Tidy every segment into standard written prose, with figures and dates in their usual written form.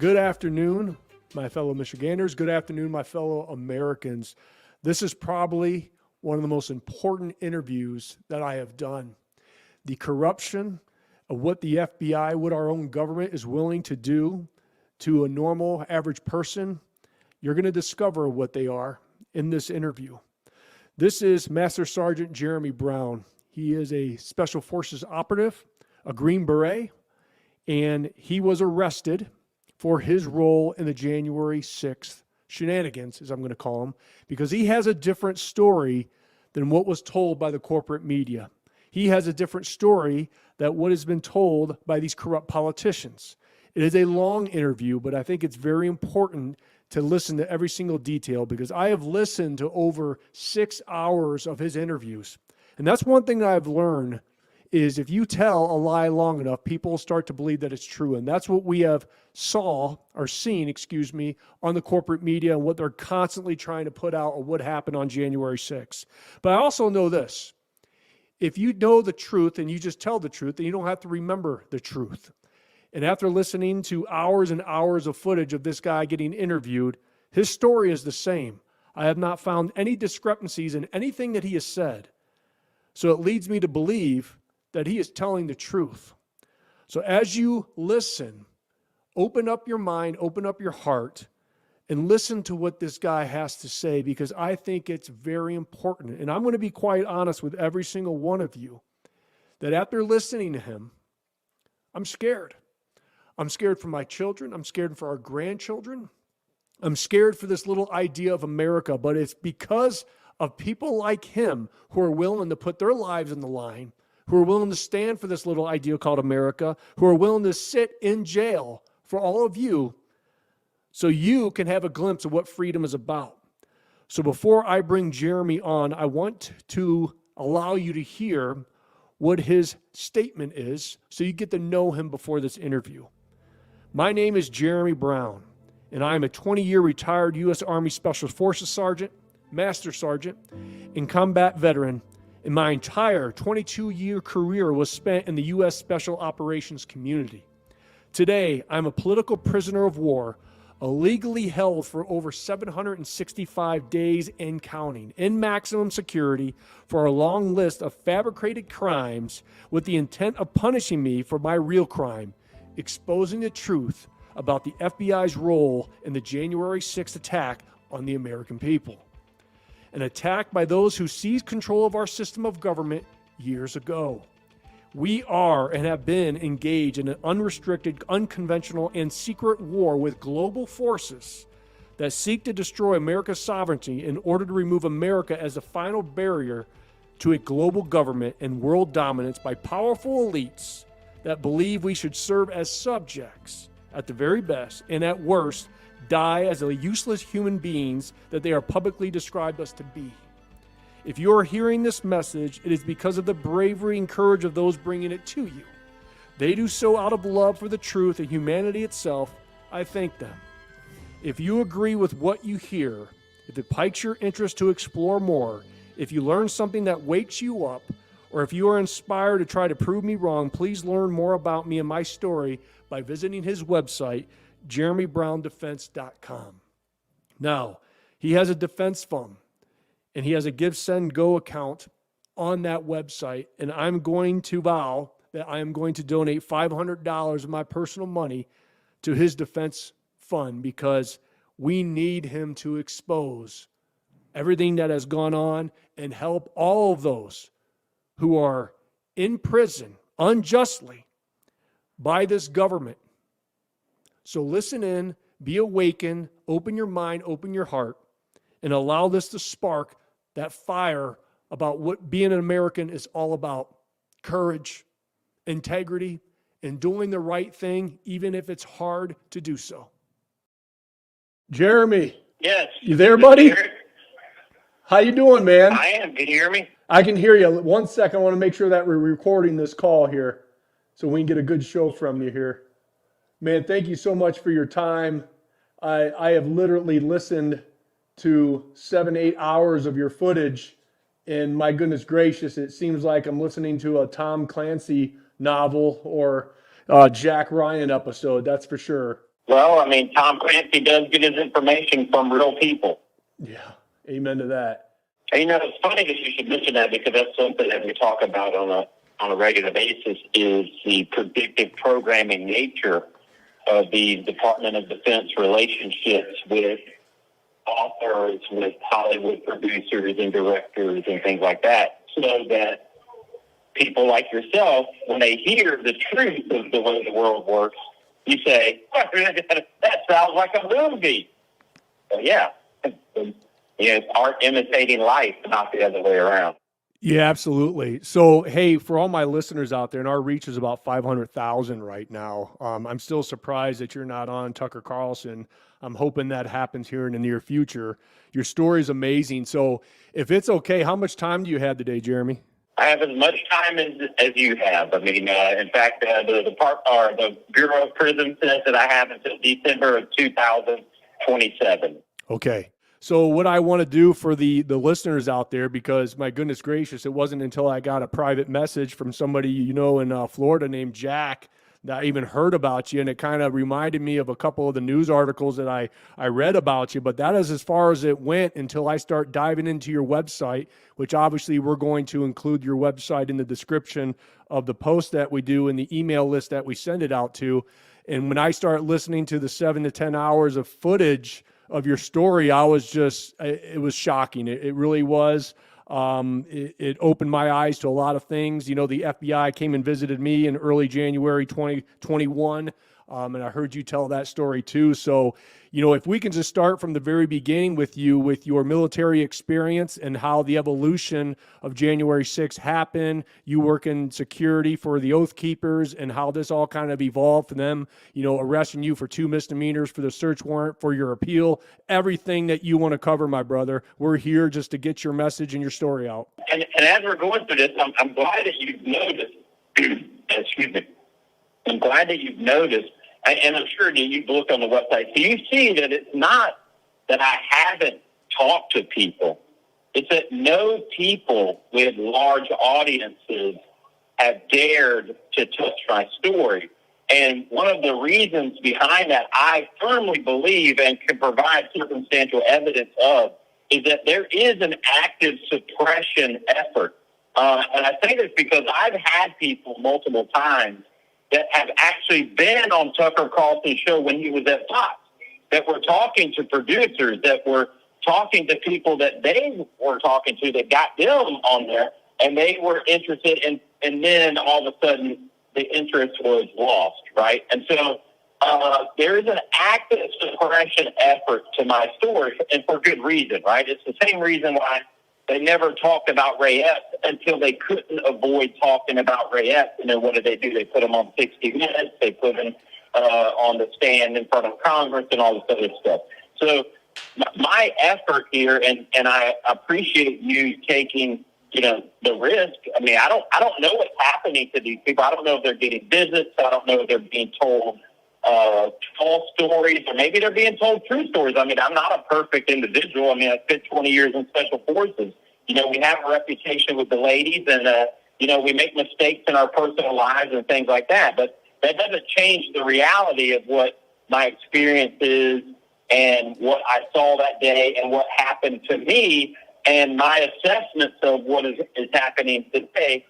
Good afternoon, my fellow Michiganders. Good afternoon, my fellow Americans. This is probably one of the most important interviews that I have done. The corruption of what the FBI, what our own government is willing to do to a normal, average person, you're going to discover what they are in this interview. This is Master Sergeant Jeremy Brown. He is a Special Forces operative, a Green Beret, and he was arrested for his role in the January 6th shenanigans, as I'm going to call them, because he has a different story than what was told by the corporate media. He has a different story than what has been told by these corrupt politicians. It is a long interview, but I think it's very important to listen to every single detail because I have listened to over 6 hours of his interviews. And that's one thing that I've learned is if you tell a lie long enough, people start to believe that it's true. And that's what we have seen, on the corporate media and what they're constantly trying to put out of what happened on January 6th. But I also know this. If you know the truth and you just tell the truth, then you don't have to remember the truth. And after listening to hours and hours of footage of this guy getting interviewed, his story is the same. I have not found any discrepancies in anything that he has said. So it leads me to believe that he is telling the truth. So as you listen, open up your mind, open up your heart, and listen to what this guy has to say because I think it's very important. And I'm going to be quite honest with every single one of you that after listening to him, I'm scared. I'm scared for my children. I'm scared for our grandchildren. I'm scared for this little idea of America, but it's because of people like him who are willing to put their lives on the line, who are willing to stand for this little idea called America, who are willing to sit in jail for all of you so you can have a glimpse of what freedom is about. So before I bring Jeremy on, I want to allow you to hear what his statement is so you get to know him before this interview. My name is Jeremy Brown, and I am a 20-year retired U.S. Army Special Forces Sergeant, Master Sergeant, and combat veteran, and my entire 22-year career was spent in the U.S. Special Operations community. Today, I'm a political prisoner of war, illegally held for over 765 days and counting, in maximum security for a long list of fabricated crimes with the intent of punishing me for my real crime, exposing the truth about the FBI's role in the January 6th attack on the American people. An attack by those who seized control of our system of government years ago. We are and have been engaged in an unrestricted, unconventional, and secret war with global forces that seek to destroy America's sovereignty in order to remove America as the final barrier to a global government and world dominance by powerful elites that believe we should serve as subjects at the very best and at worst die as the useless human beings that they are publicly described us to be. If you are hearing this message, it is because of the bravery and courage of those bringing it to you. They do so out of love for the truth and humanity itself. I thank them. If you agree with what you hear, if it piques your interest to explore more, if you learn something that wakes you up, or if you are inspired to try to prove me wrong, please learn more about me and my story by visiting his website, JeremyBrownDefense.com. Now, he has a defense fund, and he has a Give, Send, Go account on that website, and I'm going to vow that I am going to donate $500 of my personal money to his defense fund because we need him to expose everything that has gone on and help all of those who are in prison unjustly by this government. So listen in, be awakened, open your mind, open your heart, and allow this to spark that fire about what being an American is all about. Courage, integrity, and doing the right thing, even if it's hard to do so. Jeremy. Yes. You there, buddy? How you doing, man? I am. Can you hear me? I can hear you. 1 second. I want to make sure that we're recording this call here so we can get a good show from you here. Man, thank you so much for your time. I have literally listened to 7-8 hours of your footage, and my goodness gracious, it seems like I'm listening to a Tom Clancy novel or Jack Ryan episode, that's for sure. Well, I mean, Tom Clancy does get his information from real people. Yeah, amen to that. And, it's funny that you should mention that, because that's something that we talk about on a regular basis, is the predictive programming nature of the Department of Defense relationships with authors, with Hollywood producers and directors and things like that, so that people like yourself, when they hear the truth of the way the world works, you say, oh, that sounds like a movie. So, yeah. It's art imitating life, not the other way around. Yeah, absolutely. So, hey, for all my listeners out there, and our reach is about 500,000 right now. I'm still surprised that you're not on Tucker Carlson. I'm hoping that happens here in the near future. Your story is amazing. So, if it's okay, how much time do you have today, Jeremy? I have as much time as you have. I mean, in fact, the Bureau of Prisons says that I have until December of 2027. Okay. So what I want to do for the listeners out there, because my goodness gracious, it wasn't until I got a private message from somebody in Florida named Jack that I even heard about you, and it kind of reminded me of a couple of the news articles that I read about you, but that is as far as it went until I start diving into your website, which obviously we're going to include your website in the description of the post that we do and the email list that we send it out to. And when I start listening to the 7 to 10 hours of footage of your story, it was shocking. It really was. It opened my eyes to a lot of things. The FBI came and visited me in early January 2021, and I heard you tell that story too. So, if we can just start from the very beginning with your military experience and how the evolution of January 6th happened, you work in security for the Oath Keepers, and how this all kind of evolved from them, arresting you for 2 misdemeanors for the search warrant for your appeal, everything that you want to cover, my brother. We're here just to get your message and your story out. And as we're going through this, I'm glad that you've noticed, excuse me, I'm glad that you've noticed, and I'm sure that you've looked on the website, so you see that it's not that I haven't talked to people. It's that no people with large audiences have dared to touch my story. And one of the reasons behind that, I firmly believe and can provide circumstantial evidence of, is that there is an active suppression effort. And I say this because I've had people multiple times that have actually been on Tucker Carlson's show when he was at Fox, that were talking to producers, that were talking to people that they were talking to that got them on there, and they were interested in, and then all of a sudden the interest was lost, right? And so there is an active suppression effort to my story, and for good reason, right? It's the same reason why they never talked about Ray Epps until they couldn't avoid talking about Ray Epps. And then what did? They put him on 60 Minutes. They put him on the stand in front of Congress and all this other stuff. So my effort here, and I appreciate you taking, the risk. I mean, I don't know what's happening to these people. I don't know if they're getting visits. I don't know if they're being told false stories, or maybe they're being told true stories. I mean, I'm not a perfect individual. I mean, I spent 20 years in special forces. We have a reputation with the ladies, and, we make mistakes in our personal lives and things like that. But that doesn't change the reality of what my experience is and what I saw that day and what happened to me and my assessments of what is happening today,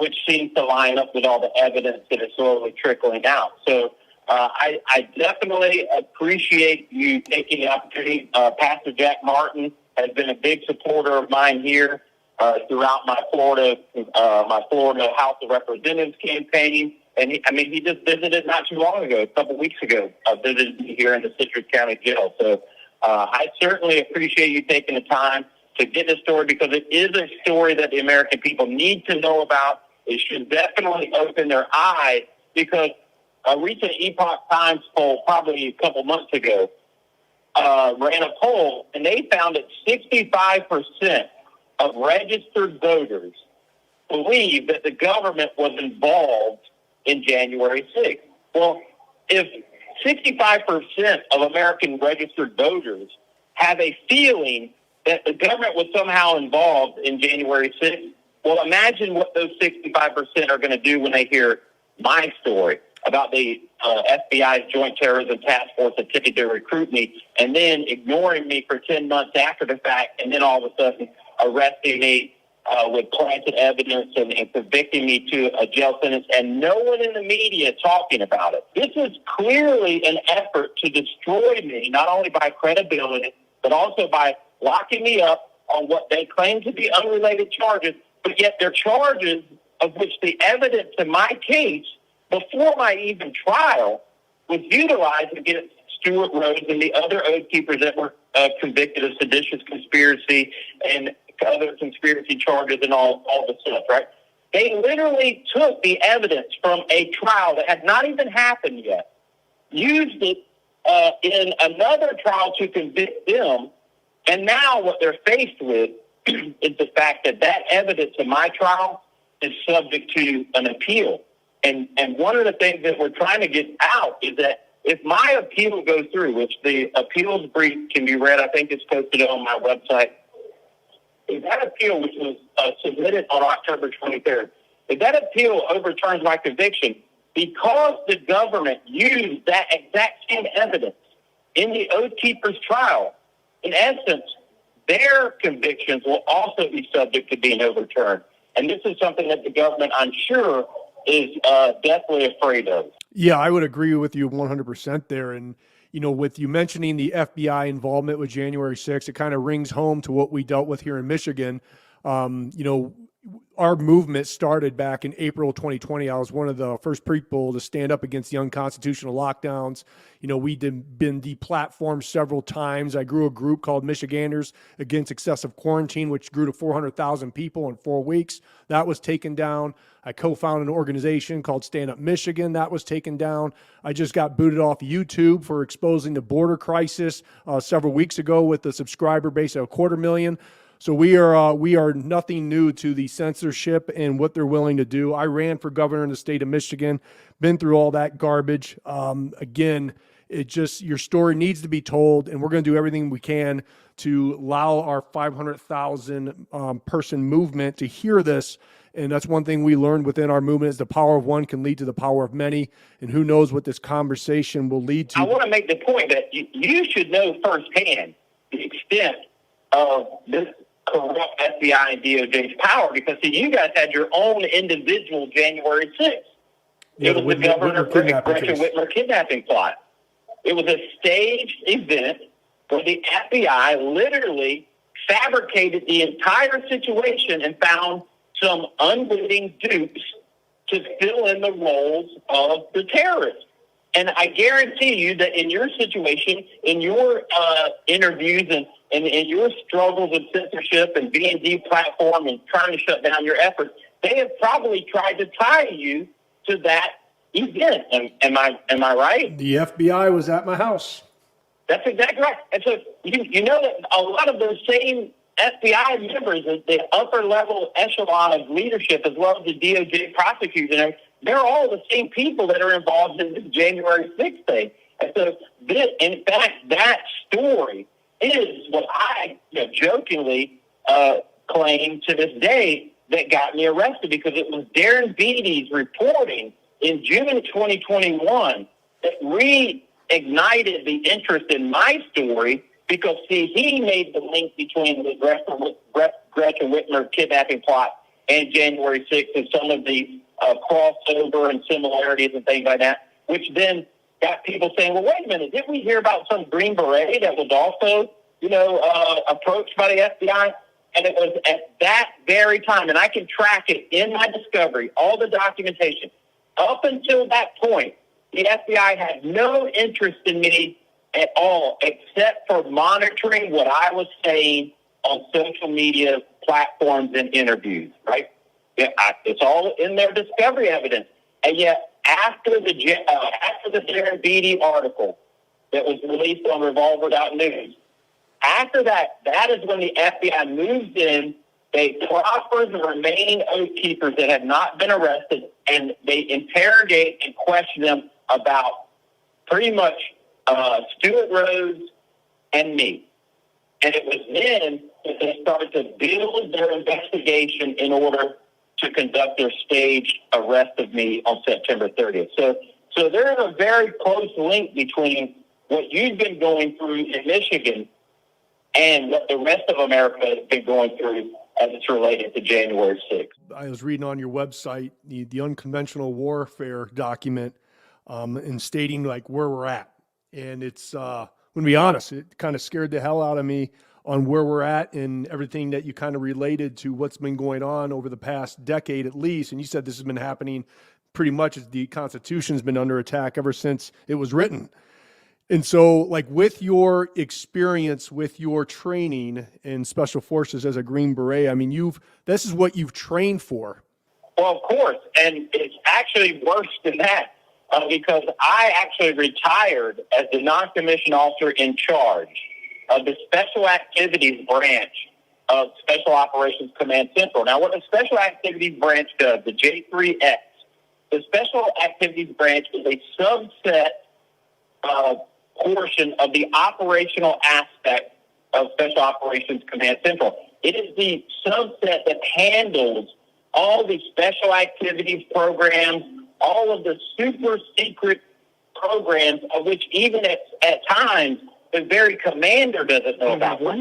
which seems to line up with all the evidence that is slowly trickling out. So I definitely appreciate you taking the opportunity. Pastor Jack Martin has been a big supporter of mine here throughout my Florida House of Representatives campaign. And he just visited not too long ago, a couple weeks ago, visited me here in the Citrus County Jail. So I certainly appreciate you taking the time to get this story, because it is a story that the American people need to know about. It should definitely open their eyes, because a recent Epoch Times poll, probably a couple months ago, ran a poll, and they found that 65% of registered voters believe that the government was involved in January 6th. Well, if 65% of American registered voters have a feeling that the government was somehow involved in January 6th, well, imagine what those 65% are going to do when they hear my story about the FBI's Joint Terrorism Task Force attempted to recruit me, and then ignoring me for 10 months after the fact, and then all of a sudden arresting me with planted evidence and convicting me to a jail sentence, and no one in the media talking about it. This is clearly an effort to destroy me, not only by credibility, but also by locking me up on what they claim to be unrelated charges, but yet they're charges of which the evidence in my case, before my even trial, was utilized against Stuart Rhodes and the other Oath Keepers that were convicted of seditious conspiracy and other conspiracy charges and all the stuff, right? They literally took the evidence from a trial that had not even happened yet, used it in another trial to convict them, and now what they're faced with is the fact that that evidence in my trial is subject to an appeal. And one of the things that we're trying to get out is that if my appeal goes through, which the appeals brief can be read, I think it's posted on my website, if that appeal, which was submitted on October 23rd, if that appeal overturns my conviction, because the government used that exact same evidence in the Oath Keepers trial, in essence, their convictions will also be subject to being overturned. And this is something that the government, I'm sure, is definitely afraid of. Yeah, I would agree with you 100% there. And, you know, with you mentioning the FBI involvement with January 6th, it kind of rings home to what we dealt with here in Michigan. You know, our movement started back in April 2020. I was one of the first people to stand up against the unconstitutional lockdowns. You know, we'd been deplatformed several times. I grew a group called Michiganders Against Excessive Quarantine, which grew to 400,000 people in 4 weeks. That was taken down. I co-founded an organization called Stand Up Michigan. That was taken down. I just got booted off YouTube for exposing the border crisis several weeks ago with a subscriber base of 250,000. So we are nothing new to the censorship and what they're willing to do. I ran for governor in the state of Michigan, been through all that garbage. Again, it just, your story needs to be told, and we're going to do everything we can to allow our 500,000 person movement to hear this. And that's one thing we learned within our movement is the power of one can lead to the power of many. And who knows what this conversation will lead to. I want to make the point that you should know firsthand the extent of this corrupt FBI and DOJ's power, because see, you guys had your own individual January 6th. Yeah, it was the Governor Gretchen Whitmer kidnapping plot. It was a staged event where the FBI literally fabricated the entire situation and found some unwitting dupes to fill in the roles of the terrorists. And I guarantee you that in your situation, in your interviews and in your struggles with censorship and being deplatformed and trying to shut down your efforts, they have probably tried to tie you to that event. Am I right? The FBI was at my house. That's exactly right. And so you know that a lot of those same FBI members, the upper level echelon of leadership, as well as the DOJ prosecutors, they're all the same people that are involved in this January 6th thing. And so in fact, that story is what I jokingly claim to this day that got me arrested, because it was Darren Beatty's reporting in June of 2021 that reignited the interest in my story, because, see, he made the link between the Gretchen Whitmer kidnapping plot and January 6th and some of the crossover and similarities and things like that, which then got people saying, well, wait a minute, didn't we hear about some Green Beret that was also, approached by the FBI? And it was at that very time, and I can track it in my discovery, all the documentation. Up until that point, the FBI had no interest in me at all, except for monitoring what I was saying on social media platforms and interviews, right? It's all in their discovery evidence. And yet, after the Darren Beatty article that was released on Revolver.news, after that is when the FBI moved in. They proffered the remaining Oath Keepers that had not been arrested, and they interrogate and question them about pretty much Stuart Rhodes and me. And it was then that they started to build their investigation in order to conduct their staged arrest of me on September 30th. So there is a very close link between what you've been going through in Michigan and what the rest of America has been going through as it's related to January 6th. I was reading on your website the unconventional warfare document, and stating like where we're at. And it's, I'm gonna be honest, it kind of scared the hell out of me on where we're at and everything that you kind of related to what's been going on over the past decade at least. And you said this has been happening pretty much as the Constitution's been under attack ever since it was written. And so, like, with your experience, with your training in Special Forces as a Green Beret, I mean, this is what you've trained for. Well, of course, and it's actually worse than that, because I actually retired as the non-commissioned officer in charge of the Special Activities Branch of Special Operations Command Central. Now, what the Special Activities Branch does, the J3X, the Special Activities Branch is a subset portion of the operational aspect of Special Operations Command Central. It is the subset that handles all the special activities programs, all of the super secret programs of which even at times the very commander doesn't know about. We're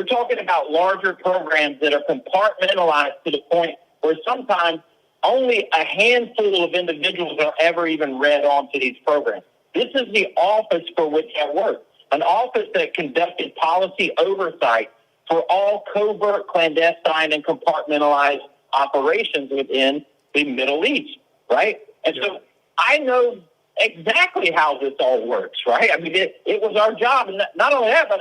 talking about larger programs that are compartmentalized to the point where sometimes only a handful of individuals are ever even read onto these programs. This is the office for which I work, an office that conducted policy oversight for all covert, clandestine, and compartmentalized operations within the Middle East, right? And so I know exactly how this all works, right? I mean, it was our job. And not only that, but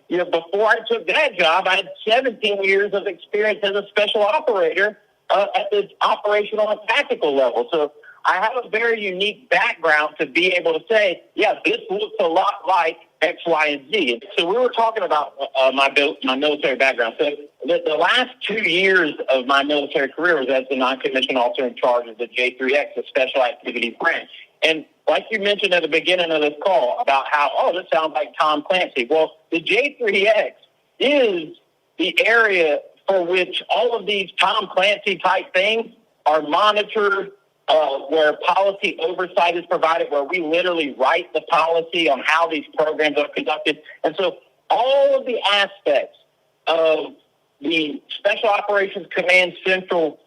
before I took that job, I had 17 years of experience as a special operator at the operational and tactical level. So I have a very unique background to be able to say, yeah, this looks a lot like X, Y, and Z. So we were talking about my military background. So the last 2 years of my military career was as the non-commissioned officer in charge of the J3X, the Special Activities Branch. And like you mentioned at the beginning of this call about how, this sounds like Tom Clancy. Well, the J3X is the area for which all of these Tom Clancy type things are monitored, where policy oversight is provided, where we literally write the policy on how these programs are conducted. And so all of the aspects of the Special Operations Command Central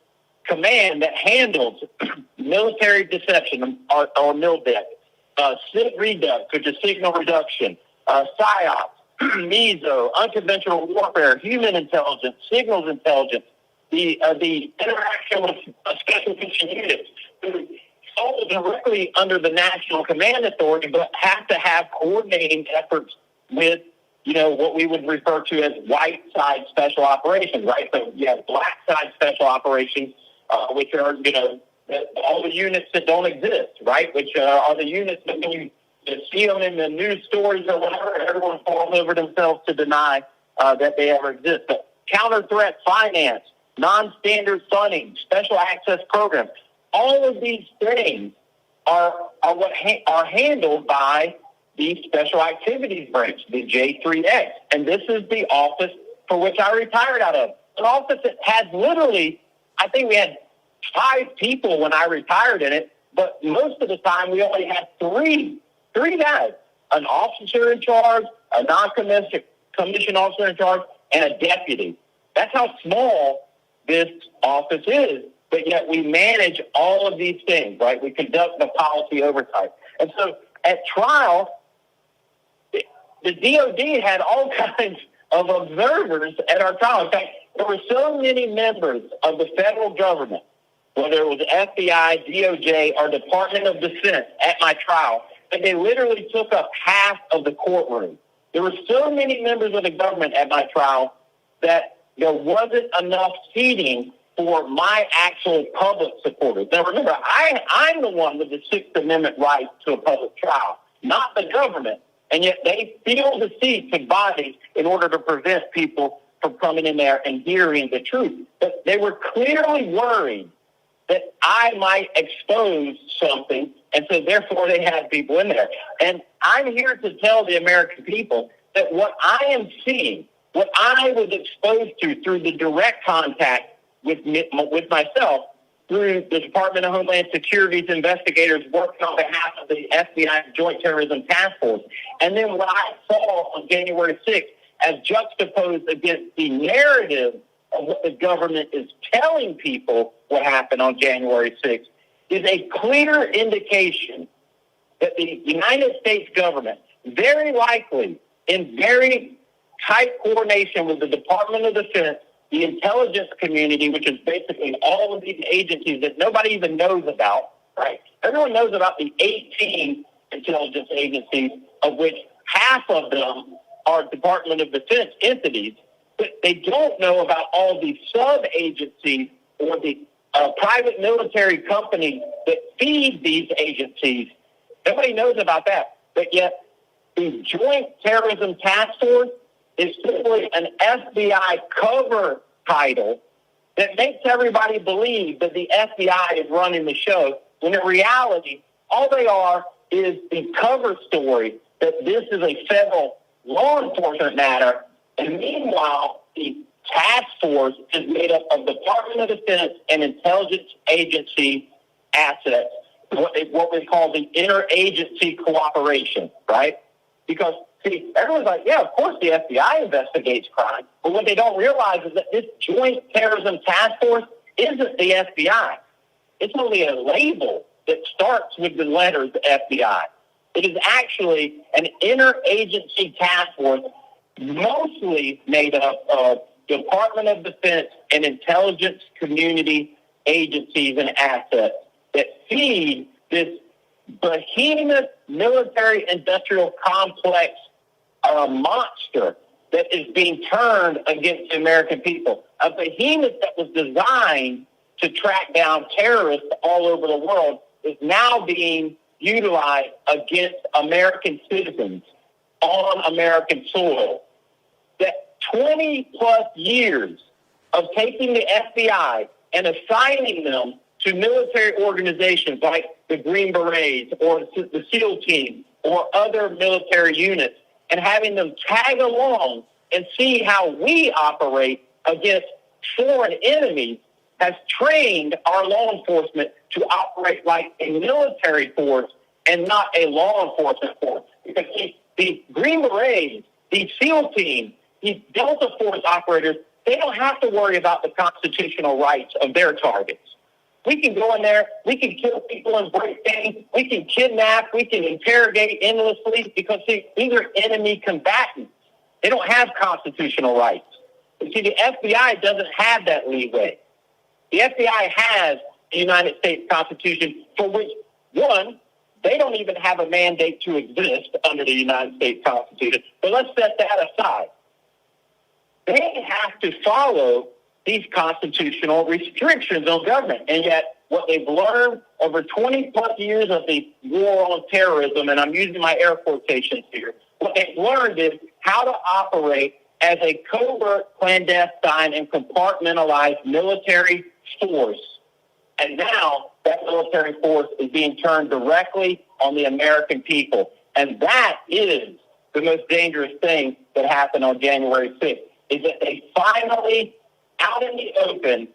Command that handles military deception or MILDEC, SIG Redux, which is signal reduction, PSYOPs, MESO, unconventional warfare, human intelligence, signals intelligence, the interaction with special mission units, all directly under the National Command Authority, but have to have coordinating efforts with, what we would refer to as white side special operations, right? So you have black side special operations, which are, all the units that don't exist, right? Which are the units that when you see them in the news stories or whatever, everyone falls over themselves to deny that they ever exist. But counter-threat finance, non-standard funding, special access programs, all of these things are handled by the Special Activities Branch, the J3X. And this is the office for which I retired out of. An office that has literally, I think we had 5 people when I retired in it, but most of the time we only had three guys, an officer in charge, a non-commissioned officer in charge, and a deputy. That's how small this office is, but yet we manage all of these things, right? We conduct the policy oversight. And so at trial, the DOD had all kinds of observers at our trial. In fact, there were so many members of the federal government, whether it was FBI, DOJ, or Department of Defense at my trial, that they literally took up half of the courtroom. There were so many members of the government at my trial that there wasn't enough seating for my actual public supporters. Now, remember, I'm the one with the Sixth Amendment right to a public trial, not the government. And yet they fill the seats of bodies in order to prevent people from coming in there and hearing the truth. But they were clearly worried that I might expose something, and so therefore they had people in there. And I'm here to tell the American people that what I am seeing, what I was exposed to through the direct contact with myself, through the Department of Homeland Security's investigators working on behalf of the FBI Joint Terrorism Task Force. And then what I saw on January 6th, as juxtaposed against the narrative of what the government is telling people what happened on January 6th, is a clear indication that the United States government, very likely in very tight coordination with the Department of Defense, the intelligence community, which is basically all of these agencies that nobody even knows about, right? Everyone knows about the 18 intelligence agencies, of which half of them are Department of Defense entities, but they don't know about all these sub-agencies or the private military companies that feed these agencies. Nobody knows about that. But yet, the Joint Terrorism Task Force is simply an FBI cover title that makes everybody believe that the FBI is running the show, when in reality, all they are is the cover story that this is a federal law enforcement matter, and meanwhile, the task force is made up of Department of Defense and intelligence agency assets, what we call the interagency cooperation, right? Because, see, everyone's like, yeah, of course the FBI investigates crime, but what they don't realize is that this Joint Terrorism Task Force isn't the FBI. It's only a label that starts with the letters FBI. It is actually an interagency task force mostly made up of Department of Defense and intelligence community agencies and assets that feed this behemoth military industrial complex monster that is being turned against the American people. A behemoth that was designed to track down terrorists all over the world is now being utilized against American citizens on American soil. That 20 plus years of taking the FBI and assigning them to military organizations like the Green Berets or the SEAL team or other military units, and having them tag along and see how we operate against foreign enemies, has trained our law enforcement to operate like a military force and not a law enforcement force. Because the Green Berets, the SEAL team, these Delta Force operators, they don't have to worry about the constitutional rights of their targets. We can go in there, we can kill people and break things, we can kidnap, we can interrogate endlessly, because see, these are enemy combatants. They don't have constitutional rights. But see, the FBI doesn't have that leeway. The FBI has the United States Constitution, for which, one, they don't even have a mandate to exist under the United States Constitution. But let's set that aside. They have to follow these constitutional restrictions on government. And yet, what they've learned over 20 plus years of the war on terrorism, and I'm using my air quotations here, what they've learned is how to operate as a covert, clandestine, and compartmentalized military force. And now that military force is being turned directly on the American people. And that is the most dangerous thing that happened on January 6th, is that they finally, out in the open,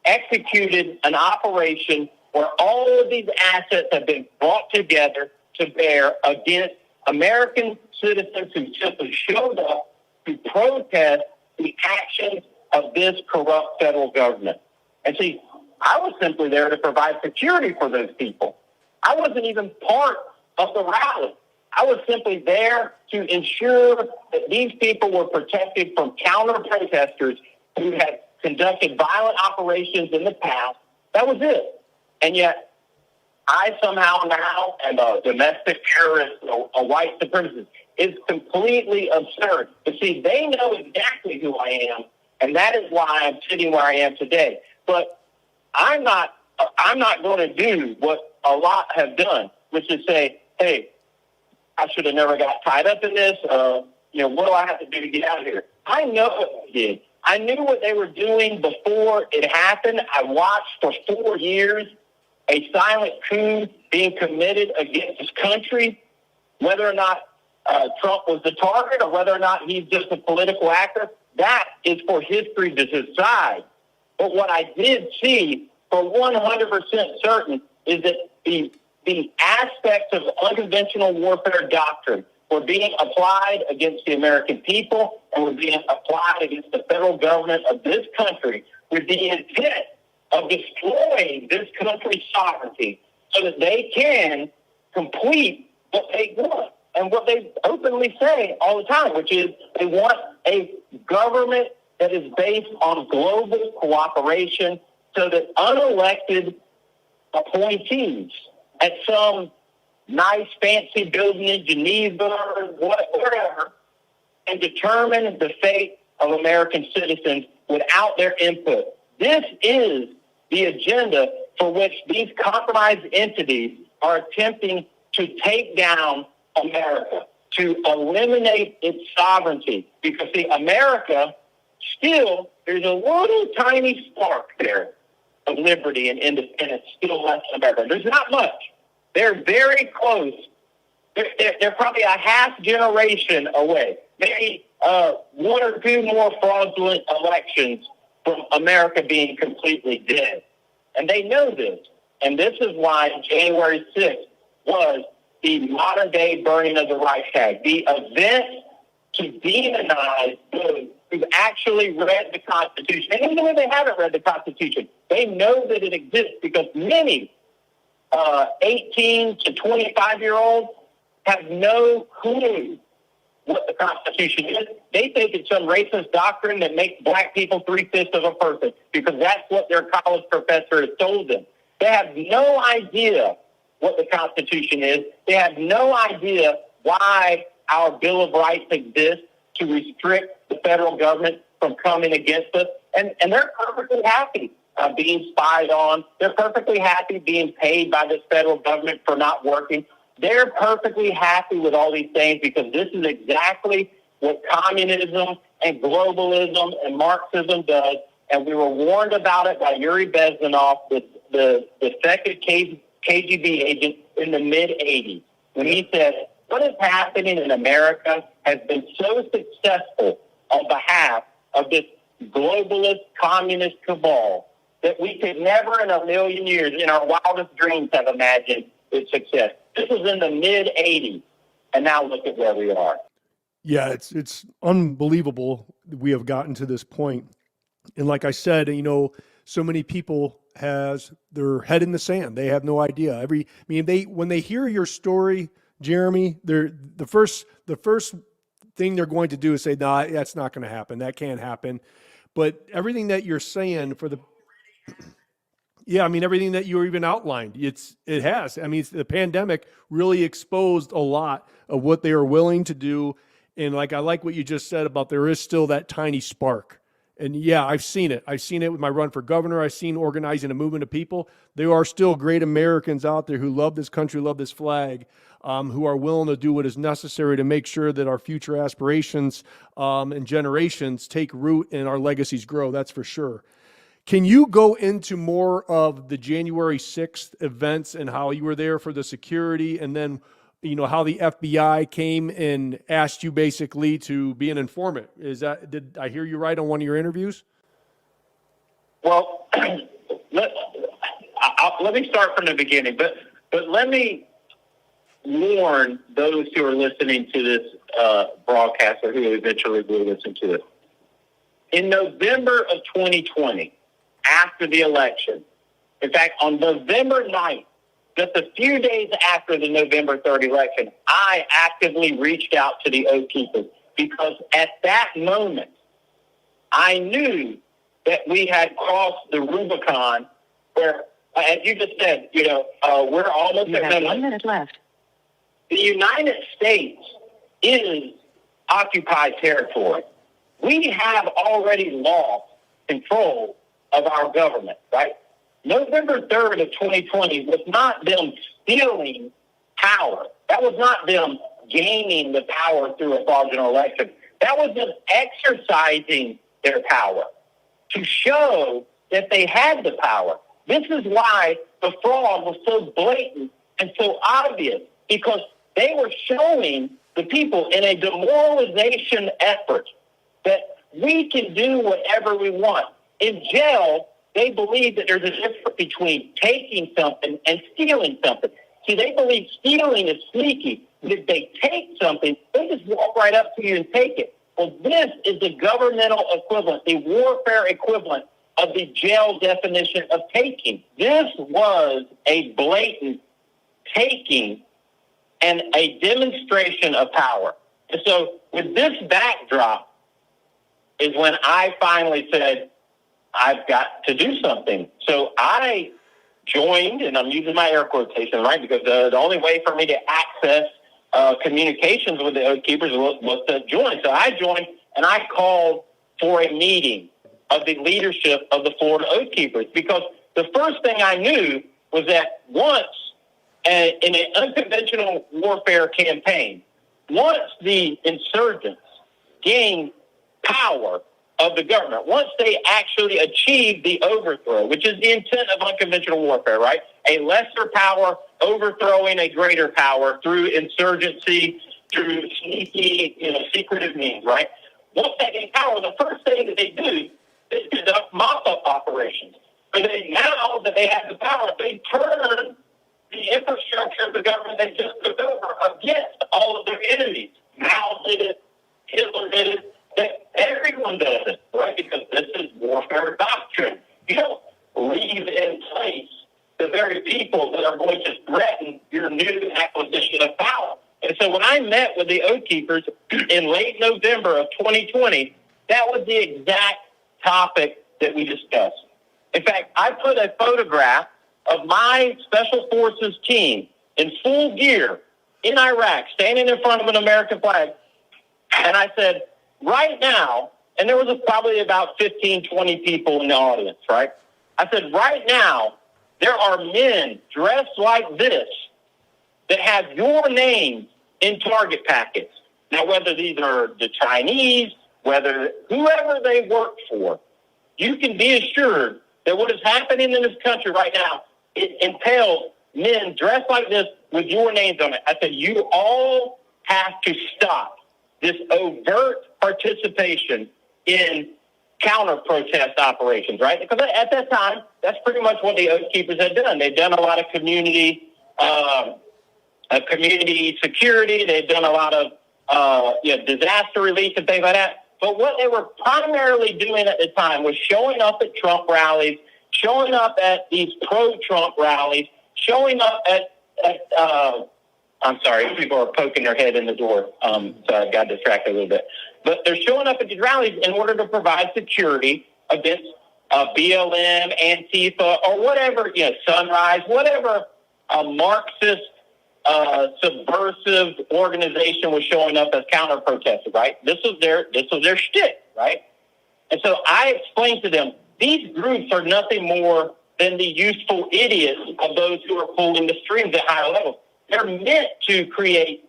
executed an operation where all of these assets have been brought together to bear against American citizens who simply showed up to protest the actions of this corrupt federal government. And see, I was simply there to provide security for those people. I wasn't even part of the rally. I was simply there to ensure that these people were protected from counter-protesters who had conducted violent operations in the past. That was it. And yet, I somehow now am a domestic terrorist, a white supremacist. It's completely absurd. But see, they know exactly who I am, and that is why I'm sitting where I am today. But I'm not going to do what a lot have done, which is say, hey, I should have never got tied up in this. What do I have to do to get out of here? I know what they did. I knew what they were doing before it happened. I watched for 4 years a silent coup being committed against this country, whether or not Trump was the target or whether or not he's just a political actor. That is for history to decide. But what I did see for 100% certain is that the aspects of unconventional warfare doctrine were being applied against the American people and were being applied against the federal government of this country with the intent of destroying this country's sovereignty so that they can complete what they want and what they openly say all the time, which is they want a government that is based on global cooperation so that unelected appointees at some nice fancy building in Geneva or whatever and determine the fate of American citizens without their input. This is the agenda for which these compromised entities are attempting to take down America, to eliminate its sovereignty. Because, see, America still, there's a little tiny spark there of liberty and independence still left in America. There's not much. They're very close. They're probably a half generation away. Maybe one or two more fraudulent elections from America being completely dead. And they know this. And this is why January 6th was the modern-day burning of the Reichstag, the event to demonize those who've actually read the Constitution. And even if they haven't read the Constitution, they know that it exists because many 18 to 25-year-olds have no clue what the Constitution is. They think it's some racist doctrine that makes black people 3/5 of a person because that's what their college professor has told them. They have no idea what the Constitution is. They have no idea why our Bill of Rights exists to restrict the federal government from coming against us. And they're perfectly happy being spied on. They're perfectly happy being paid by this federal government for not working. They're perfectly happy with all these things because this is exactly what communism and globalism and Marxism does. And we were warned about it by Yuri Bezmenov, the defected KGB agent in the mid-'80s, when he said, what is happening in America has been so successful on behalf of this globalist communist cabal that we could never in a million years, in our wildest dreams, have imagined its success. This was in the mid-'80s, and now look at where we are. Yeah, it's unbelievable that we have gotten to this point. And like I said, so many people has their head in the sand. They have no idea. When they hear your story, Jeremy, the first thing they're going to do is say, "Nah, that's not going to happen. That can't happen." But everything that you're saying everything that you even outlined, it has. The pandemic really exposed a lot of what they are willing to do. And I like what you just said about there is still that tiny spark. And yeah, I've seen it. I've seen it with my run for governor. I've seen organizing a movement of people. There are still great Americans out there who love this country, love this flag, who are willing to do what is necessary to make sure that our future aspirations and generations take root and our legacies grow. That's for sure. Can you go into more of the January 6th events and how you were there for the security, and then how the FBI came and asked you basically to be an informant? Did I hear you right on one of your interviews? Well, let me start from the beginning, but let me warn those who are listening to this broadcast or who eventually will listen to it. In November of 2020, after the election, in fact, on November 9th, just a few days after the November 3rd election, I actively reached out to the Oath Keepers because at that moment, I knew that we had crossed the Rubicon where, as you just said, we're almost at 1 minute left. The United States is occupied territory. We have already lost control of our government, right? November 3rd of 2020 was not them stealing power. That was not them gaining the power through a fraudulent election. That was them exercising their power to show that they had the power. This is why the fraud was so blatant and so obvious, because they were showing the people in a demoralization effort that we can do whatever we want. In jail, they believe that there's a difference between taking something and stealing something. See, they believe stealing is sneaky. But if they take something, they just walk right up to you and take it. Well, this is the governmental equivalent, the warfare equivalent of the jail definition of taking. This was a blatant taking and a demonstration of power. And so with this backdrop is when I finally said, I've got to do something. So I joined, and I'm using my air quotation, right, because the only way for me to access communications with the Oath Keepers was to join. So I joined, and I called for a meeting of the leadership of the Florida Oath Keepers, because the first thing I knew was that once in an unconventional warfare campaign, once the insurgents gained power of the government, once they actually achieved the overthrow, which is the intent of unconventional warfare, right? A lesser power overthrowing a greater power through insurgency, through sneaky, secretive means, right? Once they gain power, the first thing that they do is conduct mop-up operations. And now that they have the power, they turn the infrastructure of the government they just took over against all of their enemies. Mao did it, Hitler did it, everyone does it, right? Because this is warfare doctrine. You don't leave in place the very people that are going to threaten your new acquisition of power. And so when I met with the Oath Keepers in late November of 2020, that was the exact topic that we discussed. In fact, I put a photograph of my Special Forces team in full gear in Iraq, standing in front of an American flag. And I said, right now, and there was probably about 15, 20 people in the audience, right? I said, right now, there are men dressed like this that have your name in target packets. Now, whether these are the Chinese, whether whoever they work for, you can be assured that what is happening in this country right now, it entails men dressed like this with your names on it. I said, you all have to stop this overt participation in counter-protest operations, right? Because at that time, that's pretty much what the Oath Keepers had done. They'd done a lot of community security. They'd done a lot of disaster relief and things like that. But what they were primarily doing at the time was showing up at Trump rallies, showing up at these pro-Trump rallies, showing up at I'm sorry, people are poking their head in the door, so I got distracted a little bit. But they're showing up at these rallies in order to provide security against BLM, Antifa, or whatever, Sunrise, whatever Marxist subversive organization was showing up as counter-protesters, right? This was their shtick, right? And so I explained to them, these groups are nothing more than the useful idiots of those who are pulling the strings at higher levels. They're meant to create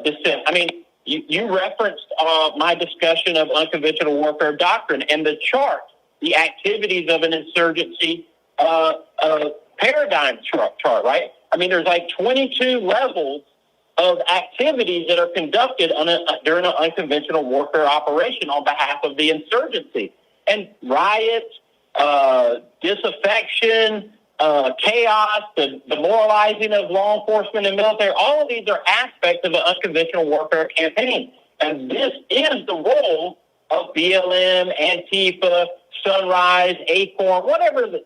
dissent. I mean, you referenced my discussion of unconventional warfare doctrine and the chart, the activities of an insurgency paradigm chart, right? I mean, there's like 22 levels of activities that are conducted during an unconventional warfare operation on behalf of the insurgency. And riots, disaffection, chaos, the demoralizing of law enforcement and military, all of these are aspects of an unconventional warfare campaign. And this is the role of BLM, Antifa, Sunrise, Acorn, whatever the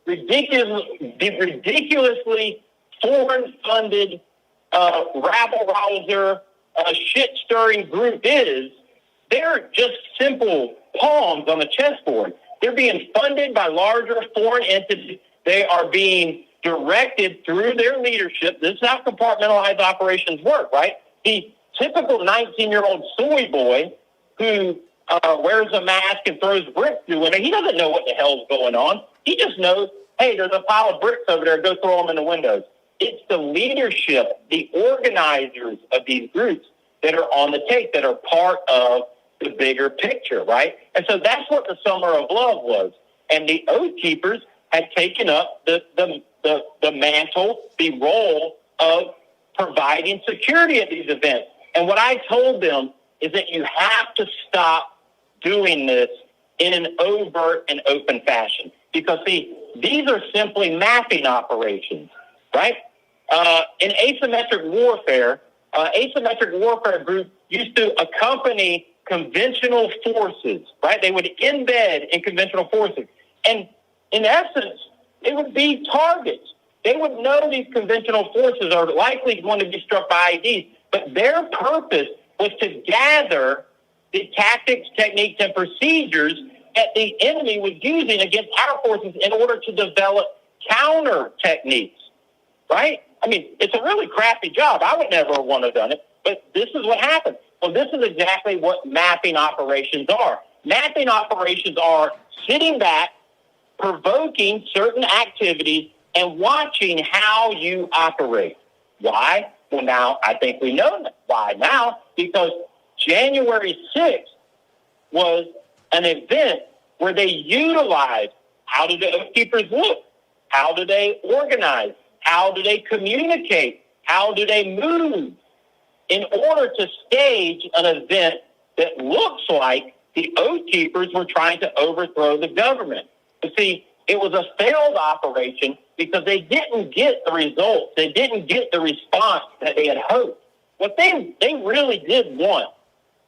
ridiculously foreign-funded rabble-rouser, shit-stirring group is. They're just simple pawns on a chessboard. They're being funded by larger foreign entities. They are being directed through their leadership. This is how compartmentalized operations work, right? The typical 19-year-old soy boy who wears a mask and throws bricks through window, he doesn't know what the hell's going on. He just knows, hey, there's a pile of bricks over there. Go throw them in the windows. It's the leadership, the organizers of these groups that are on the take, that are part of the bigger picture, right? And so that's what the Summer of Love was. And the Oath Keepers had taken up the mantle, the role of providing security at these events. And what I told them is that you have to stop doing this in an overt and open fashion. Because, see, these are simply mapping operations, right? In asymmetric warfare group used to accompany conventional forces, right? They would embed in conventional forces. And in essence, it would be targets. They would know these conventional forces are likely going to be struck by IEDs, but their purpose was to gather the tactics, techniques, and procedures that the enemy was using against our forces in order to develop counter techniques, right? I mean, it's a really crappy job. I would never want to have done it, but this is what happened. Well, this is exactly what mapping operations are. Mapping operations are sitting back, provoking certain activities, and watching how you operate. Why? Well, now I think we know why now, because January 6th was an event where they utilized how do the Oath Keepers look? How do they organize? How do they communicate? How do they move? In order to stage an event that looks like the Oath Keepers were trying to overthrow the government. You see, it was a failed operation because they didn't get the results. They didn't get the response that they had hoped. What they really did want,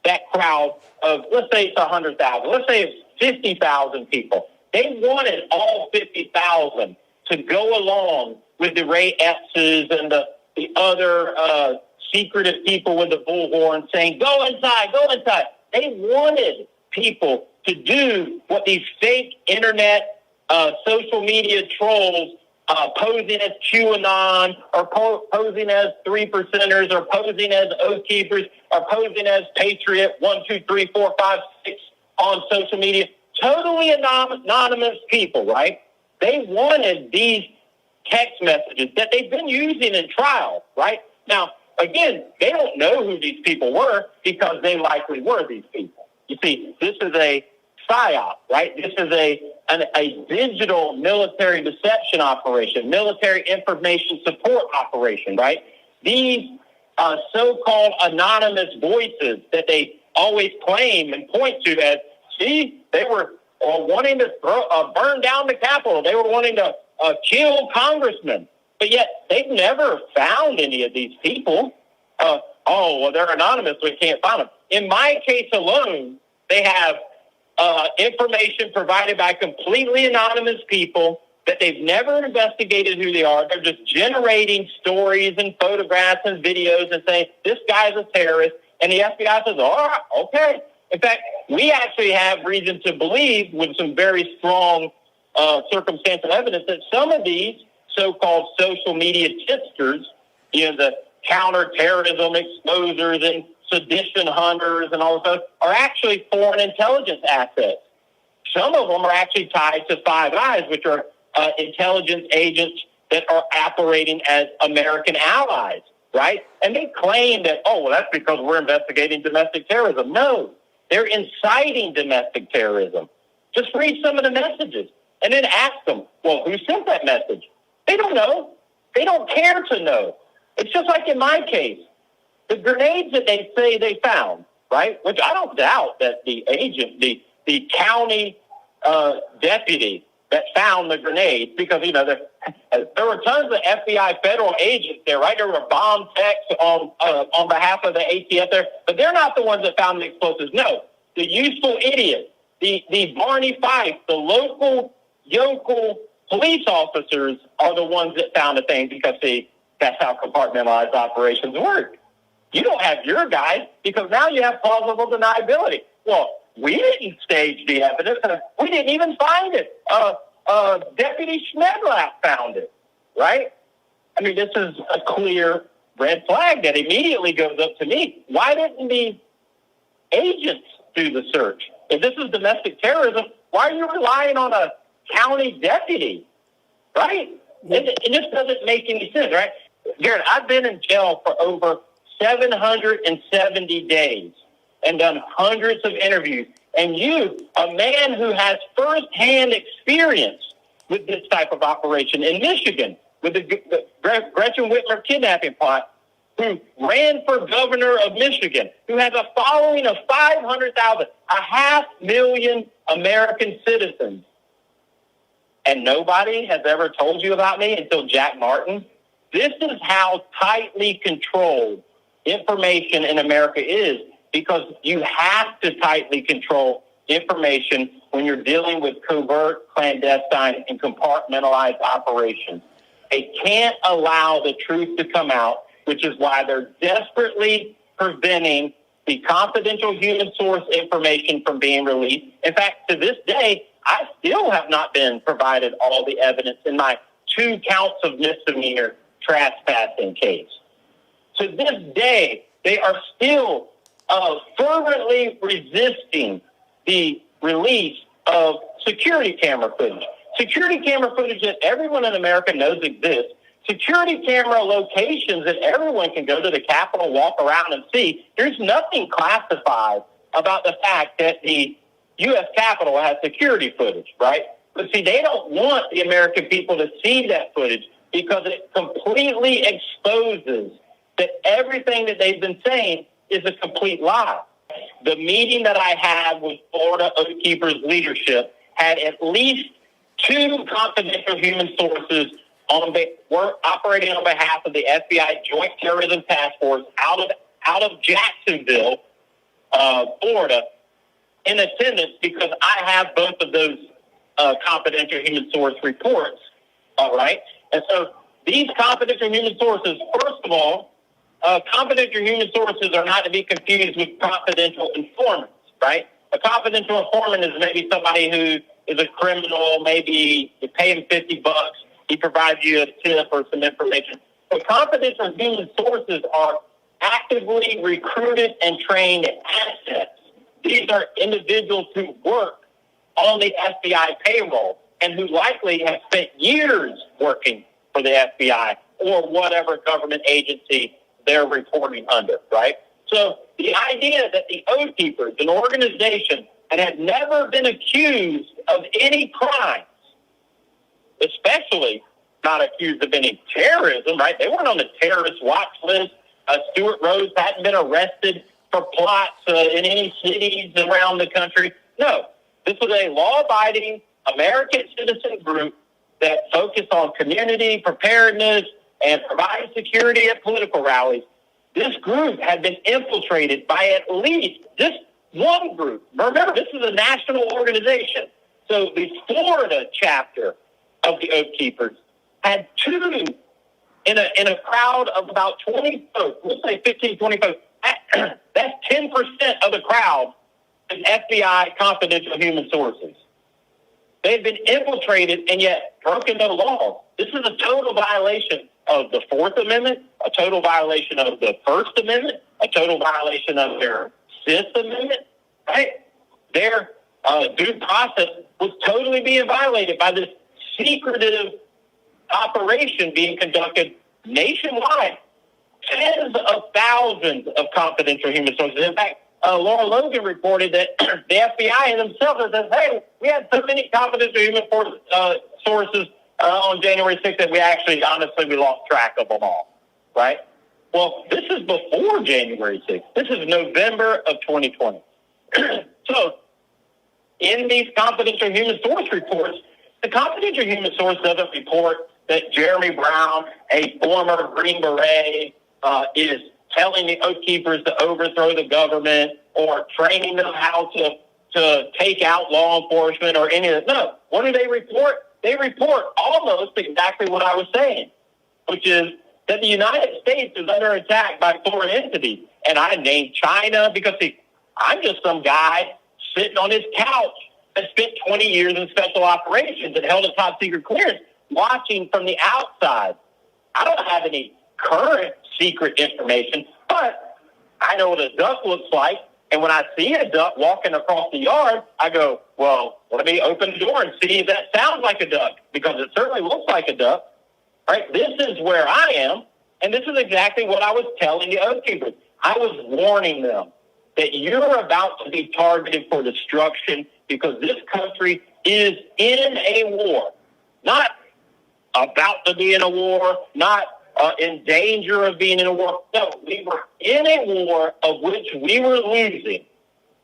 that crowd of, let's say it's 100,000, let's say it's 50,000 people. They wanted all 50,000 to go along with the Ray Epps's and the other secretive people with the bullhorn saying, go inside, go inside. They wanted people to do what these fake internet, social media trolls posing as QAnon or posing as 3%ers or posing as Oath Keepers or posing as Patriot 1, 2, 3, 4, 5, 6 on social media. Totally anonymous people, right? They wanted these text messages that they've been using in trial, right? Now, again, they don't know who these people were because they likely were these people. You see, this is a PSYOP, right? This is a digital military deception operation, military information support operation, right? These so-called anonymous voices that they always claim and point to as, see, they were wanting to burn down the Capitol. They were wanting to kill congressmen. But yet they've never found any of these people. They're anonymous, we can't find them. In my case alone, they have information provided by completely anonymous people that they've never investigated who they are. They're just generating stories and photographs and videos and saying, this guy's a terrorist. And the FBI says, all right, okay. In fact, we actually have reason to believe with some very strong circumstantial evidence that some of these so-called social media tipsters, the counterterrorism exposers and sedition hunters and all of those, are actually foreign intelligence assets. Some of them are actually tied to Five Eyes, which are intelligence agents that are operating as American allies, right? And they claim that, that's because we're investigating domestic terrorism. No, they're inciting domestic terrorism. Just read some of the messages and then ask them, well, who sent that message? They don't know. They don't care to know. It's just like in my case, the grenades that they say they found, right? Which I don't doubt that the agent, the county deputy that found the grenades, because, there were tons of FBI federal agents there, right? There were bomb techs on behalf of the ATF there, but they're not the ones that found the explosives. No, the useful idiot, the Barney Fife, the local police officers are the ones that found the thing because that's how compartmentalized operations work. You don't have your guys because now you have plausible deniability. Well, we didn't stage the evidence. We didn't even find it. Deputy Schmedlap found it, right? I mean, this is a clear red flag that immediately goes up to me. Why didn't the agents do the search? If this is domestic terrorism, why are you relying on a county deputy, right? It just doesn't make any sense, right? Garrett, I've been in jail for over 770 days and done hundreds of interviews. And you, a man who has firsthand experience with this type of operation in Michigan, with the Gretchen Whitmer kidnapping plot, who ran for governor of Michigan, who has a following of 500,000, 500,000 American citizens. And nobody has ever told you about me until Jack Martin. This is how tightly controlled information in America is, because you have to tightly control information when you're dealing with covert, clandestine, and compartmentalized operations. They can't allow the truth to come out, which is why they're desperately preventing the confidential human source information from being released. In fact, to this day, I still have not been provided all the evidence in my 2 counts of misdemeanor trespassing case. To this day, they are still fervently resisting the release of security camera footage. Security camera footage that everyone in America knows exists. Security camera locations that everyone can go to the Capitol, walk around and see. There's nothing classified about the fact that the U.S. Capitol has security footage, right? But see, they don't want the American people to see that footage because it completely exposes that everything that they've been saying is a complete lie. The meeting that I had with Florida Oath Keepers leadership had at least 2 confidential human sources were operating on behalf of the FBI Joint Terrorism Task Force out of Jacksonville, Florida, in attendance, because I have both of those confidential human source reports. All right, and so these confidential human sources, first of all, confidential human sources are not to be confused with confidential informants, right? A confidential informant is maybe somebody who is a criminal, maybe you pay him $50, he provides you a tip or some information. But confidential human sources are actively recruited and trained assets. These are individuals who work on the FBI payroll and who likely have spent years working for the FBI or whatever government agency they're reporting under, right? So the idea that the Oath Keepers, an organization that had never been accused of any crimes, especially not accused of any terrorism, right? They weren't on the terrorist watch list. Stuart Rose hadn't been arrested for plots in any cities around the country. No, this was a law-abiding American citizen group that focused on community preparedness and providing security at political rallies. This group had been infiltrated by at least this one group. Remember, this is a national organization. So the Florida chapter of the Oath Keepers had 2 in a crowd of about 20 folks. Let's say 15, 20 folks. That's 10% of the crowd is FBI confidential human sources. They've been infiltrated and yet broken no laws. This is a total violation of the 4th Amendment, a total violation of the 1st Amendment, a total violation of their 5th Amendment, right? Their due process was totally being violated by this secretive operation being conducted nationwide. Tens of thousands of confidential human sources. In fact, Laura Logan reported that the FBI themselves says, hey, we had so many confidential human sources on January 6th that we actually, honestly, we lost track of them all, right? Well, this is before January 6th. This is November of 2020. So in these confidential human source reports, the confidential human source doesn't report that Jeremy Brown, a former Green Beret, is telling the Oath Keepers to overthrow the government or training them how to take out law enforcement or any of that. No. What do they report? They report almost exactly what I was saying, which is that the United States is under attack by foreign entities. And I named China because, see, I'm just some guy sitting on his couch that spent 20 years in special operations and held a top secret clearance watching from the outside. I don't have any current secret information, but I know what a duck looks like. And when I see a duck walking across the yard, I go, well, let me open the door and see if that sounds like a duck, because it certainly looks like a duck. Right? This is where I am, and this is exactly what I was telling the Oath Keepers. I was warning them that you're about to be targeted for destruction because this country is in a war. Not about to be in a war, not in danger of being in a war. No, we were in a war of which we were losing,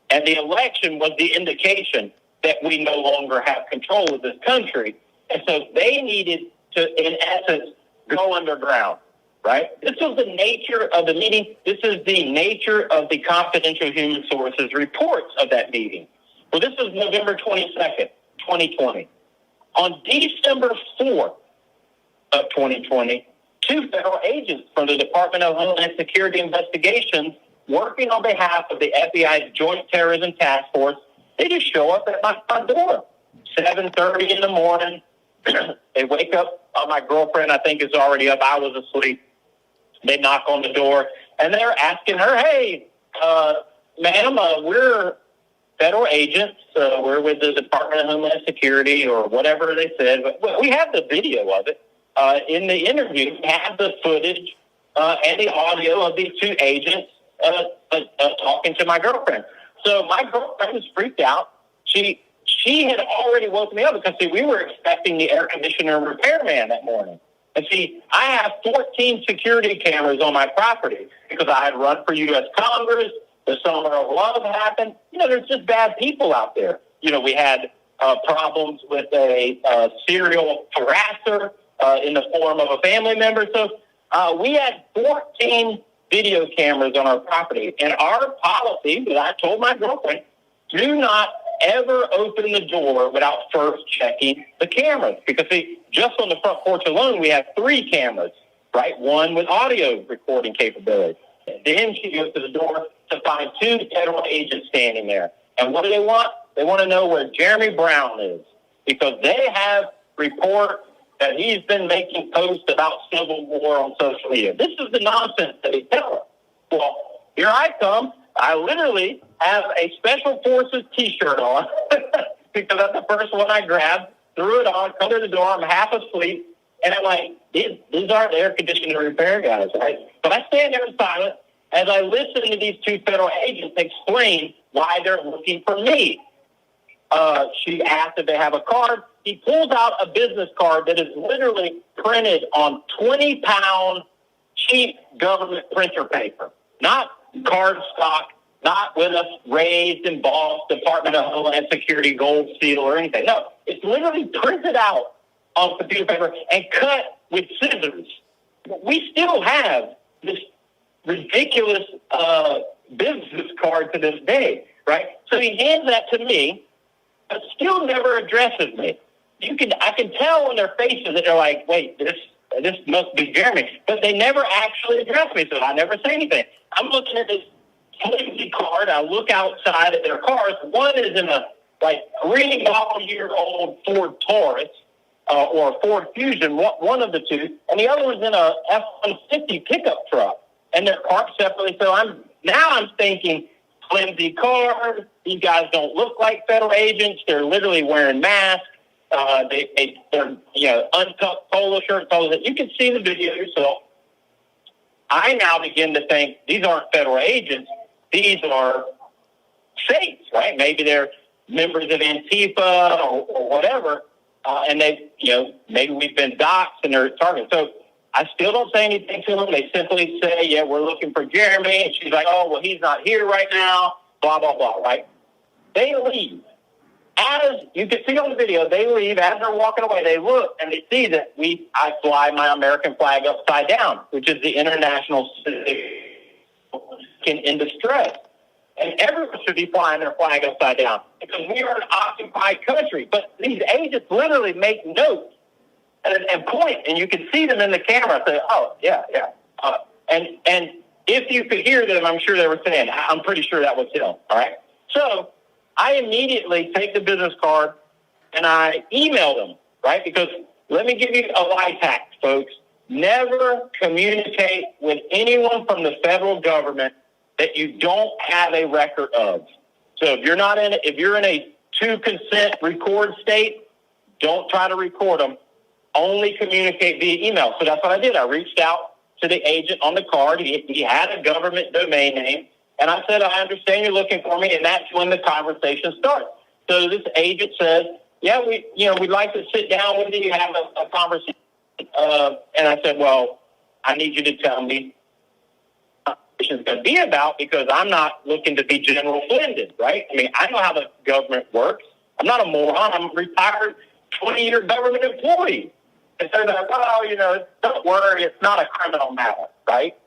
and the election was the indication that we no longer have control of this country. And so they needed to, in essence, go underground, right? This was the nature of the meeting. This is the nature of the confidential human sources reports of that meeting. Well, this was November 22nd, 2020. On December 4th of 2020, 2 federal agents from the Department of Homeland Security Investigations, working on behalf of the FBI's Joint Terrorism Task Force, they just show up at my front door, 7:30 in the morning. They wake up. My girlfriend, I think, is already up. I was asleep. They knock on the door, and they're asking her, "Hey, ma'am, we're federal agents. We're with the Department of Homeland Security," or whatever they said. But we have the video of it. In the interview, we have the footage and the audio of these 2 agents talking to my girlfriend. So my girlfriend was freaked out. She had already woken me up because, see, we were expecting the air conditioner repairman that morning. And see, I have 14 security cameras on my property because I had run for U.S. Congress. The summer of love happened. There's just bad people out there. We had problems with a serial harasser in the form of a family member. So we had 14 video cameras on our property. And our policy that I told my girlfriend, do not ever open the door without first checking the cameras. Because, see, just on the front porch alone, we have 3 cameras, right? One with audio recording capability. Then she goes to the door to find 2 federal agents standing there. And what do they want? They want to know where Jeremy Brown is, because they have reports that he's been making posts about civil war on social media. This is the nonsense that they tell us. Well, here I come. I literally have a Special Forces T-shirt on because that's the first one I grabbed, threw it on, come to the door. I'm half asleep, and I'm like, these aren't air conditioning repair guys, right? But I stand there in silence as I listen to these 2 federal agents explain why they're looking for me. She asked if they have a card. He pulls out a business card that is literally printed on 20-pound cheap government printer paper, not card stock, not with a raised, embossed Department of Homeland Security gold seal or anything. No, it's literally printed out on computer paper and cut with scissors. We still have this ridiculous business card to this day, right? So he hands that to me, but still never addresses me. I can tell on their faces that they're like, wait, this must be Jeremy. But they never actually address me, so I never say anything. I'm looking at this flimsy card. I look outside at their cars. One is in a 3-year-old Ford Taurus or Ford Fusion, one of the 2, and the other one's in a F-150 pickup truck, and they're parked separately. So I'm thinking, flimsy card. These guys don't look like federal agents. They're literally wearing masks. They're untucked polo shirts. You can see the video yourself. I now begin to think these aren't federal agents. These are fakes, right? Maybe they're members of Antifa or whatever, and maybe we've been doxxed and they're targeted. So I still don't say anything to them. They simply say, yeah, we're looking for Jeremy. And she's like, oh, well, he's not here right now, blah, blah, blah, right? They leave. As you can see on the video, they leave. As they're walking away, they look and they see that I fly my American flag upside down, which is the international in distress. And everyone should be flying their flag upside down because we are an occupied country. But these agents literally make notes and point, and you can see them in the camera. Say, oh, yeah. And if you could hear them, I'm sure they were saying, I'm pretty sure that was him. All right. So I immediately take the business card and I email them, right? Because let me give you a life hack, folks. Never communicate with anyone from the federal government that you don't have a record of. So if you're in a to consent record state, don't try to record them. Only communicate via email. So that's what I did. I reached out to the agent on the card. He had a government domain name. And I said, I understand you're looking for me. And that's when the conversation starts. So this agent says, yeah, we'd like to sit down with you and have a conversation. And I said, well, I need you to tell me what this is going to be about, because I'm not looking to be General Flynn, right? I mean, I know how the government works. I'm not a moron. I'm a retired 20-year government employee. And so they're like, well, don't worry, it's not a criminal matter, right?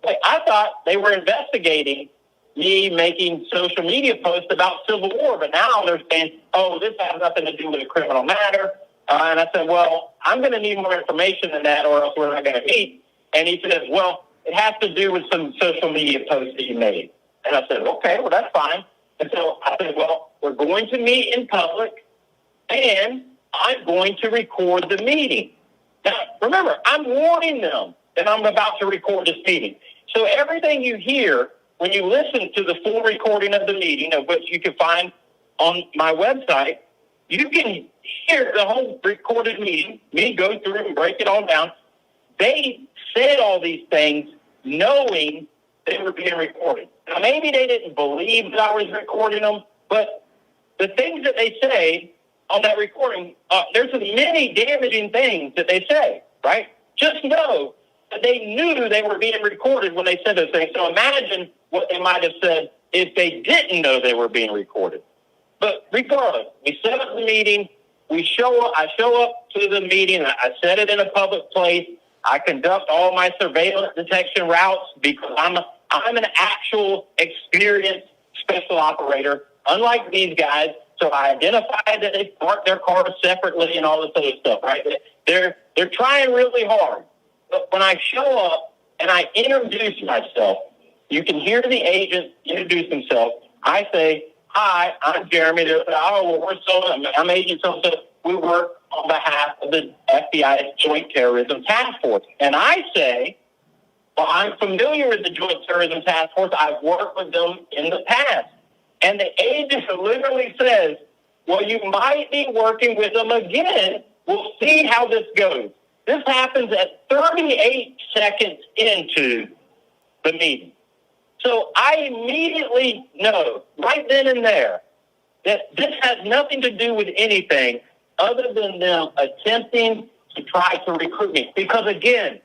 Like, I thought they were investigating me making social media posts about Civil War, but now they're saying, oh, this has nothing to do with a criminal matter. And I said, well, I'm going to need more information than that, or else we're not going to meet. And he says, well, it has to do with some social media posts that you made. And I said, okay, well, that's fine. And so I said, well, we're going to meet in public, and I'm going to record the meeting. Now, remember, I'm warning them that I'm about to record this meeting. So everything you hear when you listen to the full recording of the meeting, of which you can find on my website, you can hear the whole recorded meeting, me go through and break it all down. They said all these things knowing they were being recorded. Now, maybe they didn't believe that I was recording them, but the things that they say on that recording, there's many damaging things that they say, right? Just know that they knew they were being recorded when they said those things. So imagine what they might have said if they didn't know they were being recorded. But regardless, we set up the meeting. I show up to the meeting. I set it in a public place. I conduct all my surveillance detection routes because I'm an actual experienced special operator, unlike these guys. So I identified that they parked their cars separately and all this other stuff, right? They're trying really hard. But when I show up and I introduce myself, you can hear the agent introduce himself. I say, hi, I'm Jeremy. They're like, oh, well, I'm Agent so-and-so. We work on behalf of the FBI's Joint Terrorism Task Force. And I say, well, I'm familiar with the Joint Terrorism Task Force. I've worked with them in the past. And the agent literally says, well, you might be working with them again. We'll see how this goes. This happens at 38 seconds into the meeting. So I immediately know, right then and there, that this has nothing to do with anything other than them attempting to try to recruit me. Because, again,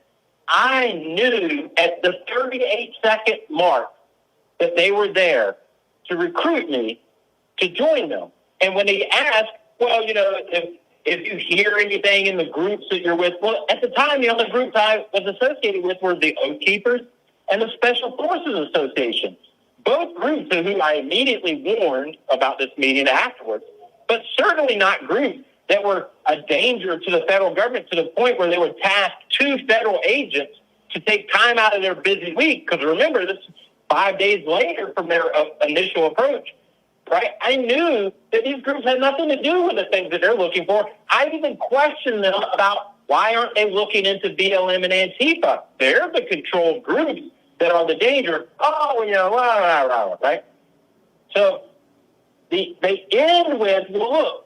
I knew at the 38-second mark that they were there to recruit me to join them. And when they asked, well, if you hear anything in the groups that you're with, well, at the time, the only groups I was associated with were the Oath Keepers and the Special Forces Association. Both groups of whom I immediately warned about this meeting afterwards, but certainly not groups that were a danger to the federal government to the point where they would task 2 federal agents to take time out of their busy week. Because remember, this is 5 days later from their initial approach, right? I knew that these groups had nothing to do with the things that they're looking for. I even questioned them about why aren't they looking into BLM and Antifa? They're the controlled groups that are the danger. Oh, right? So they end with, well, look,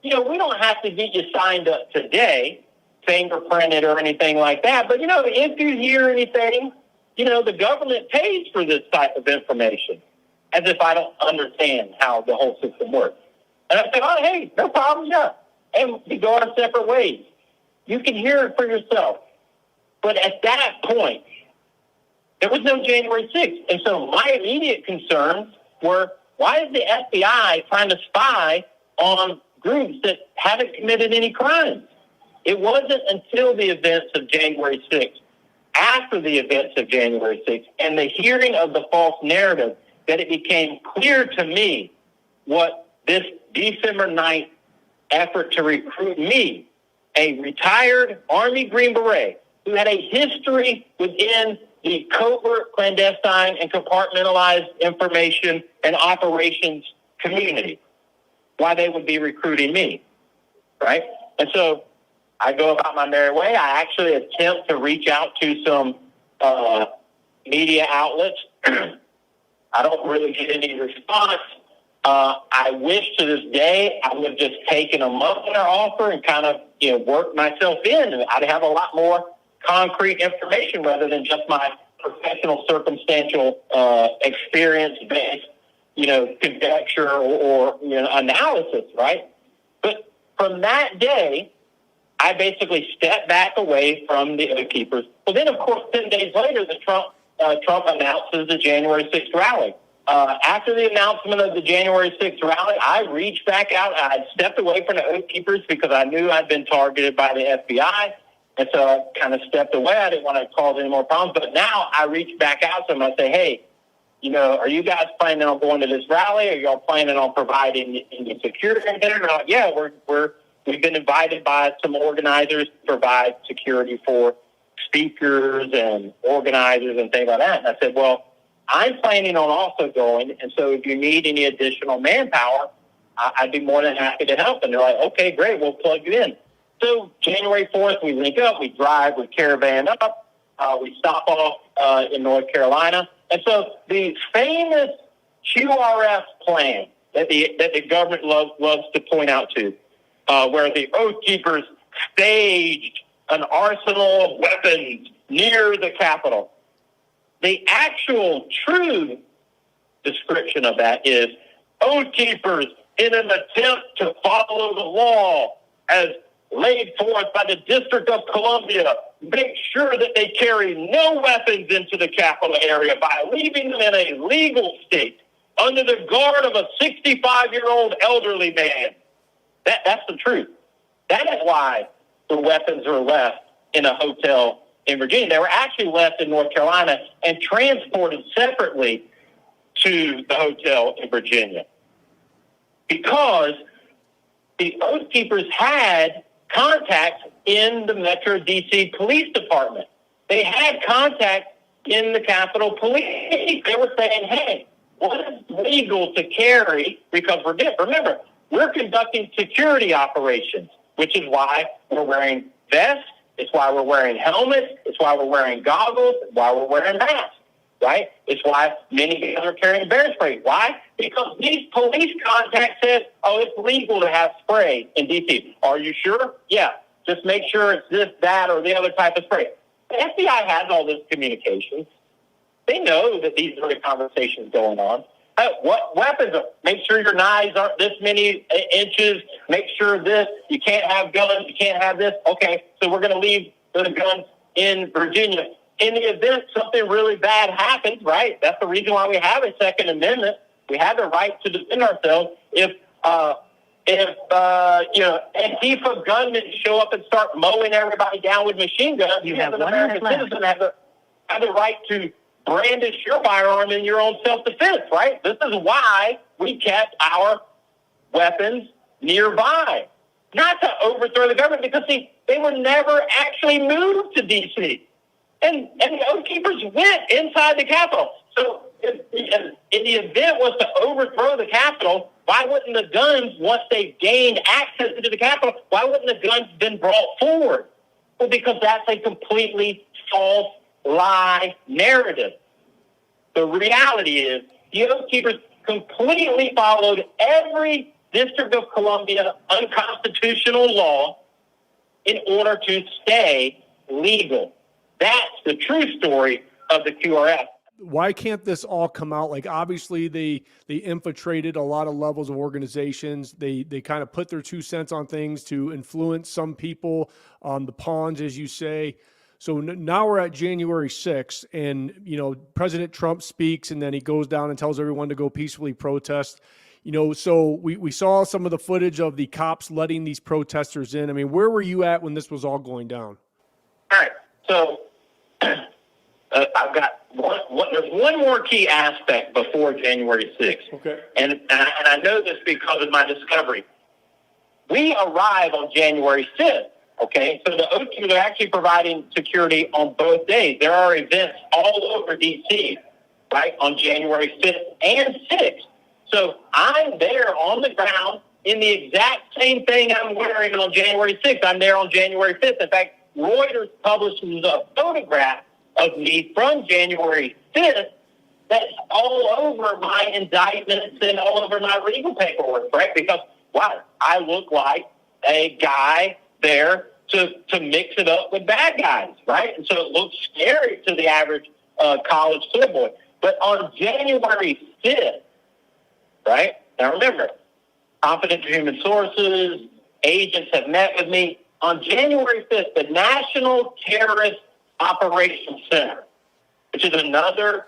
we don't have to get you signed up today, fingerprinted or anything like that. But, if you hear anything, the government pays for this type of information, as if I don't understand how the whole system works. And I say, oh, hey, no problem, yeah. And we go our separate ways. You can hear it for yourself. But at that point, there was no January 6th. And so my immediate concerns were, why is the FBI trying to spy on groups that haven't committed any crimes? It wasn't until the events of January 6th, after the events of January 6th, and the hearing of the false narrative, that it became clear to me what this December 9th effort to recruit me, a retired Army Green Beret, who had a history within the covert, clandestine, and compartmentalized information and operations community, why they would be recruiting me, right? And so I go about my merry way. I actually attempt to reach out to some media outlets. I don't really get any response. I wish to this day I would have just taken them up on their offer and kind of, worked myself in. I'd have a lot more concrete information rather than just my professional circumstantial experience-based, conjecture or analysis, right? But from that day, I basically stepped back away from the Oath Keepers. Well, then, of course, 10 days later, Trump announces the January 6th rally. After the announcement of the January 6th rally, I reached back out. I stepped away from the Oath Keepers because I knew I'd been targeted by the FBI. And so I kind of stepped away. I didn't want to cause any more problems. But now I reach back out to them. I say, hey, are you guys planning on going to this rally? Are y'all planning on providing any security? And they're like, yeah, we've been invited by some organizers to provide security for speakers and organizers and things like that. And I said, well, I'm planning on also going. And so if you need any additional manpower, I'd be more than happy to help. And they're like, okay, great. We'll plug you in. So January 4th, we link up, we drive, we caravan up, we stop off in North Carolina. And so the famous QRF plan that the government loves to point out to, where the Oath Keepers staged an arsenal of weapons near the Capitol. The actual true description of that is Oath Keepers in an attempt to follow the law as laid forth by the District of Columbia, make sure that they carry no weapons into the Capitol area by leaving them in a legal state under the guard of a 65-year-old elderly man. That's the truth. That is why the weapons are left in a hotel in Virginia. They were actually left in North Carolina and transported separately to the hotel in Virginia because the Oath Keepers had contacts in the Metro D.C. Police Department. They had contacts in the Capitol Police. They were saying, hey, what is legal to carry? Because remember, we're conducting security operations, which is why we're wearing vests. It's why we're wearing helmets. It's why we're wearing goggles. It's why we're wearing masks, right? It's why many guys are carrying bear spray. Why? Because these police contacts said, oh, it's legal to have spray in D.C. Are you sure? Yeah. Just make sure it's this, that, or the other type of spray. The FBI has all this communications. They know that these are the conversations going on. What weapons? Make sure your knives aren't this many inches. Make sure this. You can't have guns. You can't have this. Okay, so we're going to leave the guns in Virginia. In the event something really bad happens, right? That's the reason why we have a Second Amendment. We have the right to defend ourselves. If Antifa gunmen show up and start mowing everybody down with machine guns, you have an American citizen have the right to brandish your firearm in your own self-defense, right? This is why we kept our weapons nearby. Not to overthrow the government, because, see, they were never actually moved to D.C. And the Oath Keepers went inside the Capitol. So if the event was to overthrow the Capitol, why wouldn't the guns, once they gained access to the Capitol, why wouldn't the guns been brought forward? Well, because that's a completely false lie narrative. The reality is the Oath Keepers completely followed every District of Columbia unconstitutional law in order to stay legal. That's the true story of the QRF. Why can't this all come out? Like, obviously they infiltrated a lot of levels of organizations. They kind of put their 2 cents on things to influence some people, the pawns, as you say. So now we're at January 6th, and, President Trump speaks, and then he goes down and tells everyone to go peacefully protest. So we saw some of the footage of the cops letting these protesters in. I mean, where were you at when this was all going down? All right. So I've got there's one more key aspect before January 6th. Okay. And I know this because of my discovery. We arrive on January 5th. Okay, so the Oath Keepers are actually providing security on both days. There are events all over D.C., right, on January 5th and 6th. So I'm there on the ground in the exact same thing I'm wearing on January 6th. I'm there on January 5th. In fact, Reuters publishes a photograph of me from January 5th that's all over my indictments and all over my legal paperwork, right? Because, wow, I look like a guy there to mix it up with bad guys, right? And so it looks scary to the average college playboy. But on January 5th, right? Now remember, confidential human sources, agents have met with me. on January 5th, the National Terrorist Operations Center, which is another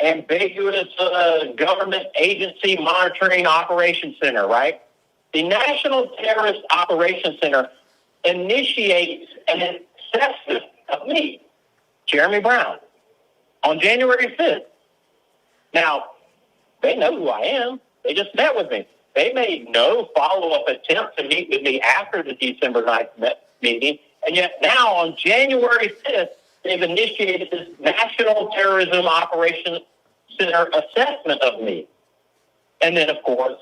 ambiguous government agency monitoring operations center, right? The National Terrorist Operations Center initiates an assessment of me, Jeremy Brown, on January 5th. Now, they know who I am. They just met with me. They made no follow-up attempt to meet with me after the December 9th meeting, and yet now on January 5th, they've initiated this National Terrorism Operations Center assessment of me. And then, of course,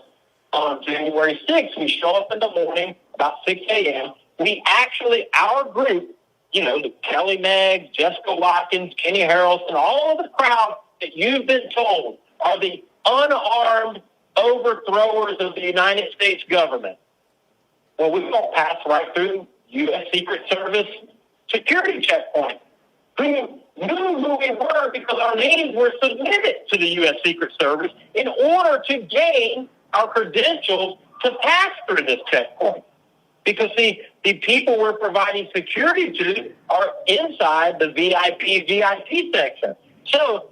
on January 6th, we show up in the morning, about 6 a.m. We actually, our group, you know, the Kelly Meggs, Jessica Watkins, Kenny Harrelson, all of the crowd that you've been told are the unarmed overthrowers of the United States government. Well, we won't pass right through U.S. Secret Service security checkpoint. Who knew who we were because our names were submitted to the U.S. Secret Service in order to gain our credentials to pass through this checkpoint. Because the people we're providing security to are inside the VIP section. So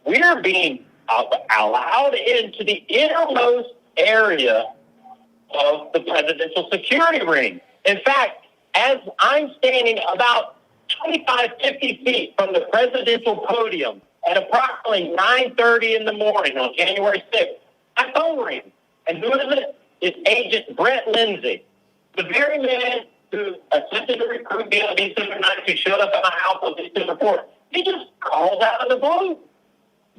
we're being allowed into the innermost area of the presidential security ring. In fact, as I'm standing about 25, 50 feet from the presidential podium at approximately 9:30 in the morning on January 6th, my phone rings. And who is it? It's Agent Brett Lindsay, the very man who attempted to recruit me on December 9th, who showed up at my house on December 4th. He just calls out of the blue.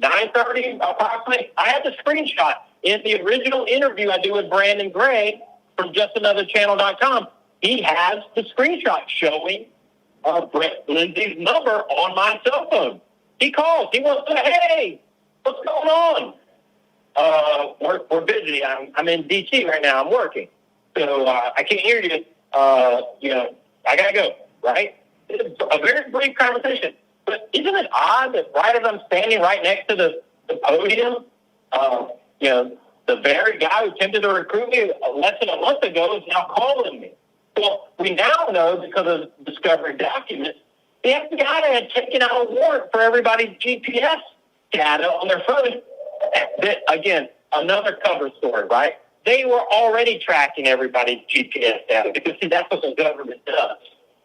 9:30 approximately. I have the screenshot in the original interview I do with Brandon Gray from JustAnotherChannel.com. He has the screenshot showing Brett Lindsay's number on my cell phone. He calls. He wants to say, hey, what's going on? We're busy. I'm in D.C. right now. I'm working. So I can't hear you. I got to go, right? It's a very brief conversation. But isn't it odd that right as I'm standing right next to the podium, the very guy who attempted to recruit me less than a month ago is now calling me? Well, we now know because of discovery documents, the FBI had taken out a warrant for everybody's GPS data on their phone. That, again, another cover story, right? They were already tracking everybody's GPS data because, see, that's what the government does,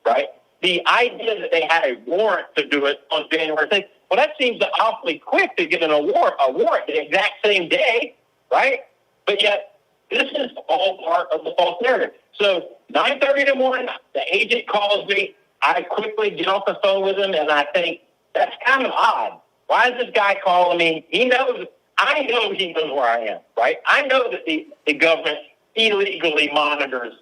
right? The idea that they had a warrant to do it on January 6th, well, that seems awfully quick to get a warrant the exact same day, right? But yet, this is all part of the false narrative. So 9:30 in the morning, the agent calls me. I quickly get off the phone with him, and I think, that's kind of odd. Why is this guy calling me? I know he knows where I am, right? I know that the government illegally monitors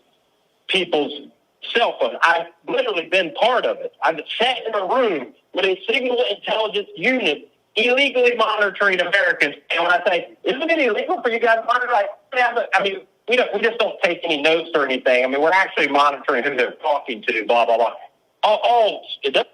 people's cell phone. I've literally been part of it. I've sat in a room with a signal intelligence unit illegally monitoring Americans. And when I say, isn't it illegal for you guys to monitor? We just don't take any notes or anything. I mean, we're actually monitoring who they're talking to, blah, blah, blah. It doesn't.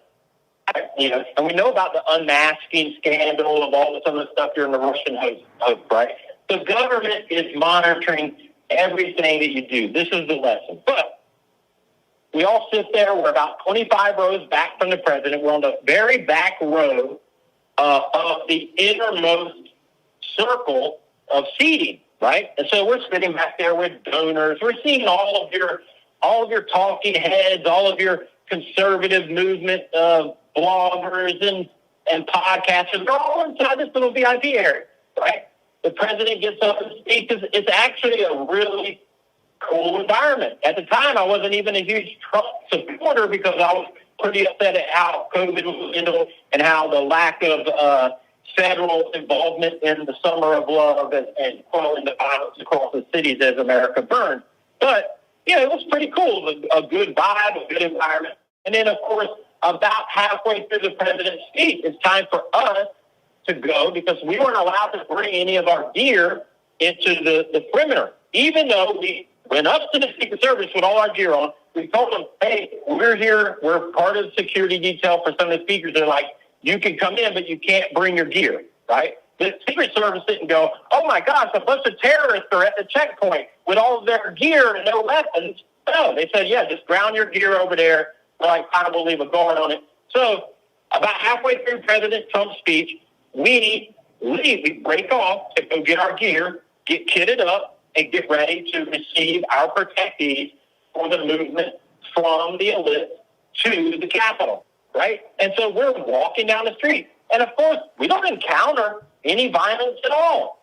And we know about the unmasking scandal of all this other stuff during the Russian host, right? The government is monitoring everything that you do. This is the lesson. But we all sit there. We're about 25 rows back from the president. We're on the very back row of the innermost circle of seating, right? And so we're sitting back there with donors. We're seeing all of your talking heads, all of your conservative movement bloggers and podcasters. They're all inside this little VIP area, right? The president gets up and speaks. It's actually a really cool environment. At the time, I wasn't even a huge Trump supporter because I was pretty upset at how COVID was handled and how the lack of federal involvement in the summer of love and quelling the violence across the cities as America burned. But, it was pretty cool. It was a good vibe, a good environment. And then, of course, about halfway through the president's speech, it's time for us to go because we weren't allowed to bring any of our gear into the perimeter. Even though we went up to the Secret Service with all our gear on, we told them, hey, we're here. We're part of the security detail for some of the speakers. They're like, you can come in, but you can't bring your gear, right? The Secret Service didn't go, oh, my gosh, a bunch of terrorists are at the checkpoint with all of their gear and no weapons. No, they said, yeah, just ground your gear over there. We're like, fine, we'll leave a guard on it. So about halfway through President Trump's speech, we leave. We break off to go get our gear, get kitted up, and get ready to receive our protectees for the movement from the elite to the Capitol, right? And so we're walking down the street. And, of course, we don't encounter any violence at all.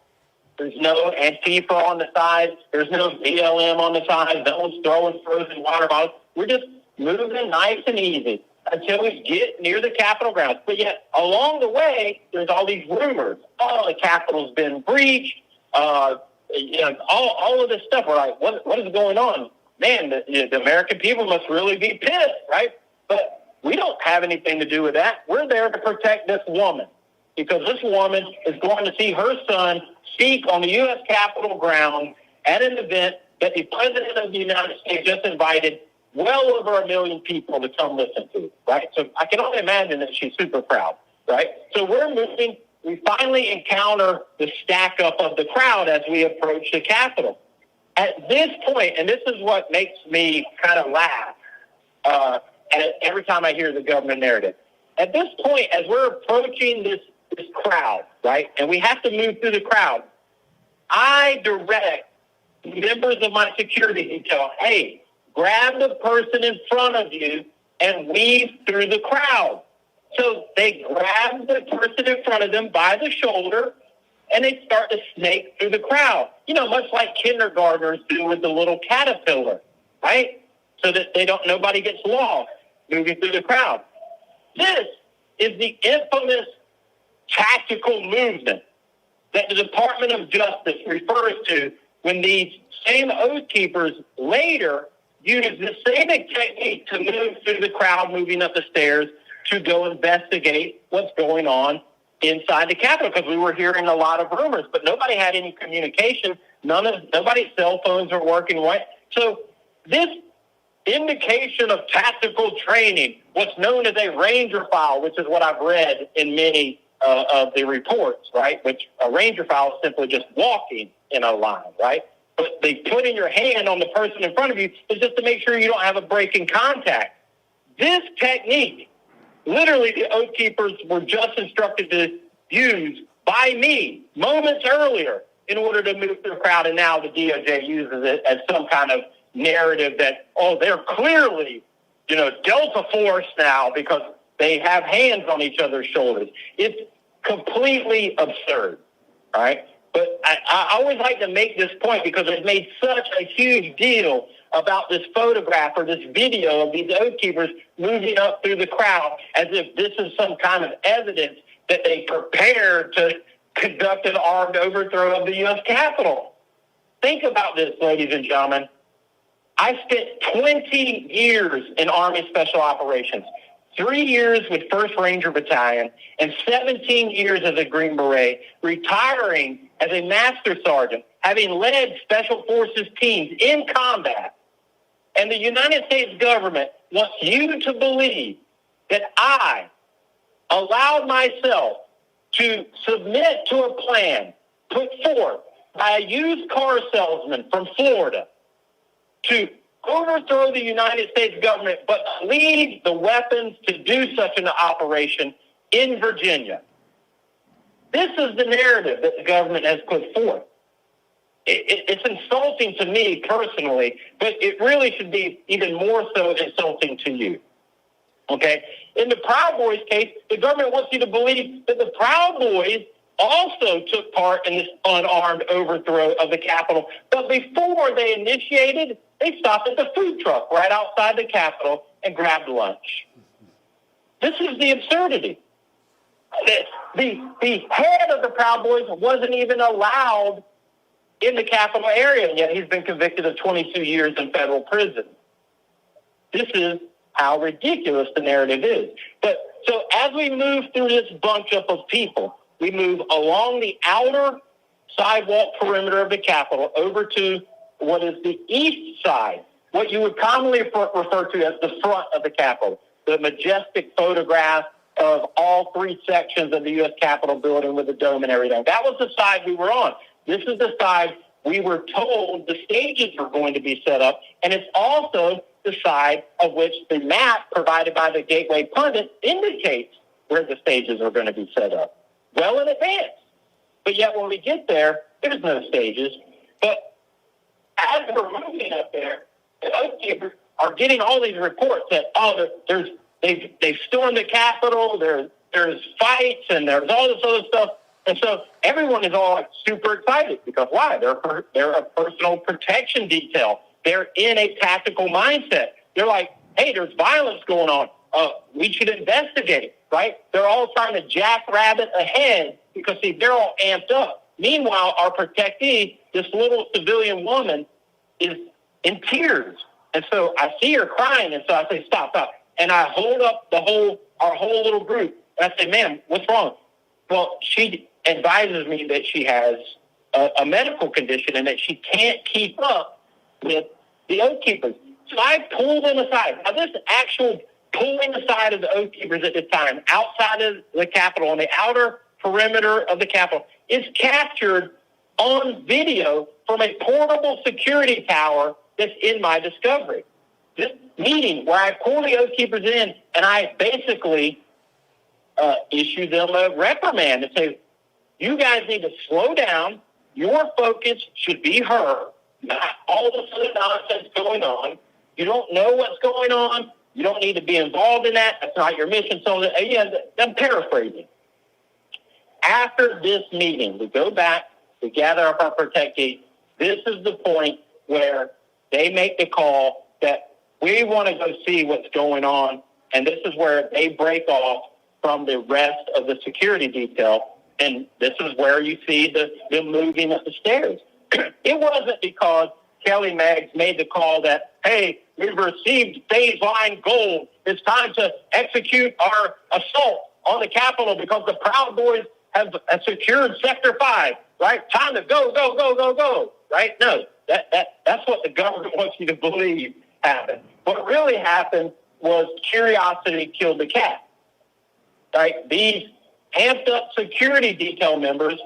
There's no Antifa on the side. There's no BLM on the side. No one's throwing frozen water bottles. We're just moving nice and easy until we get near the Capitol grounds. But yet, along the way, there's all these rumors. Oh, the Capitol's been breached. All of this stuff. We're like, what is going on? Man, the American people must really be pissed, right? But we don't have anything to do with that. We're there to protect this woman, because this woman is going to see her son speak on the U.S. Capitol grounds at an event that the President of the United States just invited well over 1 million people to come listen to, right? So I can only imagine that she's super proud, right? So we're moving. We finally encounter the stack up of the crowd as we approach the Capitol. At this point, and this is what makes me kind of laugh every time I hear the government narrative. At this point, as we're approaching this crowd, right, and we have to move through the crowd, I direct members of my security detail, hey, grab the person in front of you and weave through the crowd. So they grab the person in front of them by the shoulder, and they start to snake through the crowd. You know, much like kindergartners do with the little caterpillar, right? So that nobody gets lost moving through the crowd. This is the infamous tactical movement that the Department of Justice refers to when these same Oath Keepers later use the same technique to move through the crowd, moving up the stairs to go investigate what's going on inside the Capitol, because we were hearing a lot of rumors, but nobody had any communication. Nobody's cell phones are working right. So this indication of tactical training, what's known as a ranger file, which is what I've read in many of the reports, right? Which a ranger file is simply just walking in a line, right? But they putting your hand on the person in front of you is just to make sure you don't have a break in contact. This technique, literally, the Oath Keepers were just instructed to use by me moments earlier in order to move through the crowd, and now the DOJ uses it as some kind of narrative that, oh, they're clearly, Delta Force now because they have hands on each other's shoulders. It's completely absurd, all right? But I always like to make this point because it's made such a huge deal about this photograph or this video of these Oath Keepers moving up through the crowd as if this is some kind of evidence that they prepared to conduct an armed overthrow of the U.S. Capitol. Think about this, ladies and gentlemen. I spent 20 years in Army Special Operations, 3 years with 1st Ranger Battalion, and 17 years as a Green Beret, retiring as a Master Sergeant, having led Special Forces teams in combat. And the United States government wants you to believe that I allowed myself to submit to a plan put forth by a used car salesman from Florida to overthrow the United States government, but leave the weapons to do such an operation in Virginia. This is the narrative that the government has put forth. It's insulting to me personally, but it really should be even more so insulting to you. Okay? In the Proud Boys case, the government wants you to believe that the Proud Boys also took part in this unarmed overthrow of the Capitol. But before they initiated, they stopped at the food truck right outside the Capitol and grabbed lunch. This is the absurdity. The head of the Proud Boys wasn't even allowed in the Capitol area, and yet he's been convicted of 22 years in federal prison. This is how ridiculous the narrative is. But so as we move through this bunch up of people, we move along the outer sidewalk perimeter of the Capitol over to what is the east side, what you would commonly refer to as the front of the Capitol, the majestic photograph of all 3 sections of the U.S. Capitol building with the dome and everything. That was the side we were on. This is the side we were told the stages were going to be set up, and it's also the side of which the map provided by the Gateway pundit indicates where the stages are going to be set up well in advance. But yet when we get there, there's no stages. But as we're moving up there, the Oath Keepers are getting all these reports that, they've stormed the Capitol, there's fights, and there's all this other stuff. And so everyone is all super excited because why? They're a personal protection detail. They're in a tactical mindset. They're like, hey, there's violence going on. We should investigate, right? They're all trying to jackrabbit ahead because, see, they're all amped up. Meanwhile, our protectee, this little civilian woman, is in tears. And so I see her crying, and so I say, stop. And I hold up our whole little group. And I say, ma'am, what's wrong? Well, she advises me that she has a medical condition and that she can't keep up with the Oath Keepers. So I pull them aside. Now, this actual pulling aside of the Oath Keepers at this time, outside of the Capitol, on the outer perimeter of the Capitol, is captured on video from a portable security tower that's in my discovery. This meeting where I pull the Oath Keepers in and I basically issue them a reprimand and say, you guys need to slow down. Your focus should be her, not all this other nonsense going on. You don't know what's going on. You don't need to be involved in that. That's not your mission. So, again, I'm paraphrasing. After this meeting, we go back, we gather up our protectees. This is the point where they make the call that we want to go see what's going on, and this is where they break off from the rest of the security detail, and this is where you see them moving up the stairs. It wasn't because Kelly Meggs made the call that, hey, we've received phase line gold. It's time to execute our assault on the Capitol because the Proud Boys have secured Sector 5, right? Time to go, right? No, that's what the government wants you to believe happened. What really happened was curiosity killed the cat, right? These amped-up security detail members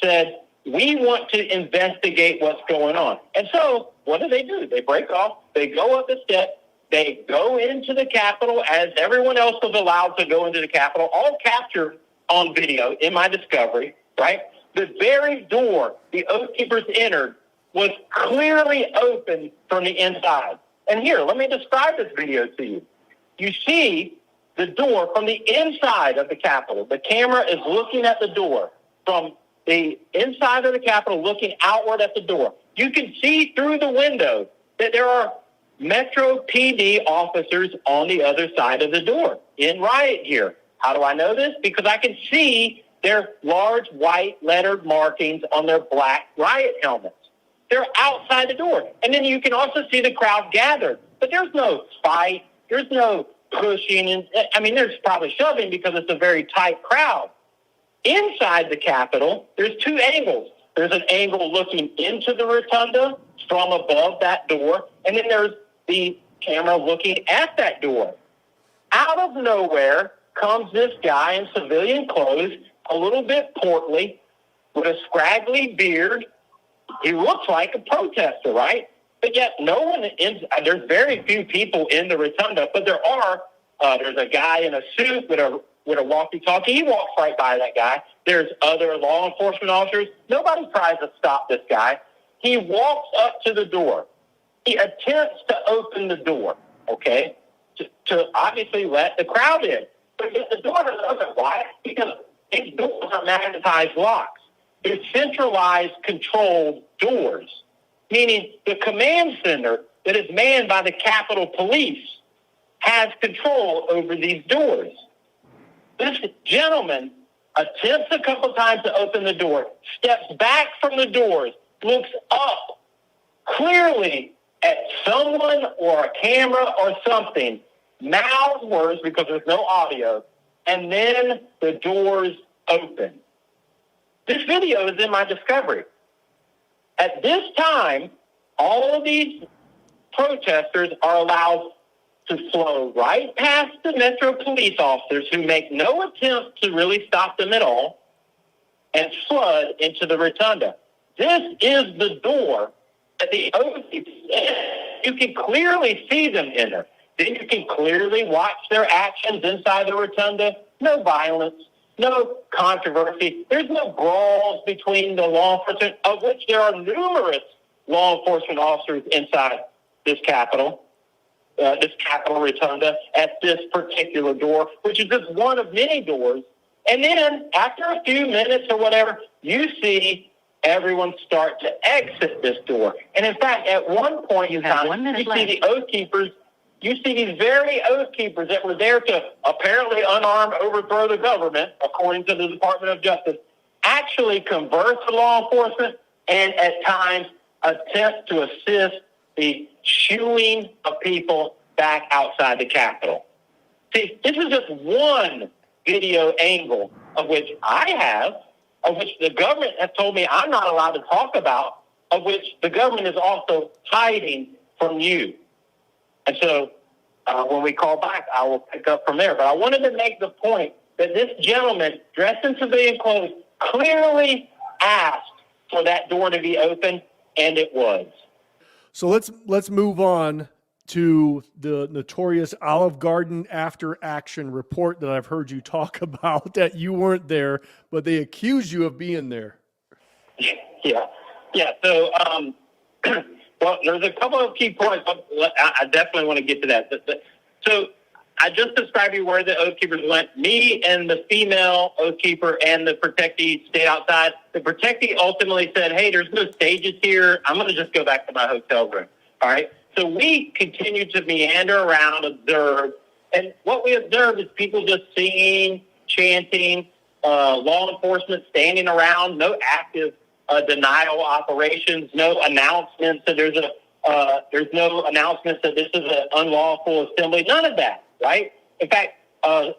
said, we want to investigate what's going on. And so what do? They break off. They go up the steps. They go into the Capitol as everyone else was allowed to go into the Capitol, all captured on video in my discovery, right? The very door the Oath Keepers entered was clearly open from the inside. And here, let me describe this video to you. You see the door from the inside of the Capitol. The camera is looking at the door from the inside of the Capitol, looking outward at the door. You can see through the window that there are Metro PD officers on the other side of the door in riot gear. How do I know this? Because I can see their large white lettered markings on their black riot helmets. They're outside the door. And then you can also see the crowd gathered. But there's no fight. There's no pushing. And there's probably shoving because it's a very tight crowd. Inside the Capitol, there's two angles. There's an angle looking into the rotunda from above that door, and then there's the camera looking at that door. Out of nowhere comes this guy in civilian clothes, a little bit portly, with a scraggly beard. He looks like a protester, right? But yet there's very few people in the rotunda, but there's a guy in a suit with a walkie-talkie. He walks right by that guy. There's other law enforcement officers. Nobody tries to stop this guy. He walks up to the door. He attempts to open the door, okay, to obviously let the crowd in. But the door doesn't open. Why? Because these doors are magnetized locks. They're centralized controlled doors, meaning the command center that is manned by the Capitol Police has control over these doors. This gentleman attempts a couple times to open the door, steps back from the doors, looks up clearly at someone or a camera or something, mouths words because there's no audio, and then the doors open. This video is in my discovery. At this time, all of these protesters are allowed to flow right past the Metro police officers who make no attempt to really stop them at all and flood into the rotunda. this is the door that the oath keepers, you can clearly see them enter. Then you can clearly watch their actions inside the rotunda. No violence, no controversy. There's no brawls between the law enforcement, of which there are numerous law enforcement officers inside this Capitol rotunda at this particular door, which is just one of many doors. And then after a few minutes or whatever, you see everyone start to exit this door. And in fact, at one point in time, you see the oath keepers, you see these very oath keepers that were there to apparently unarmed overthrow the government, according to the Department of Justice, actually converse with law enforcement and at times attempt to assist the shooing of people back outside the Capitol. See, this is just one video angle of which I have, of which the government has told me I'm not allowed to talk about, of which the government is also hiding from you. And so when we call back, I will pick up from there. But I wanted to make the point that this gentleman, dressed in civilian clothes, clearly asked for that door to be open, and it was. So let's move on to the notorious Olive Garden after action report that I've heard you talk about, that you weren't there, but they accused you of being there. Yeah. So, well, there's a couple of key points. I definitely want to get to that. So I just described you where the oath keepers went. Me and the female oath keeper and the protectee stayed outside. The protectee ultimately said, hey, there's no stages here. I'm going to just go back to my hotel room. All right. So we continued to meander around, observe. And what we observed is people just singing, chanting, law enforcement standing around, no active denial operations, no announcements that there's no announcements that this is an unlawful assembly, none of that, right? In fact, columns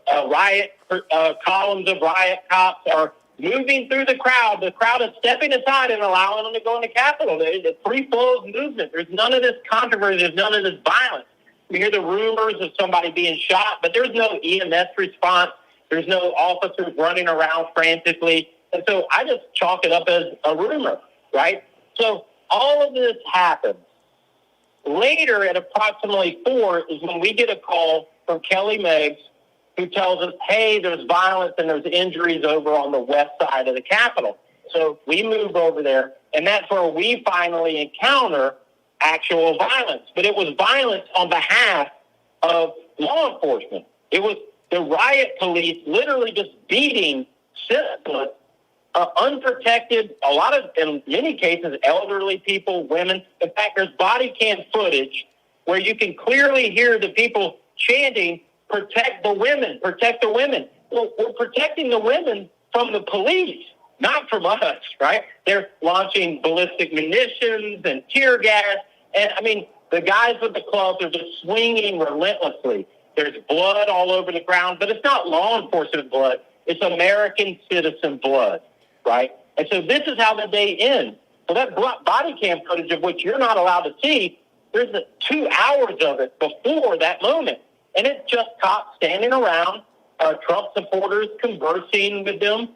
of riot cops are moving through the crowd. The crowd is stepping aside and allowing them to go in the Capitol. The free flow of movement. There's none of this controversy. There's none of this violence. We hear the rumors of somebody being shot, but there's no EMS response. There's no officers running around frantically. And so I just chalk it up as a rumor, right? So all of this happens. Later, at approximately 4, is when we get a call from Kelly Meggs, who tells us, hey, there's violence and there's injuries over on the west side of the Capitol. So we move over there, and that's where we finally encounter actual violence. But it was violence on behalf of law enforcement. It was the riot police literally just beating senseless, unprotected, in many cases, elderly people, women. In fact, there's body cam footage where you can clearly hear the people chanting, protect the women, protect the women. Well, we're protecting the women from the police, not from us, right? They're launching ballistic munitions and tear gas. And, I mean, the guys with the clubs are just swinging relentlessly. There's blood all over the ground, but it's not law enforcement blood. It's American citizen blood, right? And so this is how the day ends. So that body cam footage, of which you're not allowed to see, there's 2 hours of it before that moment. And it's just cops standing around, Trump supporters conversing with them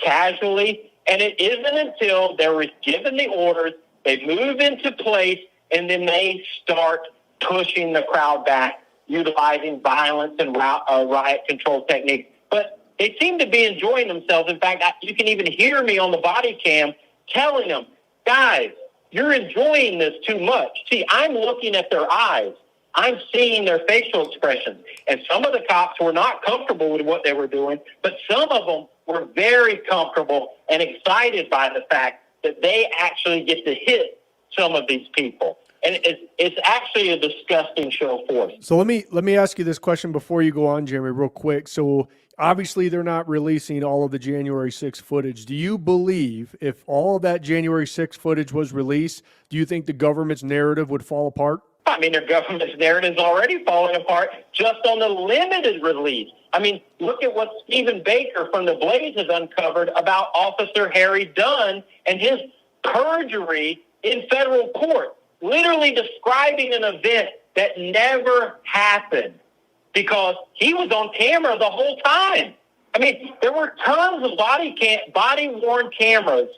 casually. And it isn't until they're given the orders, they move into place, and then they start pushing the crowd back, utilizing violence and riot control techniques. But they seem to be enjoying themselves. In fact, you can even hear me on the body cam telling them, guys, you're enjoying this too much. See, I'm looking at their eyes. I'm seeing their facial expressions. And some of the cops were not comfortable with what they were doing, but some of them were very comfortable and excited by the fact that they actually get to hit some of these people. And it's actually a disgusting show of force. So let me ask you this question before you go on, Jeremy, real quick. So obviously they're not releasing all of the January 6th footage. Do you believe if all of that January 6th footage was released, do you think the government's narrative would fall apart? I mean, their government's narrative is already falling apart just on the limited release. I mean, look at what Stephen Baker from The Blaze has uncovered about Officer Harry Dunn and his perjury in federal court, literally describing an event that never happened because he was on camera the whole time. I mean, there were tons of body-worn cameras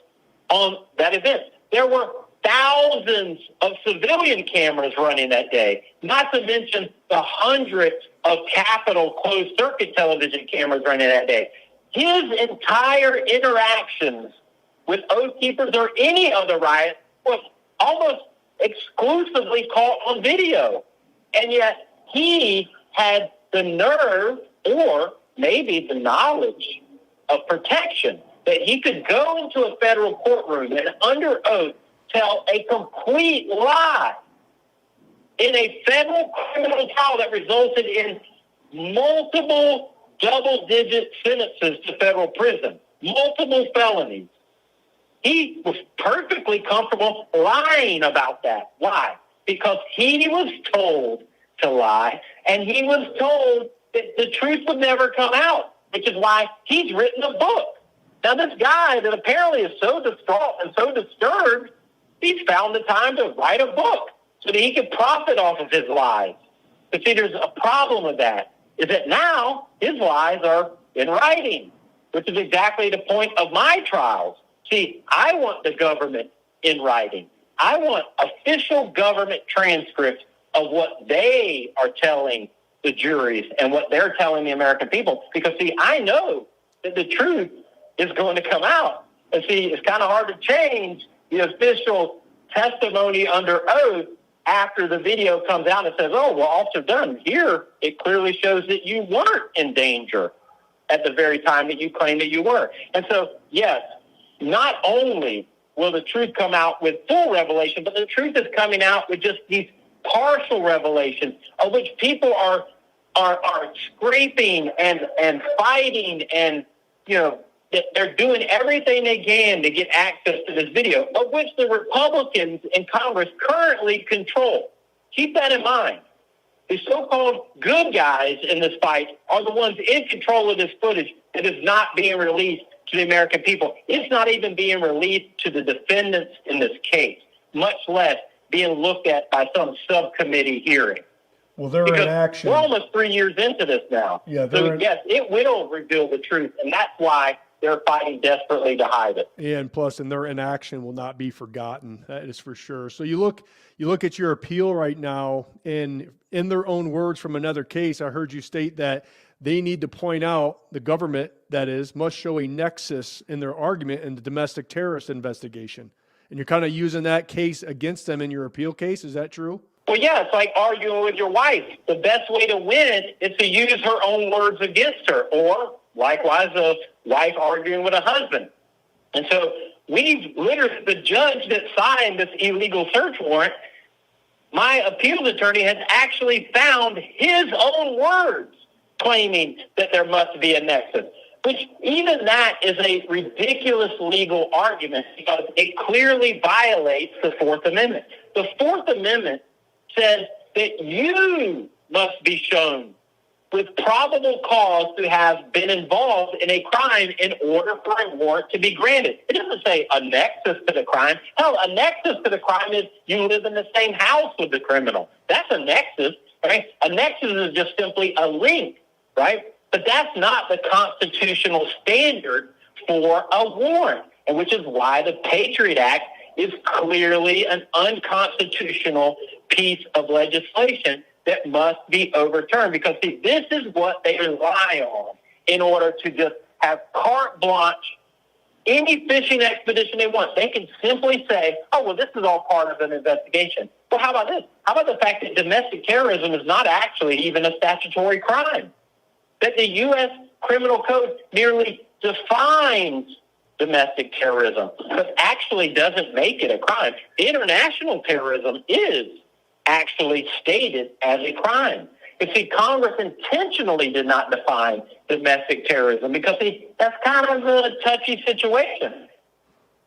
on that event. There were thousands of civilian cameras running that day, not to mention the hundreds of Capitol closed-circuit television cameras running that day. His entire interactions with Oath Keepers or any other riot was almost exclusively caught on video. And yet he had the nerve or maybe the knowledge of protection that he could go into a federal courtroom and under oath tell a complete lie in a federal criminal trial that resulted in multiple double-digit sentences to federal prison, multiple felonies. He was perfectly comfortable lying about that. Why? Because he was told to lie, and he was told that the truth would never come out, which is why he's written a book. Now, this guy that apparently is so distraught and so disturbed, he's found the time to write a book so that he could profit off of his lies. But see, there's a problem with that, is that now his lies are in writing, which is exactly the point of my trials. See, I want the government in writing. I want official government transcripts of what they are telling the juries and what they're telling the American people. Because, see, I know that the truth is going to come out. And, see, it's kind of hard to change the official testimony under oath after the video comes out and says, oh, well, Officer Dunn, here it clearly shows that you weren't in danger at the very time that you claimed that you were. And so, yes, not only will the truth come out with full revelation, but the truth is coming out with just these partial revelations of which people are scraping and fighting, and, you know, they're doing everything they can to get access to this video, of which the Republicans in Congress currently control. Keep that in mind. The so-called good guys in this fight are the ones in control of this footage that is not being released to the American people. It's not even being released to the defendants in this case, much less being looked at by some subcommittee hearing. Well, they're because in action. We're almost 3 years into this now. Yeah, so, yes, it will reveal the truth, and that's why they're fighting desperately to hide it. And plus, and their inaction will not be forgotten. That is for sure. So you look at your appeal right now, and in their own words from another case, I heard you state that they need to point out, the government, that is, must show a nexus in their argument in the domestic terrorist investigation. And you're kind of using that case against them in your appeal case. Is that true? Well, yeah, it's like arguing with your wife. The best way to win is to use her own words against her, or likewise, a wife arguing with a husband. And so we've literally, the judge that signed this illegal search warrant, my appeals attorney has actually found his own words claiming that there must be a nexus, which even that is a ridiculous legal argument because it clearly violates the Fourth Amendment. The Fourth Amendment says that you must be shown with probable cause to have been involved in a crime in order for a warrant to be granted. It doesn't say a nexus to the crime. Hell, a nexus to the crime is you live in the same house with the criminal. That's a nexus, right? A nexus is just simply a link, right? But that's not the constitutional standard for a warrant, and which is why the Patriot Act is clearly an unconstitutional piece of legislation that must be overturned. Because, see, this is what they rely on in order to just have carte blanche any fishing expedition they want. They can simply say, oh, well, this is all part of an investigation. Well, how about this? How about the fact that domestic terrorism is not actually even a statutory crime? That the U.S. Criminal Code merely defines domestic terrorism, but actually doesn't make it a crime. International terrorism is actually stated as a crime. You see, Congress intentionally did not define domestic terrorism because that's kind of a touchy situation.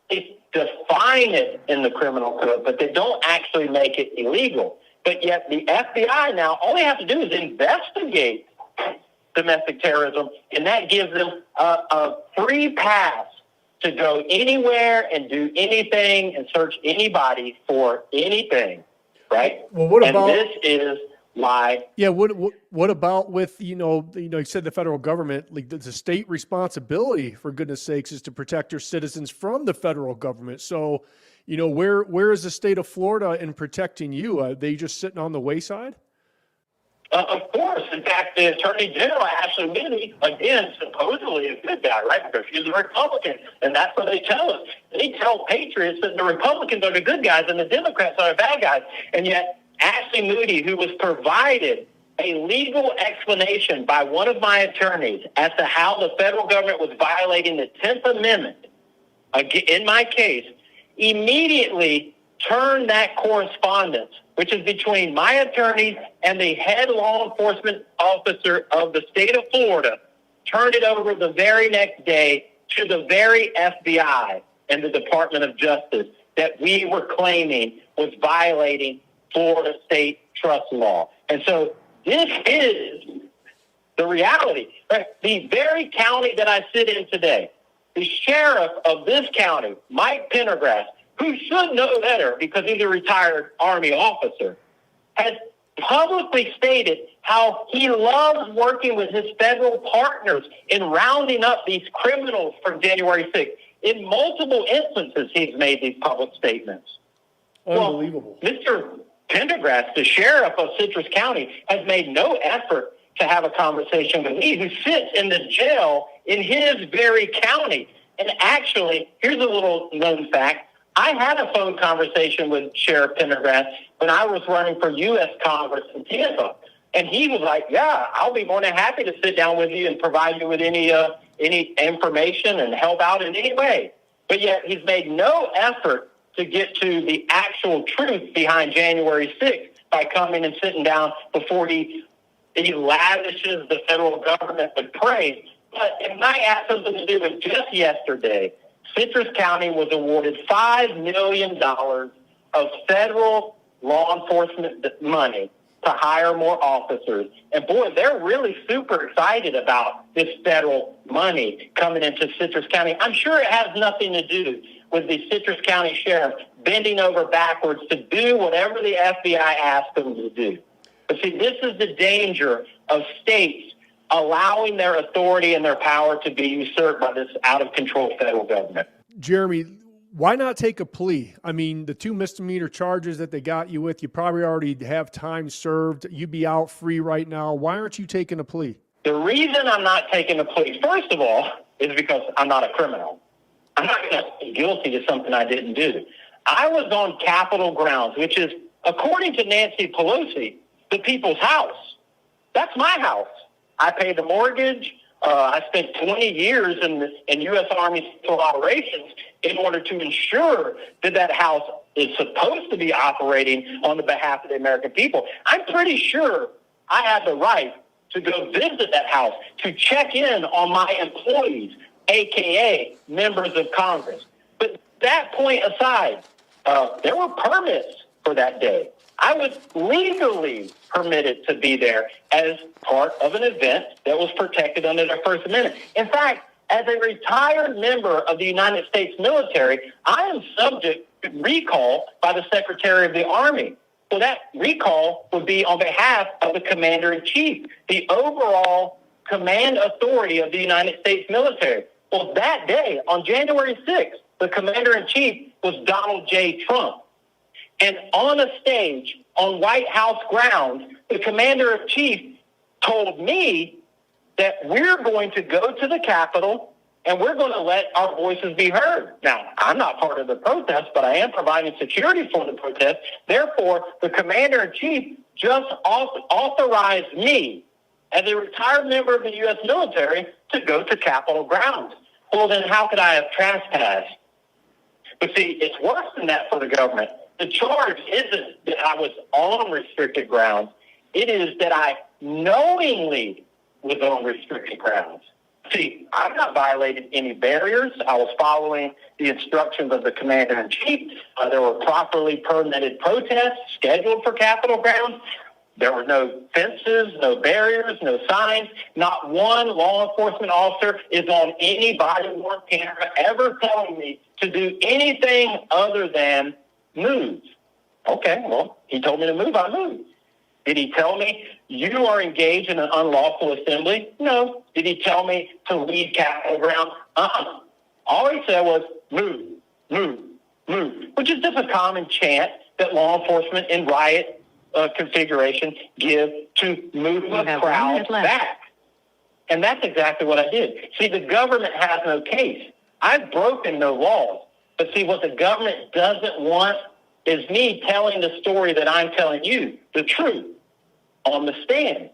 They define it in the criminal code, but they don't actually make it illegal. But yet the FBI now, all they have to do is investigate domestic terrorism, and that gives them a free pass to go anywhere and do anything and search anybody for anything, right? Well, what about... And this is lie. Yeah. What about with, you said the federal government, like the state responsibility, for goodness sakes, is to protect your citizens from the federal government. So, where is the state of Florida in protecting you? Are they just sitting on the wayside? Of course. In fact, the Attorney General, Ashley Moody, again, supposedly a good guy, right? Because she's a Republican. And that's what they tell us. They tell patriots that the Republicans are the good guys and the Democrats are the bad guys. And yet, Ashley Moody, who was provided a legal explanation by one of my attorneys as to how the federal government was violating the 10th Amendment in my case, immediately turned that correspondence, which is between my attorney and the head law enforcement officer of the state of Florida, turned it over the very next day to the very FBI and the Department of Justice that we were claiming was violating Florida state trust law. And so this is the reality. Right? The very county that I sit in today, the sheriff of this county, Mike Pendergrass, who should know better because he's a retired Army officer, has publicly stated how he loves working with his federal partners in rounding up these criminals from January 6th. In multiple instances, he's made these public statements. Unbelievable. Well, Mr. Pendergrass, the sheriff of Citrus County, has made no effort to have a conversation with me, who sits in the jail in his very county. And actually, here's a little known fact. I had a phone conversation with Sheriff Pendergrass when I was running for U.S. Congress in Tampa. And he was like, yeah, I'll be more than happy to sit down with you and provide you with any information and help out in any way. But yet he's made no effort to get to the actual truth behind January 6th by coming and sitting down before he lavishes the federal government with praise. But it might have something to do with just yesterday. Citrus County was awarded $5 million of federal law enforcement money to hire more officers. And boy, they're really super excited about this federal money coming into Citrus County. I'm sure it has nothing to do with the Citrus County sheriff bending over backwards to do whatever the FBI asked them to do. But see, this is the danger of states allowing their authority and their power to be usurped by this out-of-control federal government. Jeremy, why not take a plea? I mean, the 2 misdemeanor charges that they got you with, you probably already have time served. You'd be out free right now. Why aren't you taking a plea? The reason I'm not taking a plea, first of all, is because I'm not a criminal. I'm not going to be guilty to something I didn't do. I was on Capitol grounds, which is, according to Nancy Pelosi, the people's house. That's my house. I pay the mortgage. I spent 20 years in U.S. Army Special Operations in order to ensure that that house is supposed to be operating on the behalf of the American people. I'm pretty sure I have the right to go visit that house, to check in on my employees, a.k.a. members of Congress. But that point aside, there were permits for that day. I was legally permitted to be there as part of an event that was protected under the First Amendment. In fact, as a retired member of the United States military, I am subject to recall by the Secretary of the Army. So that recall would be on behalf of the Commander-in-Chief, the overall command authority of the United States military. Well, that day, on January 6th, the Commander-in-Chief was Donald J. Trump. And on a stage on White House grounds, the Commander-in-Chief told me that we're going to go to the Capitol and we're going to let our voices be heard. Now, I'm not part of the protest, but I am providing security for the protest. Therefore, the Commander-in-Chief just authorized me, as a retired member of the U.S. military, to go to Capitol grounds. Well, then how could I have trespassed? But see, it's worse than that for the government. The charge isn't that I was on restricted grounds. It is that I knowingly was on restricted grounds. See, I've not violated any barriers. I was following the instructions of the Commander-in-Chief. There were properly permitted protests scheduled for Capitol grounds. There were no fences, no barriers, no signs. Not one law enforcement officer is on any body-worn camera ever telling me to do anything other than move. Okay, well, he told me to move, I moved. Did he tell me you are engaged in an unlawful assembly? No. Did he tell me to leave Capitol ground? All he said was move, move, move, which is just a common chant that law enforcement in riot configuration give to move the crowd back. And that's exactly what I did. See, the government has no case. I've broken no laws. But see, what the government doesn't want is me telling the story that I'm telling you, the truth, on the stand.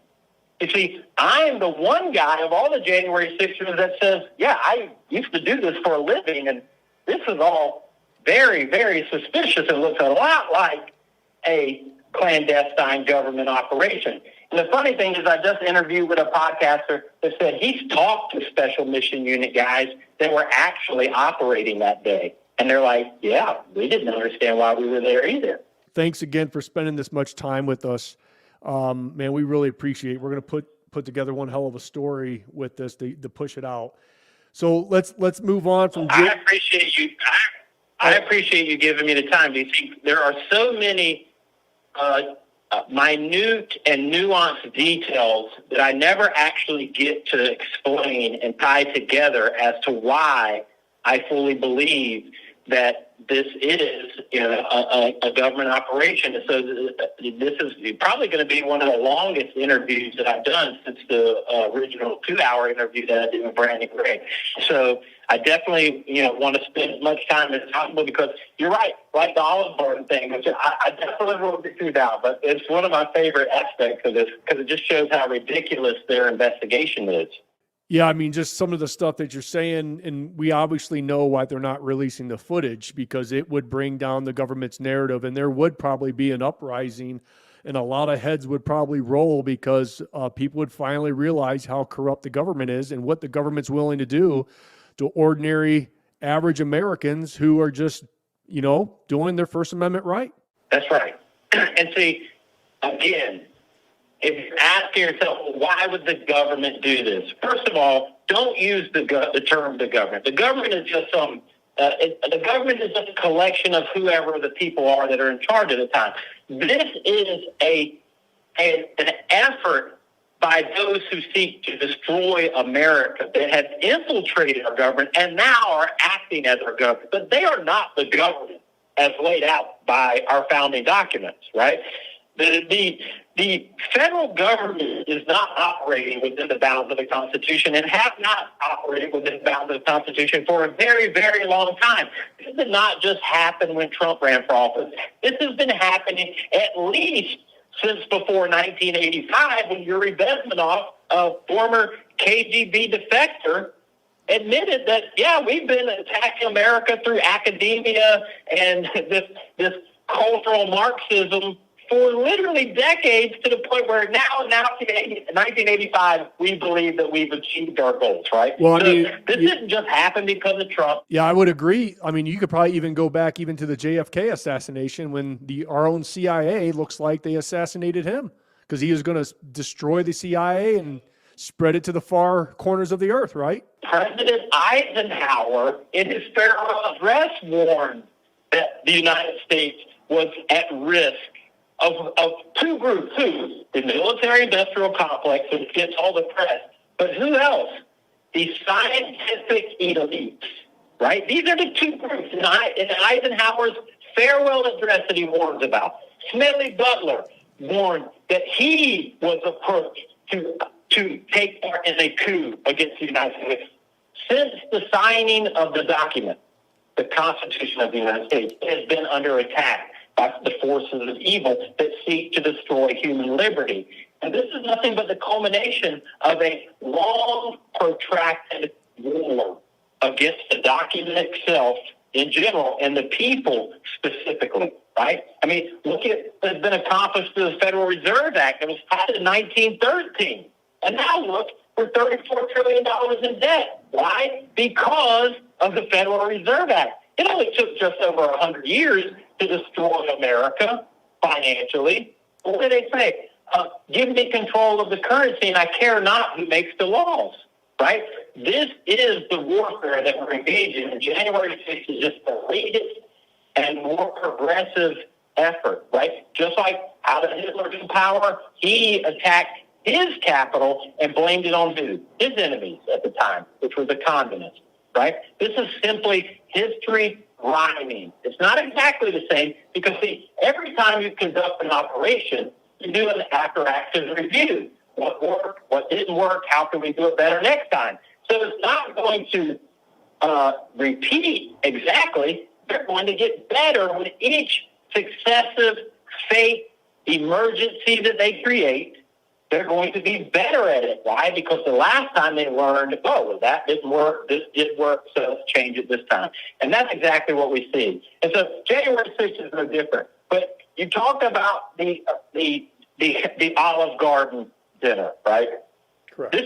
You see, I'm the one guy of all the January 6ers that says, yeah, I used to do this for a living, and this is all very, very suspicious and looks a lot like a clandestine government operation. And the funny thing is I just interviewed with a podcaster that said he's talked to special mission unit guys that were actually operating that day. And they're like, yeah, we didn't understand why we were there either. Thanks again for spending this much time with us. Man, we really appreciate it. We're going to put together one hell of a story with this to push it out. So let's move on from. I appreciate you. I appreciate you giving me the time. You see, there are so many minute and nuanced details that I never actually get to explain and tie together as to why I fully believe that this is a government operation. So this is probably going to be one of the longest interviews that I've done since the original 2-hour interview that I did with Brandon Gray. So I definitely want to spend as much time as possible because you're right, like the Olive Garden thing, which I definitely wrote the truth out, but it's one of my favorite aspects of this because it just shows how ridiculous their investigation is. Yeah, I mean, just some of the stuff that you're saying, and we obviously know why they're not releasing the footage because it would bring down the government's narrative, and there would probably be an uprising, and a lot of heads would probably roll because people would finally realize how corrupt the government is and what the government's willing to do to ordinary, average Americans who are just, doing their First Amendment right. That's right. And see, again, if you're asking yourself, well, why would the government do this? First of all, don't use the term the government. The government is just the government is just a collection of whoever the people are that are in charge at the time. This is an effort by those who seek to destroy America that have infiltrated our government and now are acting as our government. But they are not the government as laid out by our founding documents, right? The federal government is not operating within the bounds of the Constitution and have not operated within the bounds of the Constitution for a very, very long time. This did not just happen when Trump ran for office. This has been happening at least since before 1985 when Yuri Bezmenov, a former KGB defector, admitted that, yeah, we've been attacking America through academia and this cultural Marxism for literally decades to the point where now in 1985, we believe that we've achieved our goals, right? Well, this didn't just happen because of Trump. Yeah, I would agree. I mean, you could probably even go back even to the JFK assassination when our own CIA looks like they assassinated him because he was going to destroy the CIA and spread it to the far corners of the earth, right? President Eisenhower, in his farewell address, warned that the United States was at risk of two groups, the military-industrial complex, which gets all the press, but who else? The scientific elites, right? These are the two groups in Eisenhower's farewell address that he warns about. Smedley Butler warned that he was approached to take part in a coup against the United States. Since the signing of the document, the Constitution of the United States has been under attack by the forces of evil that seek to destroy human liberty. And this is nothing but the culmination of a long, protracted war against the document itself in general and the people specifically, right? I mean, look at what's been accomplished through the Federal Reserve Act that was passed in 1913. And now look, we're $34 trillion in debt. Why? Because of the Federal Reserve Act. It only took just over 100 years to destroy America financially. What do they say? Give me control of the currency and I care not who makes the laws, right? This is the warfare that we're engaged in. And January 6th is just the latest and more progressive effort, right? Just like how did Hitler do power? He attacked his capital and blamed it on who? His enemies at the time, which were the communists, right? This is simply history rhyming. It's not exactly the same because, see, every time you conduct an operation, you do an after-action review. What worked? What didn't work? How can we do it better next time? So it's not going to repeat exactly. They're going to get better with each successive fake emergency that they create. They're going to be better at it. Why? Because the last time they learned, oh, well, that didn't work, this did work, so let's change it this time. And that's exactly what we see. And so January 6th is no different. But you talk about the Olive Garden dinner, right? Correct.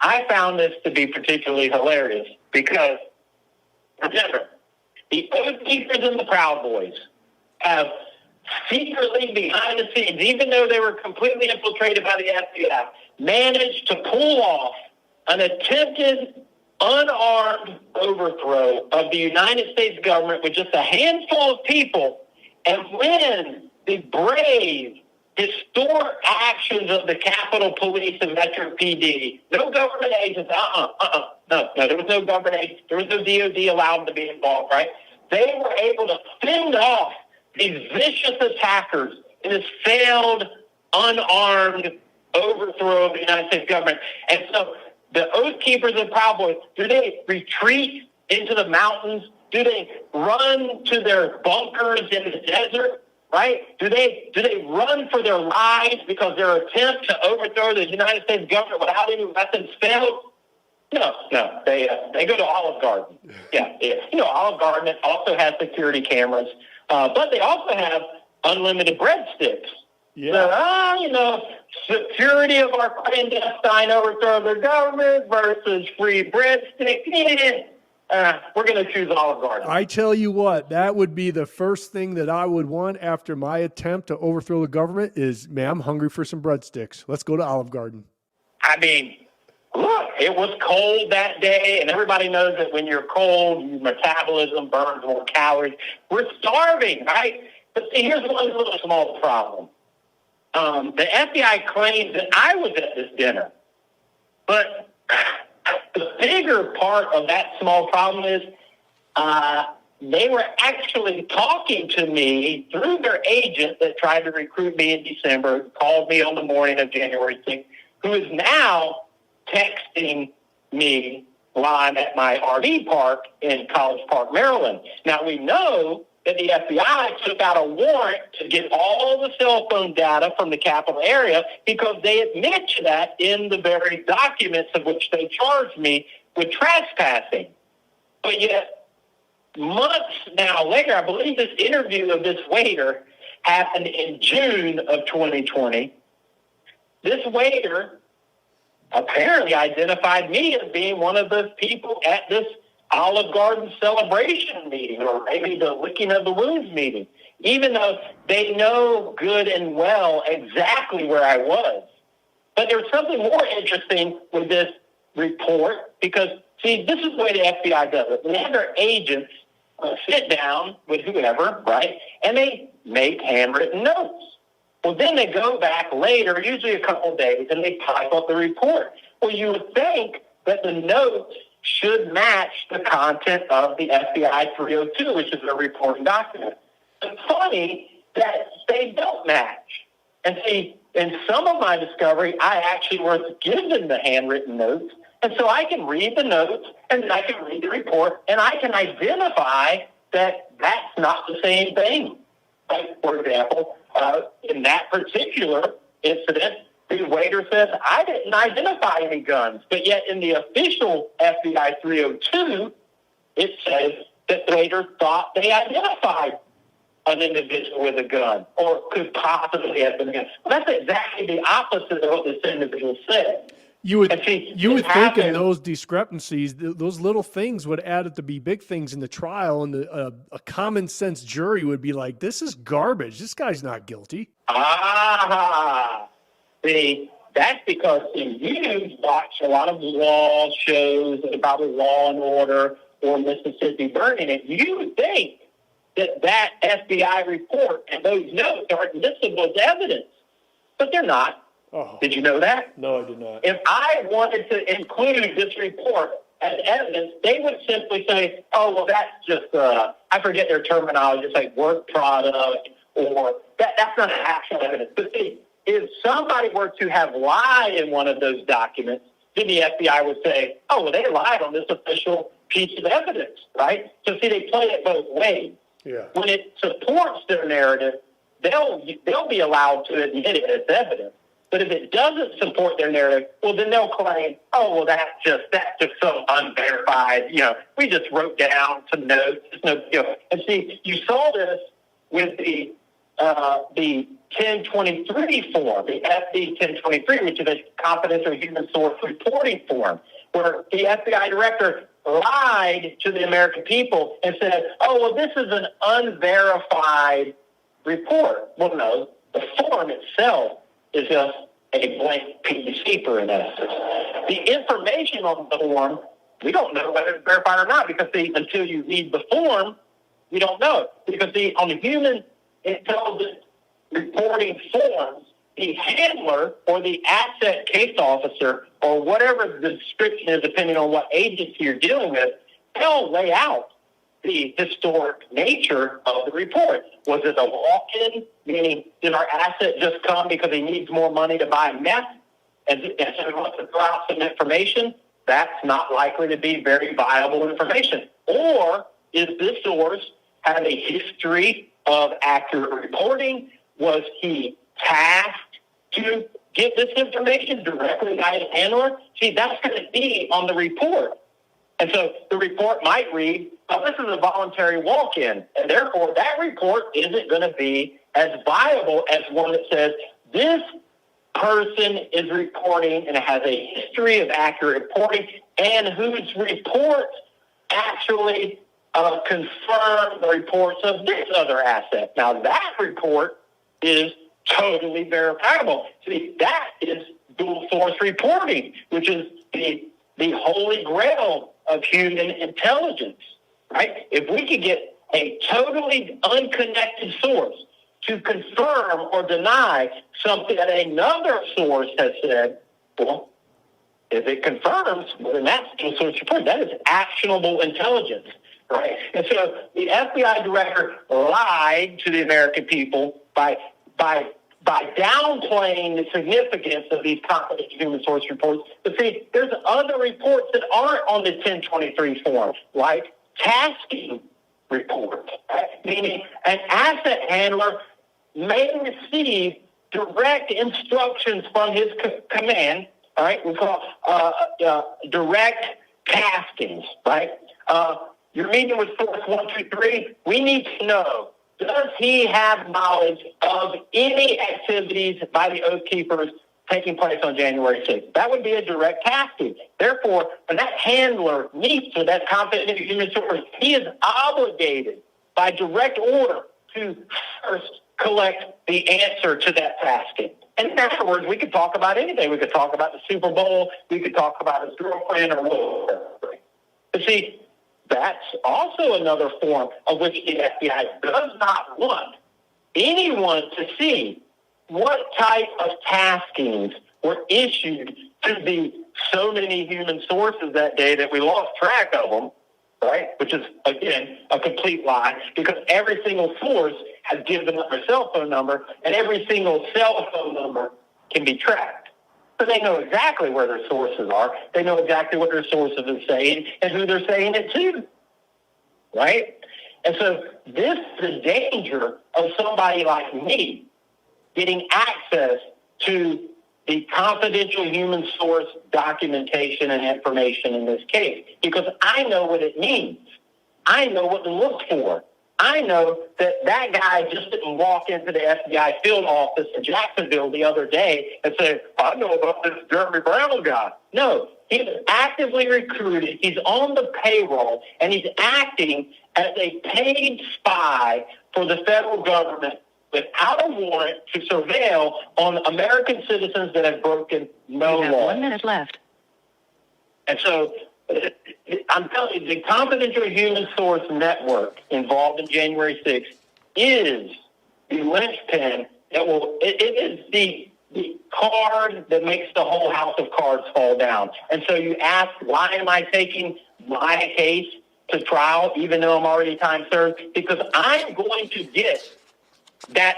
I found this to be particularly hilarious because, remember, the Oath Keepers and the Proud Boys have secretly behind the scenes, even though they were completely infiltrated by the FBI, managed to pull off an attempted unarmed overthrow of the United States government with just a handful of people. And when the brave, historic actions of the Capitol Police and Metro PD, no government agents, no, there was no government agents, there was no DOD allowed to be involved, right? They were able to fend off these vicious attackers in this failed, unarmed overthrow of the United States government. And so the Oath Keepers and Proud Boys, do they retreat into the mountains? Do they run to their bunkers in the desert? Right? Do they run for their lives because their attempt to overthrow the United States government without any weapons failed? No. They go to Olive Garden. Yeah. Olive Garden also has security cameras, but they also have unlimited breadsticks. Yeah. So, security of our clandestine overthrow of the government versus free breadsticks. We're going to choose Olive Garden. I tell you what, that would be the first thing that I would want after my attempt to overthrow the government is, man, I'm hungry for some breadsticks. Let's go to Olive Garden. I mean, look, it was cold that day, and everybody knows that when you're cold, your metabolism burns more calories. We're starving, right? But see, here's one little small problem. The FBI claims that I was at this dinner, but the bigger part of that small problem is they were actually talking to me through their agent that tried to recruit me in December, called me on the morning of January 6th, who is now texting me while I'm at my RV park in College Park, Maryland. Now, we know that the FBI took out a warrant to get all the cell phone data from the Capitol area because they admit to that in the very documents of which they charged me with trespassing. But yet, months now later, I believe this interview of this waiter happened in June of 2020. This waiter apparently identified me as being one of the people at this Olive Garden celebration meeting, or maybe the licking of the wounds meeting, even though they know good and well exactly where I was. But there's something more interesting with this report because, see, this is the way the FBI does it. They have their agents sit down with whoever, right, and they make handwritten notes. Well, then they go back later, usually a couple of days, and they type up the report. Well, you would think that the notes should match the content of the FBI 302, which is a reporting document. It's funny that they don't match. And see, in some of my discovery, I actually was given the handwritten notes, and so I can read the notes, and then I can read the report, and I can identify that that's not the same thing. Like, for example, in that particular incident, the waiter says, I didn't identify any guns. But yet in the official FBI 302, it says that the waiter thought they identified an individual with a gun or could possibly have been a gun. Well, that's exactly the opposite of what this individual said. You would think in those discrepancies, those little things would add up to be big things in the trial, and a common sense jury would be like, this is garbage. This guy's not guilty. See, that's because you watch a lot of law shows about Law and Order or Mississippi Burning, and you would think that FBI report and those notes are admissible as evidence, but they're not. Oh. Did you know that? No, I did not. If I wanted to include this report as evidence, they would simply say, oh, well, that's just, I forget their terminology, it's like work product, or that's not actual evidence. But see, if somebody were to have lied in one of those documents, then the FBI would say, oh, well, they lied on this official piece of evidence, right? So see, they play it both ways. Yeah. When it supports their narrative, they'll be allowed to admit it as evidence. But if it doesn't support their narrative, well, then they'll claim, oh, well, that's just so unverified. We just wrote down some notes. It's no big deal. And see, you saw this with the 1023 form, the FD 1023, which is a confidential human source reporting form, where the FBI director lied to the American people and said, oh, well, this is an unverified report. Well, no, the form itself is just a blank piece of paper in essence. The information on the form, we don't know whether it's verified or not, because until you read the form, we don't know. Because on the human intelligence reporting forms, the handler or the asset case officer, or whatever the description is, depending on what agency you're dealing with, they'll lay out the historic nature of the report. Was it a walk-in, meaning did our asset just come because he needs more money to buy meth and so he wants to throw out some information? That's not likely to be very viable information. Or is this source have a history of accurate reporting? Was he tasked to get this information directly by his handler? See, that's going to be on the report. And so the report might read, oh, this is a voluntary walk-in, and therefore that report isn't going to be as viable as one that says this person is reporting and has a history of accurate reporting and whose reports actually confirm the reports of this other asset. Now, that report is totally verifiable. See, that is dual source reporting, which is the holy grail of human intelligence, right? If we could get a totally unconnected source to confirm or deny something that another source has said, well, if it confirms, well, then that's dual source report. That is actionable intelligence, right? And so the FBI director lied to the American people by downplaying the significance of these confidential human source reports. But see, there's other reports that aren't on the 1023 form, like tasking reports, right? Meaning an asset handler may receive direct instructions from his command, all right? We call direct taskings, right? You're meeting with source 123. We need to know, does he have knowledge of any activities by the Oath Keepers taking place on January 6th? That would be a direct tasking. Therefore, when that handler meets with that confidential human source, he is obligated by direct order to first collect the answer to that tasking. And afterwards, we could talk about anything. We could talk about the Super Bowl. We could talk about his girlfriend or whatever. But see, that's also another form of which the FBI does not want anyone to see what type of taskings were issued to the so many human sources that day that we lost track of them, right? Which is, again, a complete lie, because every single source has given up their cell phone number, and every single cell phone number can be tracked. So they know exactly where their sources are. They know exactly what their sources are saying and who they're saying it to, right? And so this is the danger of somebody like me getting access to the confidential human source documentation and information in this case, because I know what it means. I know what to look for. I know that guy just didn't walk into the FBI field office in Jacksonville the other day and say, I know about this Jeremy Brown guy. No, he was actively recruited. He's on the payroll, and he's acting as a paid spy for the federal government without a warrant to surveil on American citizens that have broken no law. 1 minute left. And so I'm telling you, the confidential human source network involved in January 6th is the linchpin that it is the card that makes the whole house of cards fall down. And so you ask, why am I taking my case to trial, even though I'm already time served? Because I'm going to get that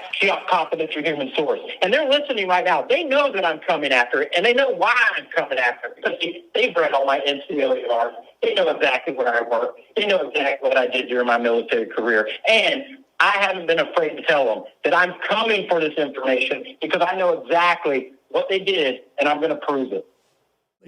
confidential human source. And they're listening right now. They know that I'm coming after it, and they know why I'm coming after it, because they've read all my NCOERs. They know exactly where I work. They know exactly what I did during my military career. And I haven't been afraid to tell them that I'm coming for this information because I know exactly what they did, and I'm going to prove it.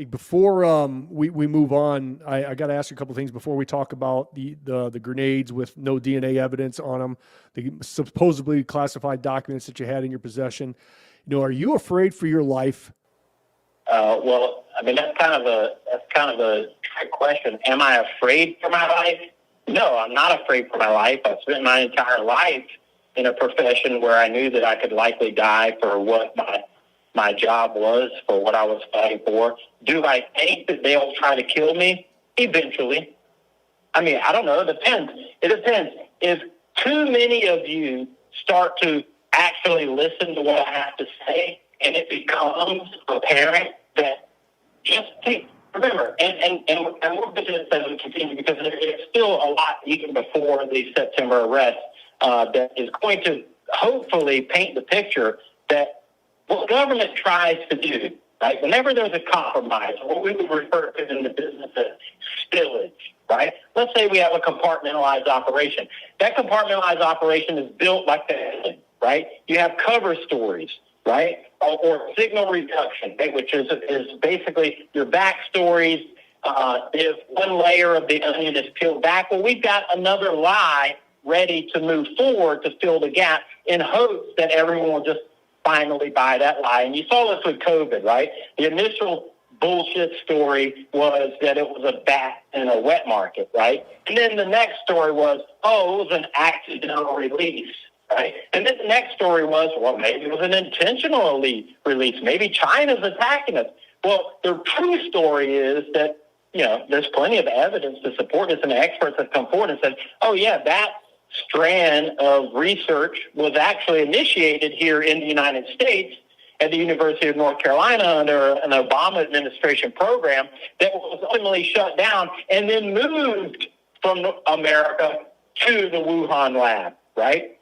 Before we move on, I got to ask you a couple of things before we talk about the grenades with no DNA evidence on them, the supposedly classified documents that you had in your possession. You know, are you afraid for your life? Well, I mean, that's kind of a trick question. Am I afraid for my life? No, I'm not afraid for my life. I've spent my entire life in a profession where I knew that I could likely die for what my job was, for what I was fighting for. Do I think that they'll try to kill me? Eventually. I mean, I don't know. It depends. It depends. If too many of you start to actually listen to what I have to say, and it becomes apparent that remember, and we'll get to this as we continue, because there's still a lot even before the September arrest that is going to hopefully paint the picture that what government tries to do, right, whenever there's a compromise, what we would refer to in the business as spillage, right? Let's say we have a compartmentalized operation. That compartmentalized operation is built like that, right? You have cover stories, right? Or signal reduction, right? Which is basically your backstories. If one layer of the onion is peeled back, well, we've got another lie ready to move forward to fill the gap in hopes that everyone will just finally buy that lie. And you saw this with COVID, right? The initial bullshit story was that it was a bat in a wet market, right? And then the next story was, it was an accidental release. Right? And then the next story was, well, maybe it was an intentional release. Maybe China's attacking us. Well, the true story is that, there's plenty of evidence to support this, and experts have come forward and said, oh, yeah, that strand of research was actually initiated here in the United States at the University of North Carolina under an Obama administration program that was ultimately shut down and then moved from America to the Wuhan lab, right?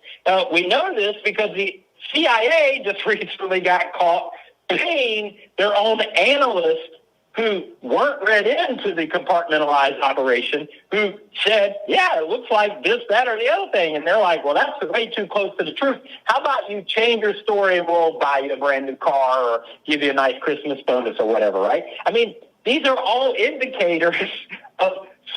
We know this because the CIA just recently got caught paying their own analysts who weren't read into the compartmentalized operation, who said, yeah, it looks like this, that, or the other thing. And they're like, well, that's way too close to the truth. How about you change your story and we'll buy you a brand new car or give you a nice Christmas bonus or whatever, right? I mean, these are all indicators of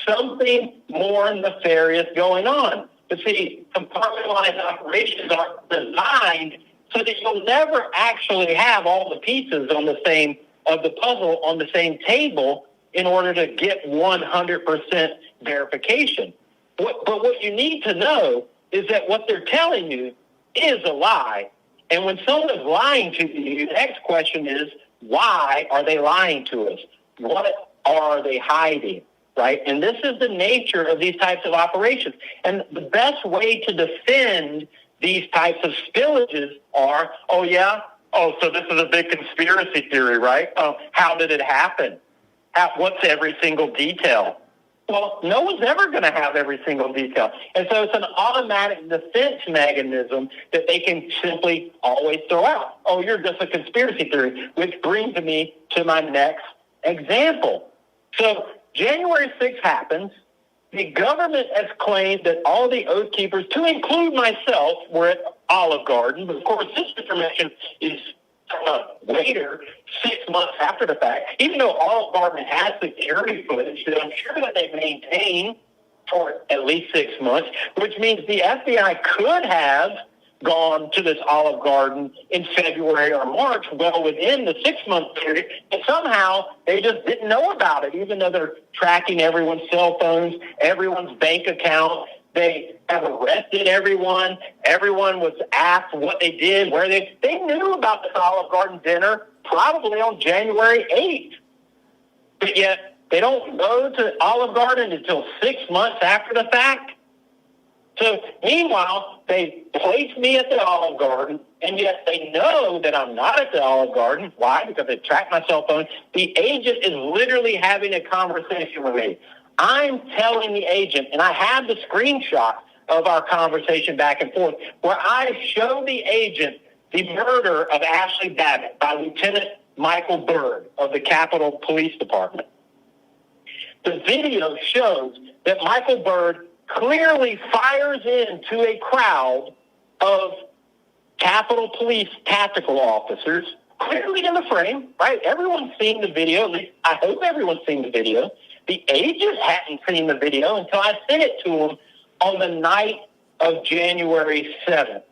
something more nefarious going on. But see, compartmentalized operations are designed so that you'll never actually have all the pieces on the same of the puzzle on the same table in order to get 100% verification. But what you need to know is that what they're telling you is a lie. And when someone is lying to you, the next question is, why are they lying to us? What are they hiding? Right? And this is the nature of these types of operations. And the best way to defend these types of spillages are, so this is a big conspiracy theory, right? How did it happen? What's every single detail? Well, no one's ever going to have every single detail. And so it's an automatic defense mechanism that they can simply always throw out. Oh, you're just a conspiracy theory, which brings me to my next example. So January 6th happens. The government has claimed that all the Oath Keepers, to include myself, were at Olive Garden. But, of course, this information is later, 6 months after the fact, even though Olive Garden has security footage that I'm sure that they've maintained for at least 6 months, which means the FBI could have gone to this Olive Garden in February or March, well within the 6 month period, and somehow they just didn't know about it, even though they're tracking everyone's cell phones, everyone's bank account. They have arrested everyone. Everyone was asked what they did, where they knew about this Olive Garden dinner probably on January 8th. But yet They don't go to Olive Garden until 6 months after the fact. So meanwhile, they place me at the Olive Garden, and yet they know that I'm not at the Olive Garden. Why? Because they tracked my cell phone. The agent is literally having a conversation with me. I'm telling the agent, and I have the screenshot of our conversation back and forth, where I show the agent the murder of Ashley Babbitt by Lieutenant Michael Byrd of the Capitol Police Department. The video shows that Michael Byrd clearly fires into a crowd of Capitol Police tactical officers, clearly in the frame, right? Everyone's seen the video. At least I hope everyone's seen the video. The agent hadn't seen the video until I sent it to him on the night of January 7th.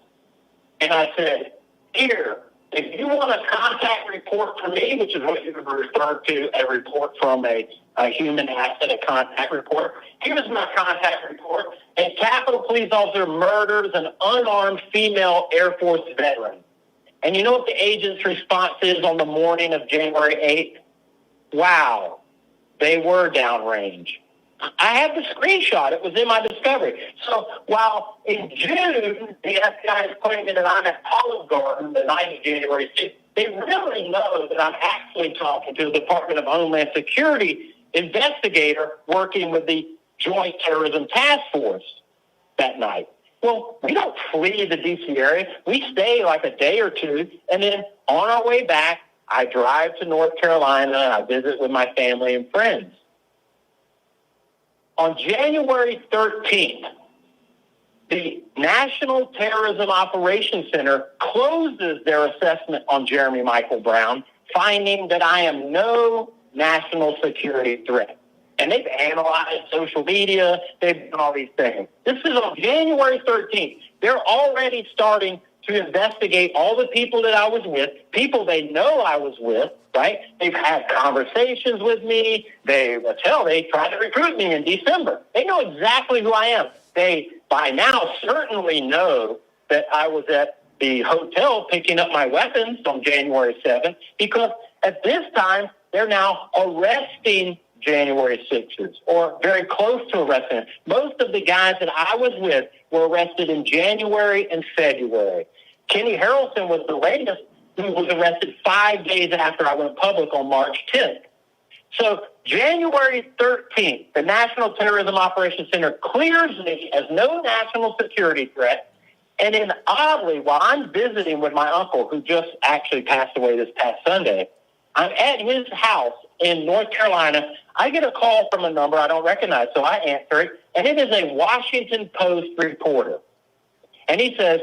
And I said, here, if you want a contact report from me, which is what you would refer to a report from a human asset, a contact report, here's my contact report. A Capitol Police officer murders an unarmed female Air Force veteran. And you know what the agent's response is on the morning of January 8th? Wow, they were downrange. I have the screenshot. It was in my discovery. So while in June, the FBI is claiming that I'm at Olive Garden the night of January 6th, they really know that I'm actually talking to the Department of Homeland Security investigator working with the Joint Terrorism Task Force that night. Well, we don't flee the D.C. area. We stay like a day or two, and then on our way back, I drive to North Carolina, and I visit with my family and friends. On January 13th, the National Terrorism Operations Center closes their assessment on Jeremy Michael Brown, finding that I am no national security threat. And they've analyzed social media. They've done all these things. This is on January 13th. They're already starting to investigate all the people that I was with, people they know I was with, right? They've had conversations with me. They tried to recruit me in December. They know exactly who I am. They, by now, certainly know that I was at the hotel picking up my weapons on January 7th, because at this time, they're now arresting January 6ers, or very close to arresting them. Most of the guys that I was with were arrested in January and February. Kenny Harrelson was the latest, who was arrested 5 days after I went public on March 10th. So January 13th, the National Terrorism Operations Center clears me as no national security threat. And then oddly, while I'm visiting with my uncle, who just actually passed away this past Sunday, I'm at his house in North Carolina. I get a call from a number I don't recognize, so I answer it, and it is a Washington Post reporter. And he says,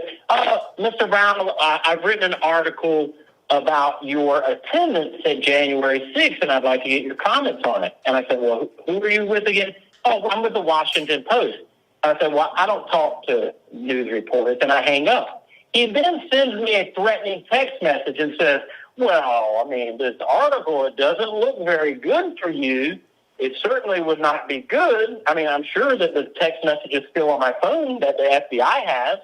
Mr. Brown, I've written an article about your attendance at January 6th, and I'd like to get your comments on it. And I said, well, who are you with again? Oh, I'm with the Washington Post. I said, well, I don't talk to news reporters, and I hang up. He then sends me a threatening text message and says, well, I mean, this article, it doesn't look very good for you. It certainly would not be good. I mean, I'm sure that the text message is still on my phone that the FBI has.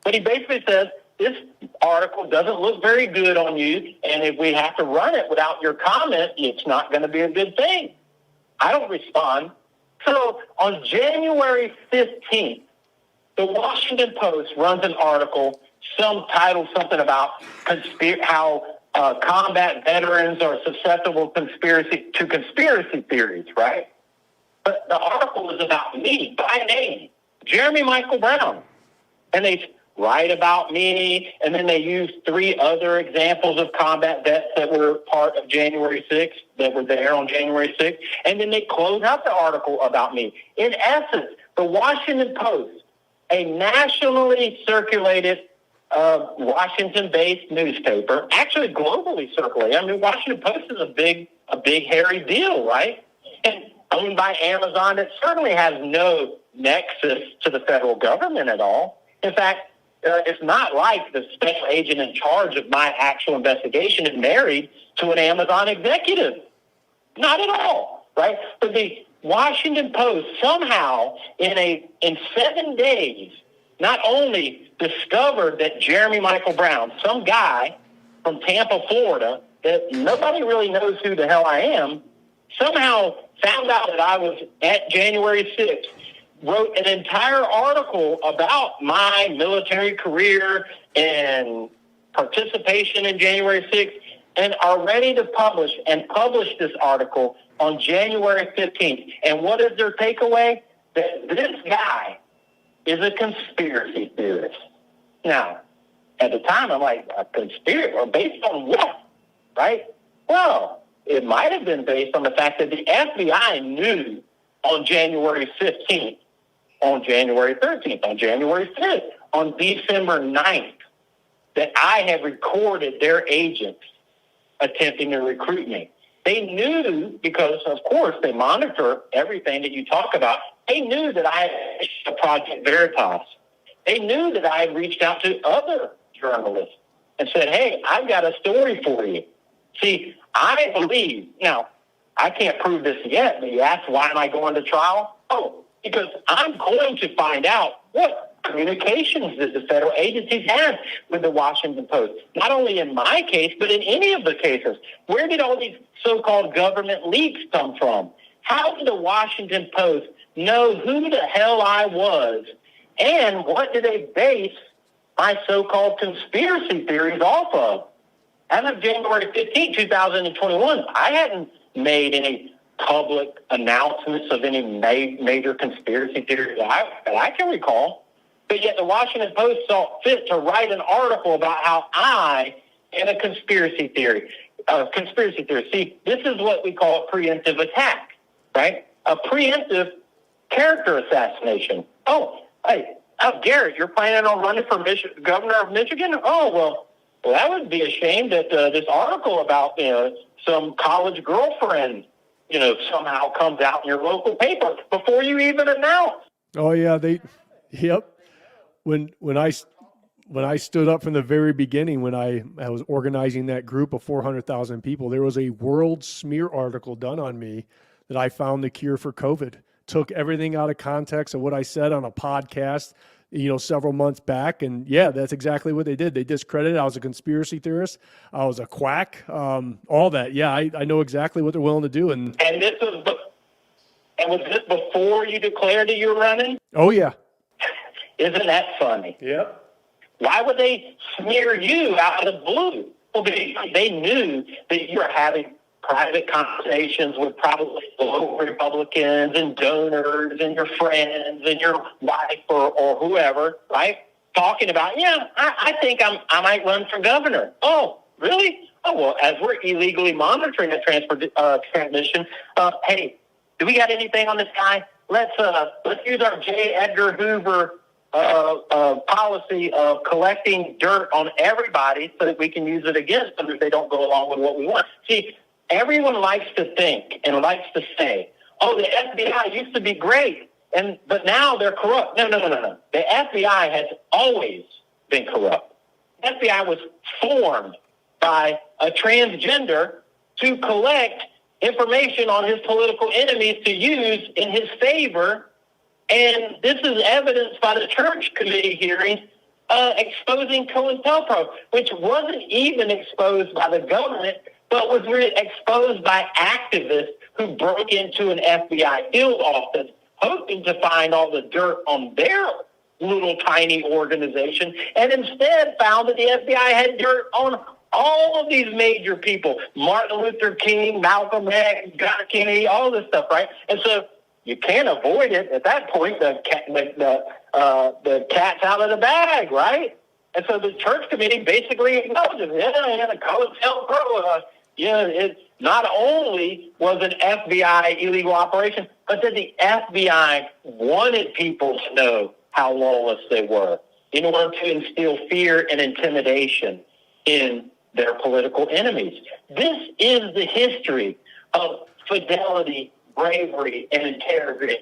But he basically says, this article doesn't look very good on you, and if we have to run it without your comment, it's not going to be a good thing. I don't respond. So on January 15th, the Washington Post runs an article, titled something about how combat veterans are susceptible to conspiracy theories, right? But the article is about me by name, Jeremy Michael Brown. And they write about me, and then they use 3 other examples of combat vets that were part of January 6th, that were there on January 6th, and then they close out the article about me. In essence, the Washington Post, a nationally circulated Washington-based newspaper, actually globally circulated. I mean, Washington Post is a big, hairy deal, right? And owned by Amazon, it certainly has no nexus to the federal government at all. In fact, it's not like the special agent in charge of my actual investigation is married to an Amazon executive. Not at all, right? But the Washington Post somehow, in 7 days, not only discovered that Jeremy Michael Brown, some guy from Tampa, Florida, that nobody really knows who the hell I am, somehow found out that I was at January 6th, wrote an entire article about my military career and participation in January 6th, and are ready to publish this article on January 15th. And what is their takeaway? That this guy is a conspiracy theorist. Now, at the time, I'm like, a conspiracy? Or based on what? Right? Well, it might have been based on the fact that the FBI knew on January 15th, on January 13th, on January 5th, on December 9th, that I had recorded their agents attempting to recruit me. They knew, because, of course, they monitor everything that you talk about. They knew that I had a Project Veritas. They knew that I had reached out to other journalists and said, hey, I've got a story for you. See, I believe, now, I can't prove this yet, but you ask, why am I going to trial? Oh, because I'm going to find out what communications that the federal agencies have with the Washington Post. Not only in my case, but in any of the cases. Where did all these so-called government leaks come from? How did the Washington Post know who the hell I was? And what did they base my so-called conspiracy theories off of? As of January 15, 2021, I hadn't made any public announcements of any major conspiracy theories that I can recall. But yet the Washington Post saw fit to write an article about how I am a conspiracy theory. See, this is what we call a preemptive attack, right? A preemptive character assassination. Oh, hey, Garrett, you're planning on running for governor of Michigan? Oh, well, that would be a shame that this article about some college girlfriend, somehow comes out in your local paper before you even announce. Oh yeah, yep. When I stood up from the very beginning, when I was organizing that group of 400,000 people, there was a world smear article done on me that I found the cure for COVID. Took everything out of context of what I said on a podcast, several months back. And yeah, that's exactly what they did. They discredited I was a conspiracy theorist. I was a quack, all that. Yeah, I know exactly what they're willing to do. And was this before you declared that you were running? Oh, yeah. Isn't that funny? Yep. Why would they smear you out of the blue? Well, they knew that you were having private conversations with probably local Republicans and donors and your friends and your wife or whoever, right? Talking about, I think I might run for governor. Oh, really? Oh, well, as we're illegally monitoring the transmission, hey, do we got anything on this guy? Let's use our J. Edgar Hoover policy of collecting dirt on everybody so that we can use it against them if they don't go along with what we want. See, everyone likes to think and likes to say, oh, the FBI used to be great, but now they're corrupt. No. The FBI has always been corrupt. The FBI was formed by a transgender to collect information on his political enemies to use in his favor. And this is evidenced by the church committee hearings exposing COINTELPRO, which wasn't even exposed by the government, but was exposed by activists who broke into an FBI field office hoping to find all the dirt on their little tiny organization, and instead found that the FBI had dirt on all of these major people, Martin Luther King, Malcolm X, John Kennedy, all this stuff, right? And so you can't avoid it. At that point, the cat's out of the bag, right? And so the church committee basically acknowledges, the COINTELPRO, it not only was an FBI illegal operation, but that the FBI wanted people to know how lawless they were in order to instill fear and intimidation in their political enemies. This is the history of fidelity, bravery, and integrity.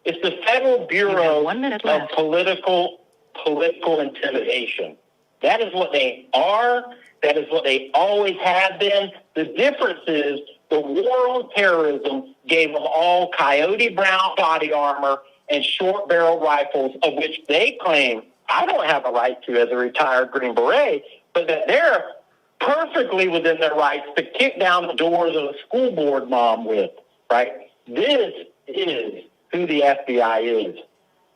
It's the Federal Bureau of political intimidation. That is what they are. That is what they always have been. The difference is the war on terrorism gave them all Coyote Brown body armor and short barrel rifles, of which they claim I don't have a right to as a retired Green Beret, but that their perfectly within their rights to kick down the doors of a school board mom with, right? This is who the FBI is.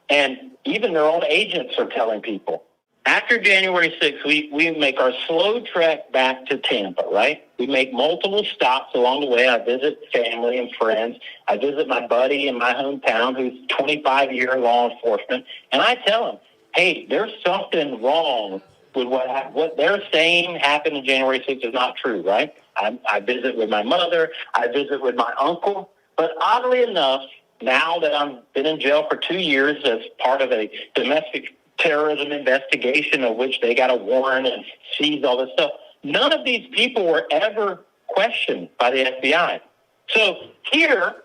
And even their own agents are telling people. After January 6th, we make our slow trek back to Tampa, right? We make multiple stops along the way. I visit family and friends. I visit my buddy in my hometown who's 25-year law enforcement. And I tell him, hey, there's something wrong with what they're saying happened in January 6th is not true, right? I visit with my mother. I visit with my uncle. But oddly enough, now that I've been in jail for 2 years as part of a domestic terrorism investigation of which they got a warrant and seized all this stuff, none of these people were ever questioned by the FBI. So here,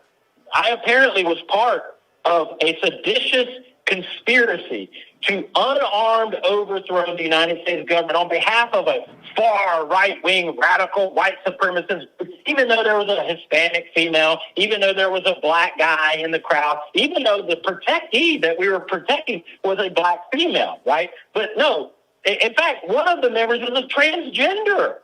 I apparently was part of a seditious conspiracy to unarmed overthrow the United States government on behalf of a far right-wing radical white supremacist, even though there was a Hispanic female, even though there was a black guy in the crowd, even though the protectee that we were protecting was a black female, right? But no, in fact, one of the members is a transgender.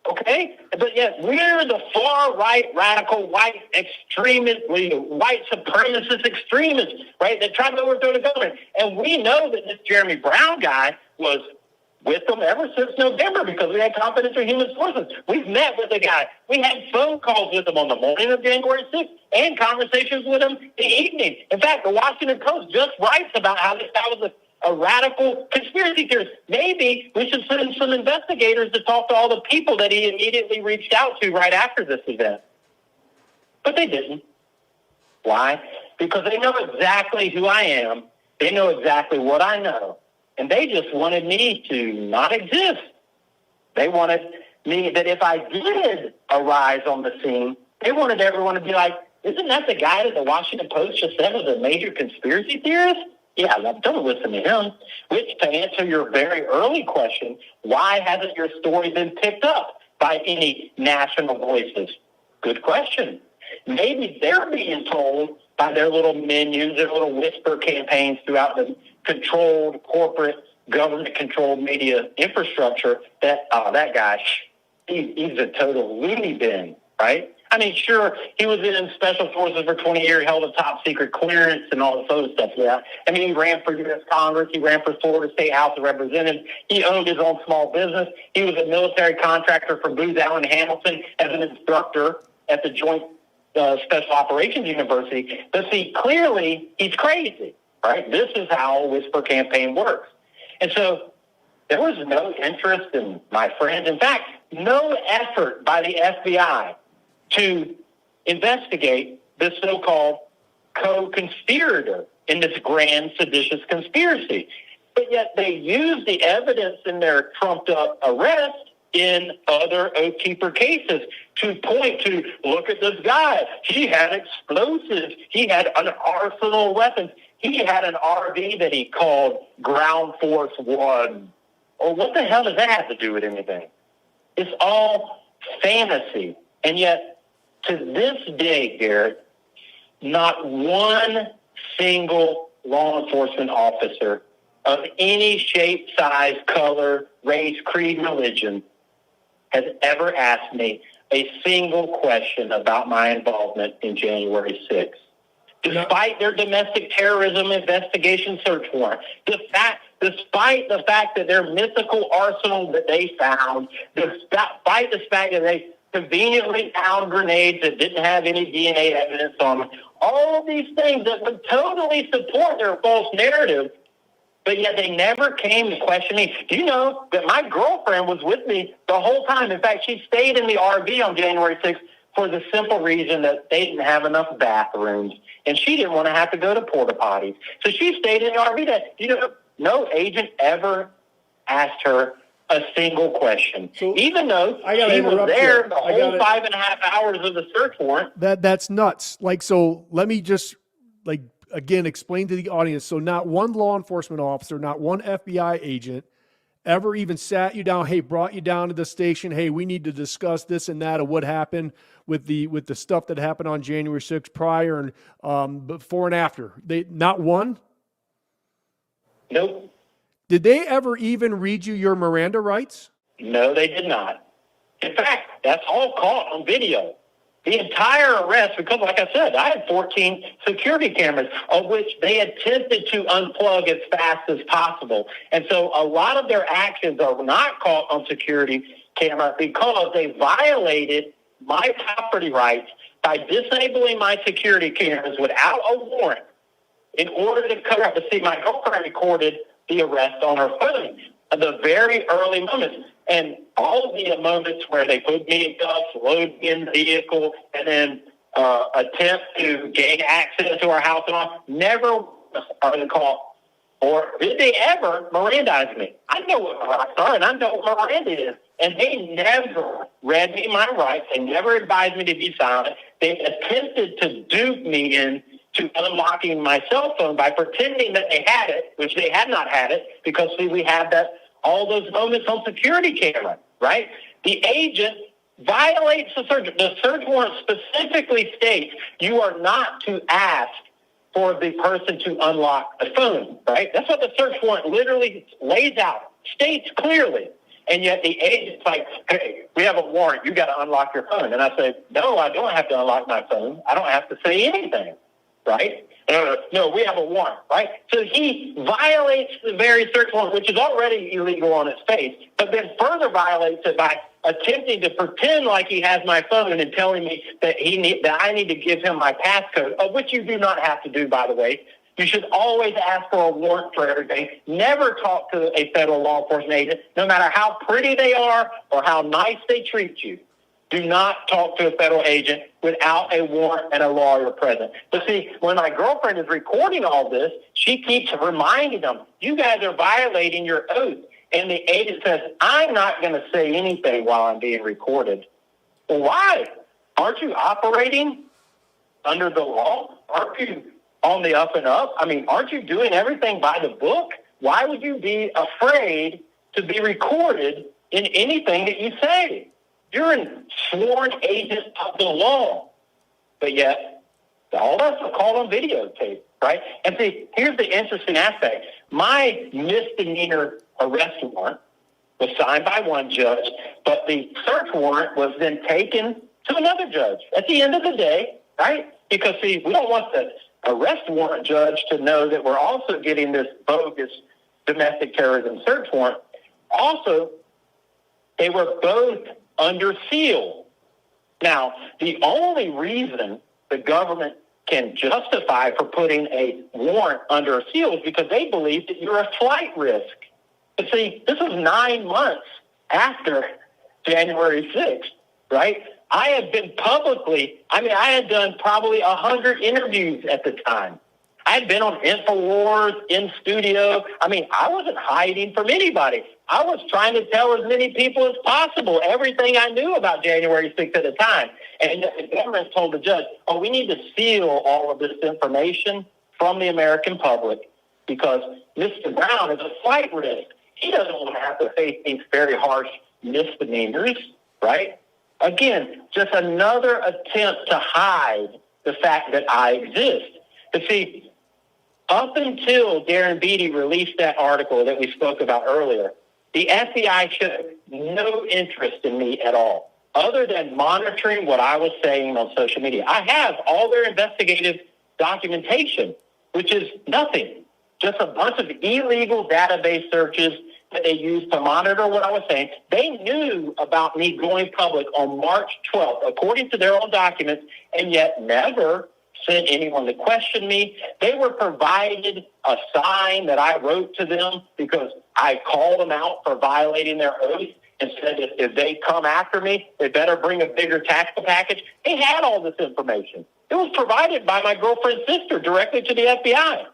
Okay? But yet we're the far right, radical, white extremist, white supremacist extremists, right, that tried to overthrow the government. And we know that this Jeremy Brown guy was with them ever since November because we had confidential human sources. We've met with the guy. We had phone calls with him on the morning of January 6th and conversations with him in the evening. In fact, the Washington Post just writes about how this guy was a radical conspiracy theorist. Maybe we should send some investigators to talk to all the people that he immediately reached out to right after this event. But they didn't. Why? Because they know exactly who I am. They know exactly what I know. And they just wanted me to not exist. They wanted me that if I did arise on the scene, they wanted everyone to be like, isn't that the guy that the Washington Post just said was a major conspiracy theorist? Yeah, don't listen to him. Which, to answer your very early question, why hasn't your story been picked up by any national voices? Good question. Maybe they're being told by their little minions, their little whisper campaigns throughout the controlled corporate government-controlled media infrastructure that, that guy, he's a total loony bin, right? I mean, sure, he was in special forces for 20 years, held a top secret clearance and all this other stuff. Yeah, I mean, he ran for U.S. Congress. He ran for Florida State House of Representatives. He owned his own small business. He was a military contractor for Booz Allen Hamilton as an instructor at the Joint Special Operations University. But see, clearly, he's crazy, right? This is how a whisper campaign works. And so there was no interest in my friends. In fact, no effort by the FBI to investigate this so-called co-conspirator in this grand seditious conspiracy. But yet they use the evidence in their trumped-up arrest in other Oath Keeper cases to point to, look at this guy. He had explosives. He had an arsenal of weapons. He had an RV that he called Ground Force One. Well, what the hell does that have to do with anything? It's all fantasy. And yet, to this day, Garrett, not one single law enforcement officer of any shape, size, color, race, creed, religion has ever asked me a single question about my involvement in January 6th. Despite their domestic terrorism investigation search warrant, despite the fact that their mythical arsenal that they found, despite the fact that they conveniently found grenades that didn't have any DNA evidence on them, all of these things that would totally support their false narrative, but yet they never came to question me. Do you know that my girlfriend was with me the whole time? In fact, she stayed in the RV on January 6th for the simple reason that they didn't have enough bathrooms, and she didn't want to have to go to porta potties. So she stayed in the RV. No agent ever asked her a single question, so even though she was there the whole 5.5 hours of the search warrant. That's nuts. So let me just again explain to the audience. So not one law enforcement officer, not one FBI agent ever even sat you down, hey, brought you down to the station, hey, we need to discuss this and that of what happened with the stuff that happened on January 6th prior and before and after. Not one? Nope. Did they ever even read you your Miranda rights? No, they did not. In fact, that's all caught on video. The entire arrest, because like I said, I had 14 security cameras, of which they attempted to unplug as fast as possible. And so a lot of their actions are not caught on security camera because they violated my property rights by disabling my security cameras without a warrant in order to cover up. But see, my girlfriend recorded the arrest on her phone at the very early moments. And all of the moments where they put me in cuffs, load me in the vehicle, and then attempt to gain access to our house and all, never are they caught. Or did they ever Mirandize me? I know what my rights are, and I know what Miranda is. And they never read me my rights. They never advised me to be silent. They attempted to dupe me into unlocking my cell phone by pretending that they had it, which they had not had it, because, see, we have that all those moments on security camera, right? The agent violates the search. The search warrant specifically states you are not to ask for the person to unlock the phone, right? That's what the search warrant literally lays out, states clearly. And yet the agent's like, hey, we have a warrant. You got to unlock your phone. And I say, no, I don't have to unlock my phone. I don't have to say anything, right? No, we have a warrant, right? So he violates the very search warrant, which is already illegal on its face, but then further violates it by attempting to pretend like he has my phone and telling me that that I need to give him my passcode, of which you do not have to do, by the way. You should always ask for a warrant for everything. Never talk to a federal law enforcement agent, no matter how pretty they are or how nice they treat you. Do not talk to a federal agent without a warrant and a lawyer present. But see, when my girlfriend is recording all this, she keeps reminding them, you guys are violating your oath. And the agent says, I'm not going to say anything while I'm being recorded. Well, why? Aren't you operating under the law? Aren't you on the up and up? I mean, aren't you doing everything by the book? Why would you be afraid to be recorded in anything that you say? You're a sworn agent of the law. But yet, all that's called on videotape, right? And see, here's the interesting aspect. My misdemeanor arrest warrant was signed by one judge, but the search warrant was then taken to another judge at the end of the day, right? Because, see, we don't want the arrest warrant judge to know that we're also getting this bogus domestic terrorism search warrant. Also, they were both under seal. Now, the only reason the government can justify for putting a warrant under a seal is because they believe that you're a flight risk. But see, this was 9 months after January 6th, right? I had been publicly, I had done probably 100 interviews at the time. I had been on InfoWars, in studio. I wasn't hiding from anybody. I was trying to tell as many people as possible everything I knew about January 6th at the time. And the government told the judge, we need to seal all of this information from the American public because Mr. Brown is a flight risk. He doesn't want to have to face these very harsh misdemeanors, right? Again, just another attempt to hide the fact that I exist. But see, up until Darren Beattie released that article that we spoke about earlier, the FBI showed no interest in me at all, other than monitoring what I was saying on social media. I have all their investigative documentation, which is nothing, just a bunch of illegal database searches that they used to monitor what I was saying. They knew about me going public on March 12th, according to their own documents, and yet never sent anyone to question me. They were provided a sign that I wrote to them because I called them out for violating their oath and said that if they come after me, they better bring a bigger tax package. They had all this information. It was provided by my girlfriend's sister directly to the FBI.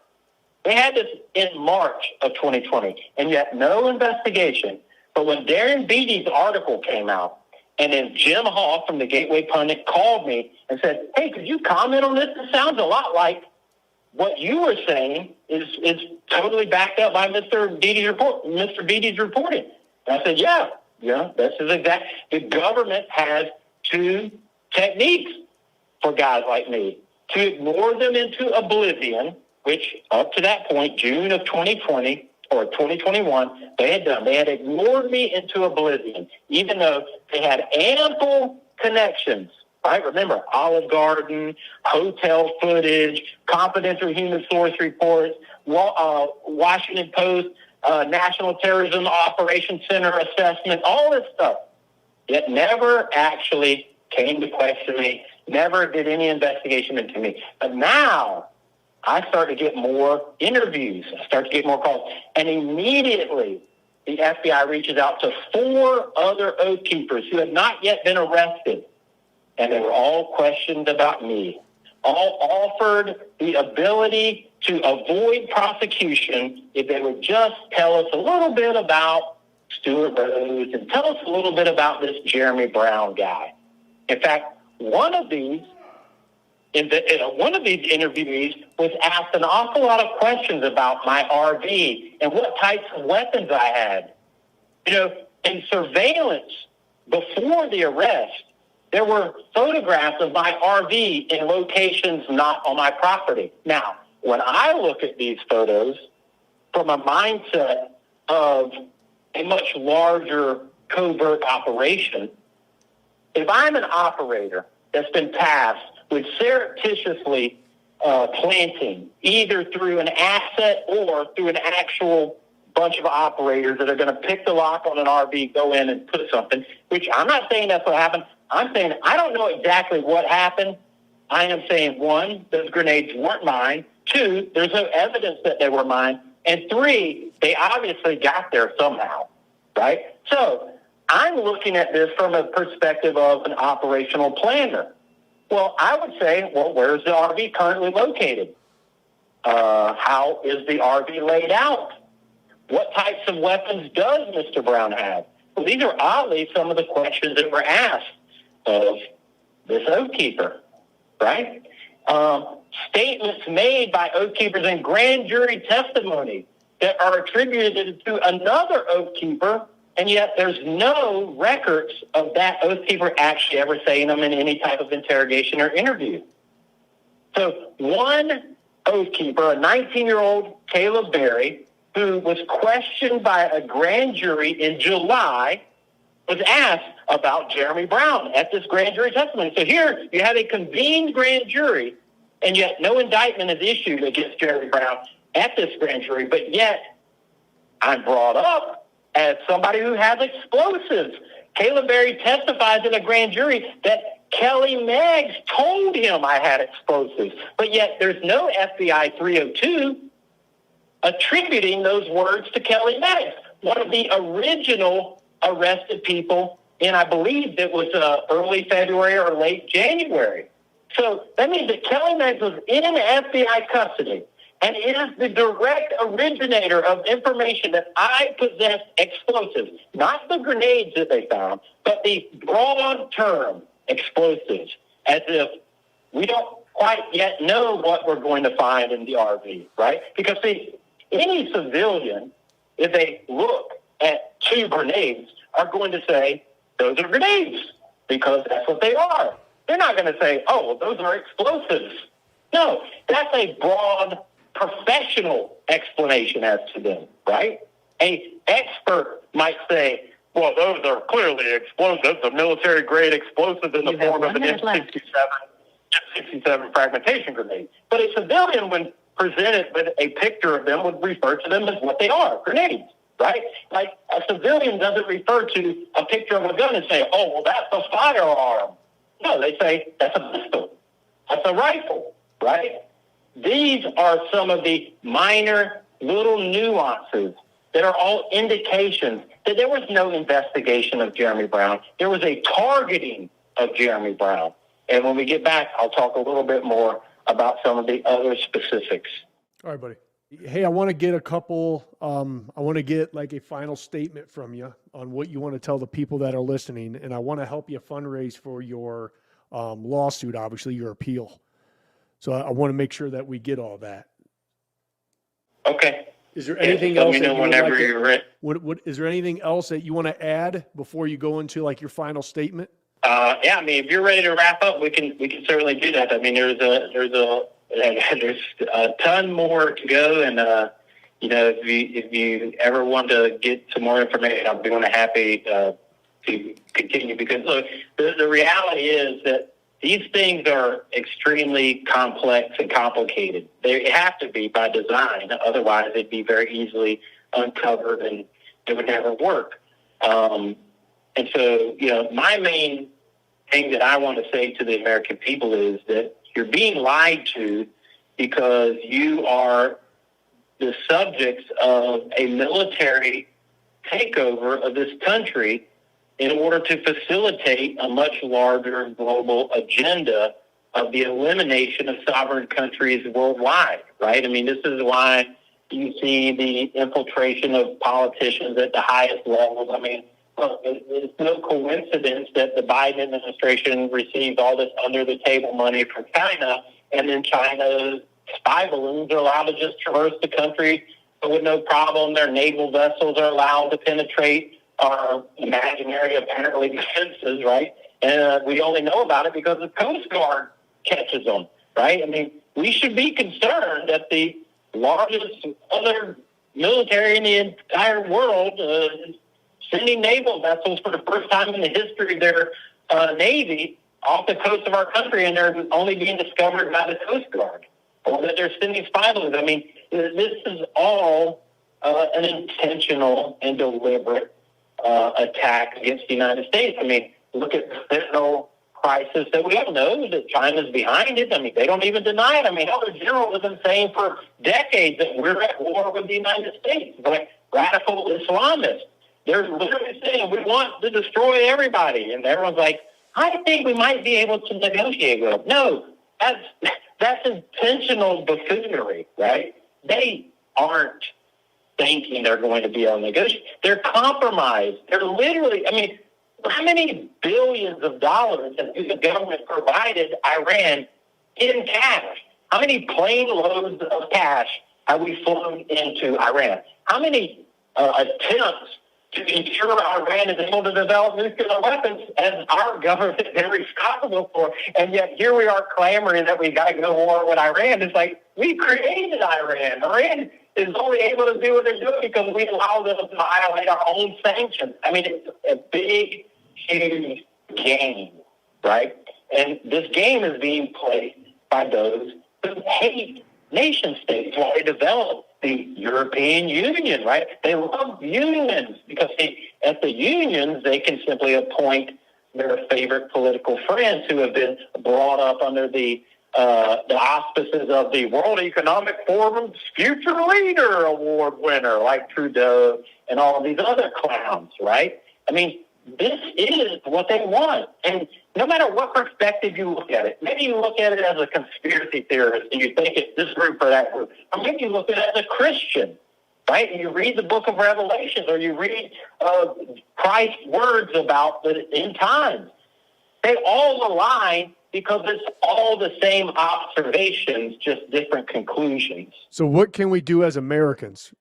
They had this in March of 2020, and yet no investigation. But when Darren Beattie's article came out, and then Jim Hall from the Gateway Pundit called me and said, hey, could you comment on this? It sounds a lot like what you were saying is totally backed up by Mr. Beattie's reporting. And I said, yeah, this is exact. The government has two techniques for guys like me: to ignore them into oblivion, which up to that point, June of 2020, or 2021, they had ignored me into oblivion, even though they had ample connections. Right? Remember, Olive Garden, hotel footage, confidential human source reports, Washington Post, National Terrorism Operations Center assessment, all this stuff. Yet never actually came to question me, never did any investigation into me. But now I start to get more interviews. I start to get more calls. And immediately the FBI reaches out to 4 other oath keepers who had not yet been arrested. And they were all questioned about me, all offered the ability to avoid prosecution if they would just tell us a little bit about Stuart Rose and tell us a little bit about this Jeremy Brown guy. In fact, one of these interviewees was asked an awful lot of questions about my RV and what types of weapons I had. In surveillance before the arrest, there were photographs of my RV in locations not on my property. Now, when I look at these photos from a mindset of a much larger covert operation, if I'm an operator that's been tasked with surreptitiously planting, either through an asset or through an actual bunch of operators that are going to pick the lock on an RV, go in and put something, which I'm not saying that's what happened. I'm saying I don't know exactly what happened. I am saying, 1, those grenades weren't mine. 2, there's no evidence that they were mine. And 3, they obviously got there somehow, right? So I'm looking at this from a perspective of an operational planner. Well, I would say, where's the RV currently located? How is the RV laid out? What types of weapons does Mr. Brown have? Well, these are oddly some of the questions that were asked of this oath keeper, right? Statements made by oath keepers in grand jury testimony that are attributed to another oath keeper, and yet there's no records of that oath keeper actually ever saying them in any type of interrogation or interview. So one oath keeper, a 19-year-old Caleb Berry, who was questioned by a grand jury in July, was asked about Jeremy Brown at this grand jury testimony. So here you have a convened grand jury, and yet no indictment is issued against Jeremy Brown at this grand jury, but yet I'm brought up as somebody who has explosives. Caleb Berry testifies in a grand jury that Kelly Meggs told him I had explosives, but yet there's no FBI 302 attributing those words to Kelly Meggs, one of the original arrested people in, I believe it was early February or late January. So that means that Kelly Meggs was in FBI custody and is the direct originator of information that I possess explosives, not the grenades that they found, but the broad term explosives, as if we don't quite yet know what we're going to find in the RV, right? Because see, any civilian, if they look at 2 grenades, are going to say, those are grenades, because that's what they are. They're not going to say, oh, well, those are explosives. No, that's a broad professional explanation as to them, right? An expert might say, well, those are clearly explosives, a military-grade explosive in the form of an M67 fragmentation grenade. But a civilian, when presented with a picture of them, would refer to them as what they are, grenades, right? Like a civilian doesn't refer to a picture of a gun and say, oh, well, that's a firearm. No, they say that's a pistol, that's a rifle, right? These are some of the minor little nuances that are all indications that there was no investigation of Jeremy Brown. There was a targeting of Jeremy Brown. And when we get back, I'll talk a little bit more about some of the other specifics. All right, buddy. Hey, I want to get I want to get like a final statement from you on what you want to tell the people that are listening. And I want to help you fundraise for your lawsuit, obviously your appeal. So I want to make sure that we get all that. Okay. Is there anything else? Let me know whenever you're ready. Is there anything else that you want to add before you go into like your final statement? Yeah, I mean, if you're ready to wrap up, we can certainly do that. I mean, there's a ton more to go, and if you ever want to get some more information, I'll be more than happy to continue, because look, the reality is that these things are extremely complex and complicated. They have to be by design. Otherwise, they'd be very easily uncovered and it would never work. And so, my main thing that I want to say to the American people is that you're being lied to because you are the subjects of a military takeover of this country in order to facilitate a much larger global agenda of the elimination of sovereign countries worldwide, right? I mean, this is why you see the infiltration of politicians at the highest levels. I mean, look, it's no coincidence that the Biden administration received all this under-the-table money from China, and then China's spy balloons are allowed to just traverse the country with no problem. Their naval vessels are allowed to penetrate our imaginary, apparently, defenses, right? And we only know about it because the Coast Guard catches them, right? I mean, we should be concerned that the largest other military in the entire world is sending naval vessels for the first time in the history of their Navy off the coast of our country, and they're only being discovered by the Coast Guard, or that they're sending spy balloons. I mean, this is all an intentional and deliberate attack against the United States. I mean, look at the fentanyl crisis that we all know that China's behind it. I mean, they don't even deny it. I mean, other generals have been saying for decades that we're at war with the United States, like radical Islamists. They're literally saying we want to destroy everybody, and everyone's like, I think we might be able to negotiate with them. No, that's intentional buffoonery, right? They aren't thinking they're going to be able to negotiate. They're compromised. They're literally, I mean, how many billions of dollars has the government provided Iran in cash? How many plane loads of cash have we flown into Iran? How many attempts to ensure Iran is able to develop nuclear weapons as our government is responsible for? And yet here we are clamoring that we got to go to war with Iran. It's like, we created Iran. Iran is only able to do what they're doing because we allow them to violate our own sanctions. I mean, it's a big, huge game, right? And this game is being played by those who hate nation states while they develop the European Union, right? They love unions because at the unions, they can simply appoint their favorite political friends who have been brought up under the auspices of the World Economic Forum's Future Leader Award winner, like Trudeau and all of these other clowns, right? I mean, this is what they want. And no matter what perspective you look at it, maybe you look at it as a conspiracy theorist and you think it's this group or that group, or maybe you look at it as a Christian, right? And you read the book of Revelations, or you read Christ's words about the end times. They all align because it's all the same observations, just different conclusions. So what can we do as Americans?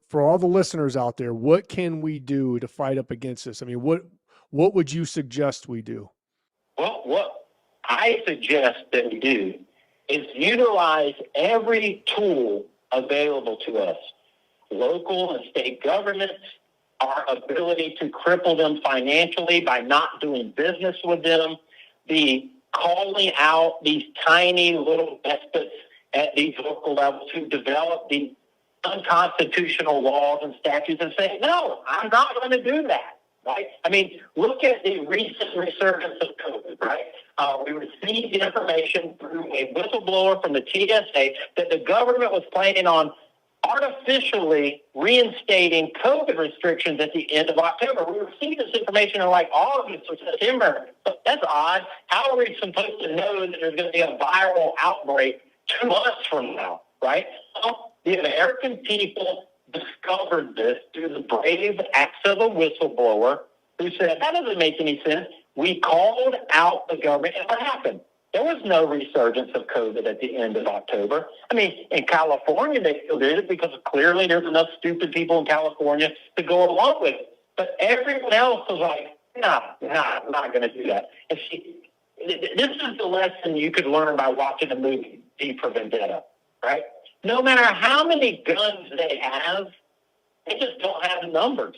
For all the listeners out there, what can we do to fight up against this? I mean, what would you suggest we do? Well, what I suggest that we do is utilize every tool available to us, local and state governments, our ability to cripple them financially by not doing business with them, the calling out these tiny little despots at these local levels who develop the unconstitutional laws and statutes and say, no, I'm not going to do that, right? I mean, look at the recent resurgence of COVID, right? We received information through a whistleblower from the TSA that the government was planning on artificially reinstating COVID restrictions at the end of October. We received this information in like August or September. But that's odd. How are we supposed to know that there's going to be a viral outbreak 2 months from now, right? Well, the American people discovered this through the brave acts of a whistleblower who said, that doesn't make any sense. We called out the government, and what happened? There was no resurgence of COVID at the end of October. I mean, in California, they still did it because clearly there's enough stupid people in California to go along with it. But everyone else was like, I'm not going to do that. And see, this is the lesson you could learn by watching the movie V for Vendetta, right? no matter how many guns they have, they just don't have the numbers.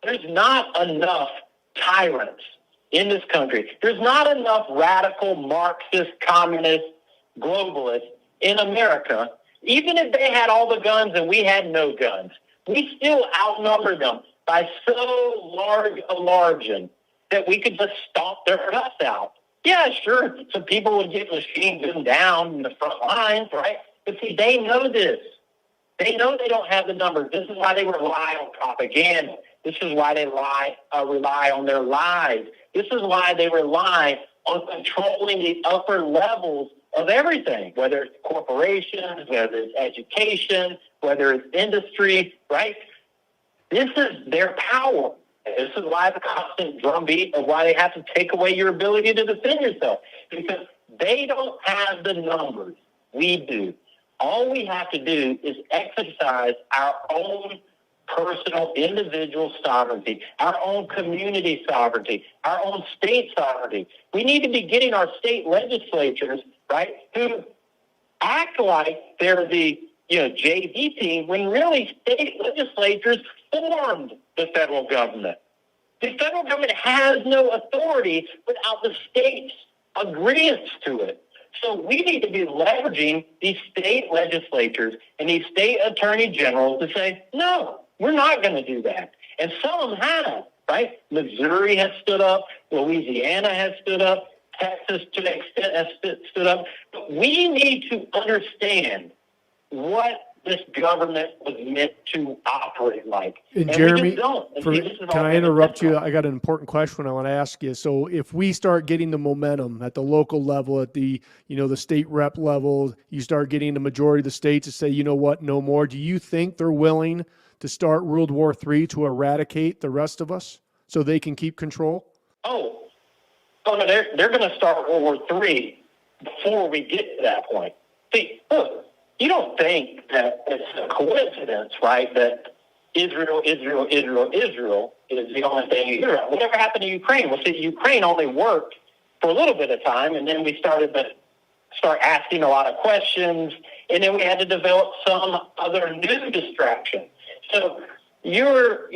There's not enough tyrants in this country. There's not enough radical Marxist, communist, globalists in America. Even if they had all the guns and we had no guns, we still outnumber them by so large a margin that we could just stomp their guts out. Yeah, sure, some people would get machine gunned down in the front lines, right? But see, they know this. They know they don't have the numbers. This is why they rely on propaganda. This is why they rely on their lies. This is why they rely on controlling the upper levels of everything, whether it's corporations, whether it's education, whether it's industry, right? This is their power. This is why the constant drumbeat of why they have to take away your ability to defend yourself, because they don't have the numbers. We do. All we have to do is exercise our own personal individual sovereignty, our own community sovereignty, our own state sovereignty. We need to be getting our state legislatures, right, who act like they're the JV team when really state legislatures formed the federal government. The federal government has no authority without the states' agreement to it. So we need to be leveraging these state legislatures and these state attorney generals to say, no, we're not going to do that. And some of them have, right? Missouri has stood up. Louisiana has stood up. Texas, to an extent, has stood up. But we need to understand what this government was meant to operate like. And Jeremy, we just don't. Can I interrupt you? I got an important question I want to ask you. So if we start getting the momentum at the local level, at the, the state rep level, you start getting the majority of the states to say, you know what, no more. Do you think they're willing to start World War III to eradicate the rest of us so they can keep control? Oh no, they're going to start World War III before we get to that point. See, look, you don't think that it's a coincidence, right, that Israel is the only thing you hear about. Whatever happened to Ukraine? Well, see, Ukraine only worked for a little bit of time, and then we started to start asking a lot of questions, and then we had to develop some other new distraction. So you're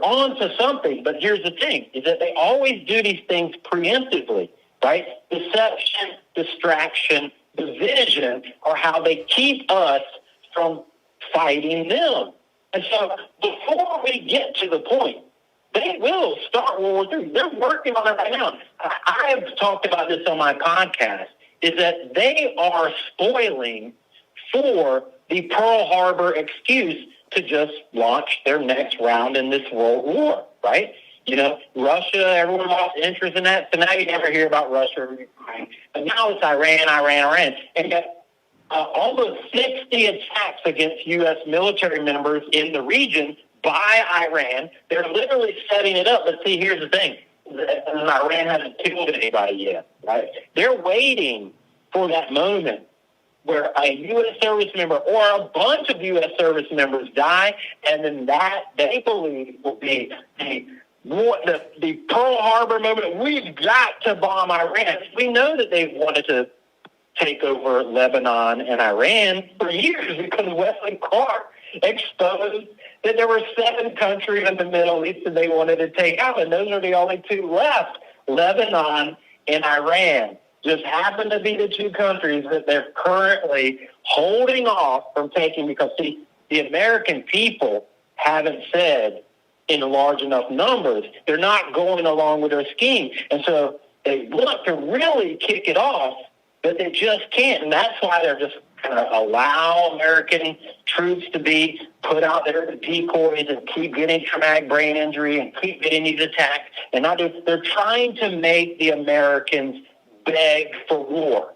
on to something, but here's the thing, is that they always do these things preemptively, right? Deception, distraction, division are how they keep us from fighting them. And so before we get to the point, they will start World War III. They're working on it right now. I have talked about this on my podcast, is that they are spoiling for the Pearl Harbor excuse to just launch their next round in this World War, right? Russia, everyone lost interest in that. So now you never hear about Russia or Ukraine. But now it's Iran. And yet almost 60 attacks against U.S. military members in the region by Iran. They're literally setting it up. But see, here's the thing. Iran hasn't killed anybody yet, right? They're waiting for that moment where a U.S. service member or a bunch of U.S. service members die, and then that, they believe, will be the Pearl Harbor moment. We've got to bomb Iran. We know that they've wanted to take over Lebanon and Iran for years because Wesley Clark exposed that there were 7 countries in the Middle East that they wanted to take out, and those are the only 2 left, Lebanon and Iran. Just happen to be the 2 countries that they're currently holding off from taking, because, see, the American people haven't said in large enough numbers. They're not going along with their scheme. And so they want to really kick it off, but they just can't. And that's why they're just going to allow American troops to be put out there as decoys and keep getting traumatic brain injury and keep getting these attacks. And not do, they're trying to make the Americans beg for war.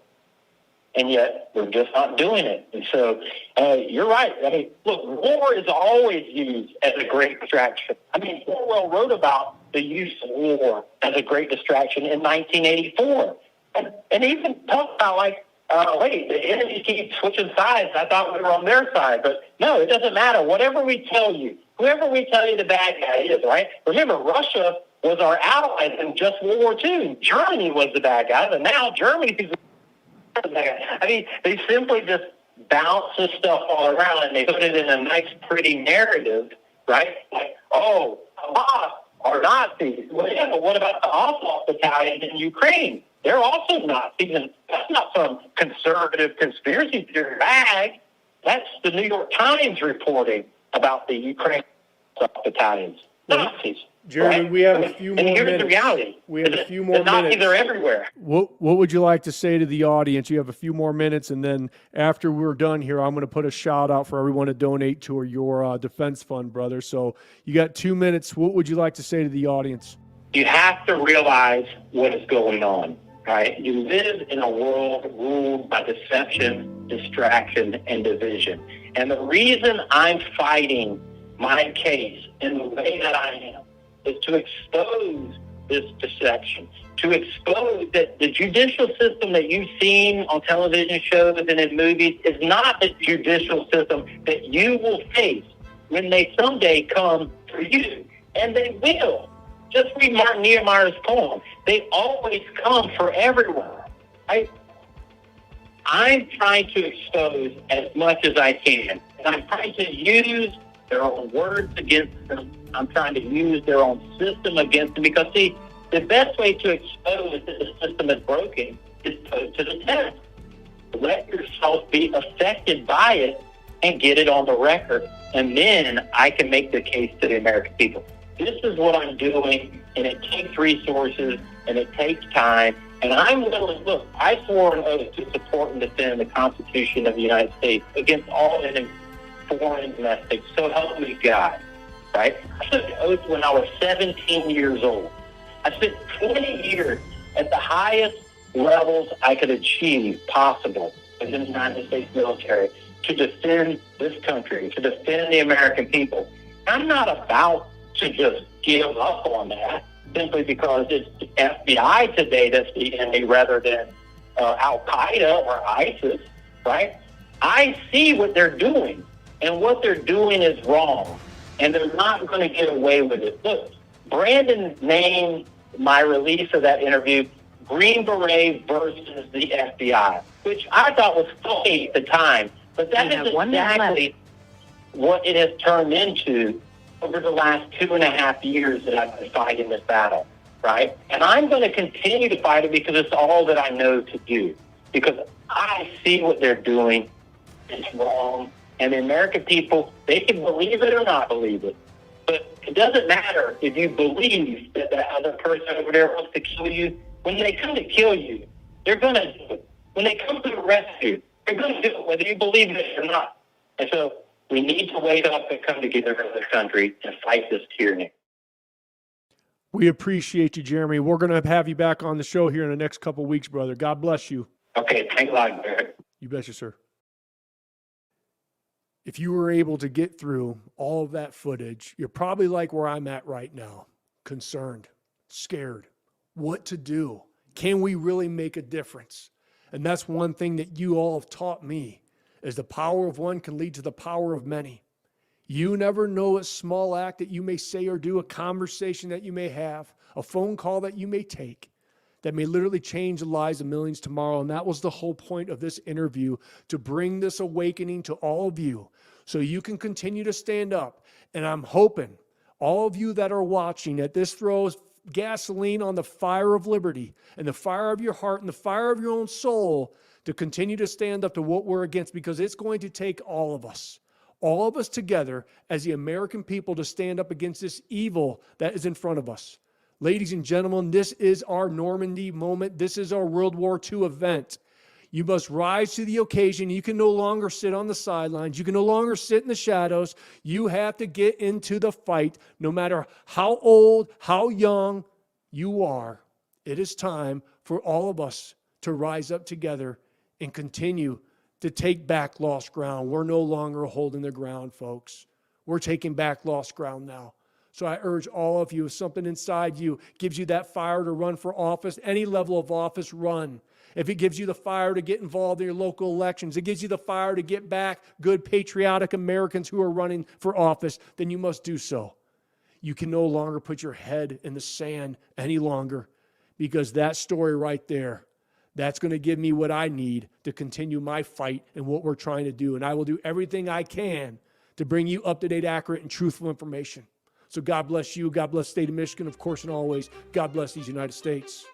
And yet we're just not doing it. And so you're right. I mean, look, war is always used as a great distraction. I mean, Orwell wrote about the use of war as a great distraction in 1984. And even talked about, like, wait, the enemy keeps switching sides. I thought we were on their side. But no, it doesn't matter. Whatever we tell you, whoever we tell you the bad guy is, right? Remember, Russia was our ally in just World War II. Germany was the bad guy, but now Germany's the bad guy. I mean, they simply just bounce this stuff all around and they put it in a nice, pretty narrative, right? Like, oh, Hamas are Nazis. Well, yeah, but what about the Azov battalions in Ukraine? They're also Nazis, and that's not some conservative conspiracy theory bag. That's the New York Times reporting about the Ukraine battalions. Nazis. Jeremy, right? we have a few more and here's minutes. the reality. We have a few more the Nazis minutes. are everywhere. What would you like to say to the audience? You have a few more minutes, and then after we're done here, I'm going to put a shout out for everyone to donate to your defense fund, brother. So you got 2 minutes. What would you like to say to the audience? You have to realize what is going on, right? You live in a world ruled by deception, distraction, and division. And the reason I'm fighting my case in the way that I am is to expose this deception, to expose that the judicial system that you've seen on television shows and in movies is not the judicial system that you will face when they someday come for you. And they will. Just read Martin Niemeyer's poem. They always come for everyone. I'm trying to expose as much as I can. And I'm trying to use their own words against them. I'm trying to use their own system against them because, see, the best way to expose that the system is broken is put to the test. Let yourself be affected by it and get it on the record. And then I can make the case to the American people. This is what I'm doing, and it takes resources, and it takes time. And I'm willing, look, I swore an oath to support and defend the Constitution of the United States against all enemies, foreign and domestic. So help me God, right? I took an oath when I was 17 years old. I spent 20 years at the highest levels I could achieve possible within the United States military to defend this country, to defend the American people. I'm not about to just give up on that simply because it's the FBI today that's the enemy rather than Al-Qaeda or ISIS, right? I see what they're doing, and what they're doing is wrong, and they're not going to get away with it. Look, Brandon named my release of that interview Green Beret versus the FBI, which I thought was funny at the time, but that is exactly what it has turned into over the last 2.5 years that I've been fighting this battle, right? And I'm going to continue to fight it because it's all that I know to do, because I see what they're doing is wrong. And the American people, they can believe it or not believe it. But it doesn't matter if you believe that that other person over there wants to kill you. When they come to kill you, they're going to do it. When they come to arrest you, they're going to do it, whether you believe it or not. And so we need to wake up and come together as a country and fight this tyranny. We appreciate you, Jeremy. We're going to have you back on the show here in the next couple of weeks, brother. God bless you. Okay, thanks a lot, Beret. You betcha, sir. If you were able to get through all of that footage, you're probably like where I'm at right now, concerned, scared, what to do. Can we really make a difference? And that's one thing that you all have taught me, is the power of one can lead to the power of many. You never know a small act that you may say or do, a conversation that you may have, a phone call that you may take, that may literally change the lives of millions tomorrow. And that was the whole point of this interview, to bring this awakening to all of you so you can continue to stand up. And I'm hoping all of you that are watching, that this throws gasoline on the fire of liberty and the fire of your heart and the fire of your own soul to continue to stand up to what we're against, because it's going to take all of us together as the American people to stand up against this evil that is in front of us. Ladies and gentlemen, this is our Normandy moment. This is our World War II event. You must rise to the occasion. You can no longer sit on the sidelines. You can no longer sit in the shadows. You have to get into the fight, no matter how old, how young you are. It is time for all of us to rise up together and continue to take back lost ground. We're no longer holding the ground, folks. We're taking back lost ground now. So I urge all of you, if something inside you gives you that fire to run for office, any level of office, run. If it gives you the fire to get involved in your local elections, it gives you the fire to get back good patriotic Americans who are running for office, then you must do so. You can no longer put your head in the sand any longer, because that story right there, That's going to give me what I need to continue my fight and what we're trying to do. And I will do everything I can to bring you up-to-date, accurate, and truthful information. So God bless you. God bless the state of Michigan, of course, and always. God bless these United States.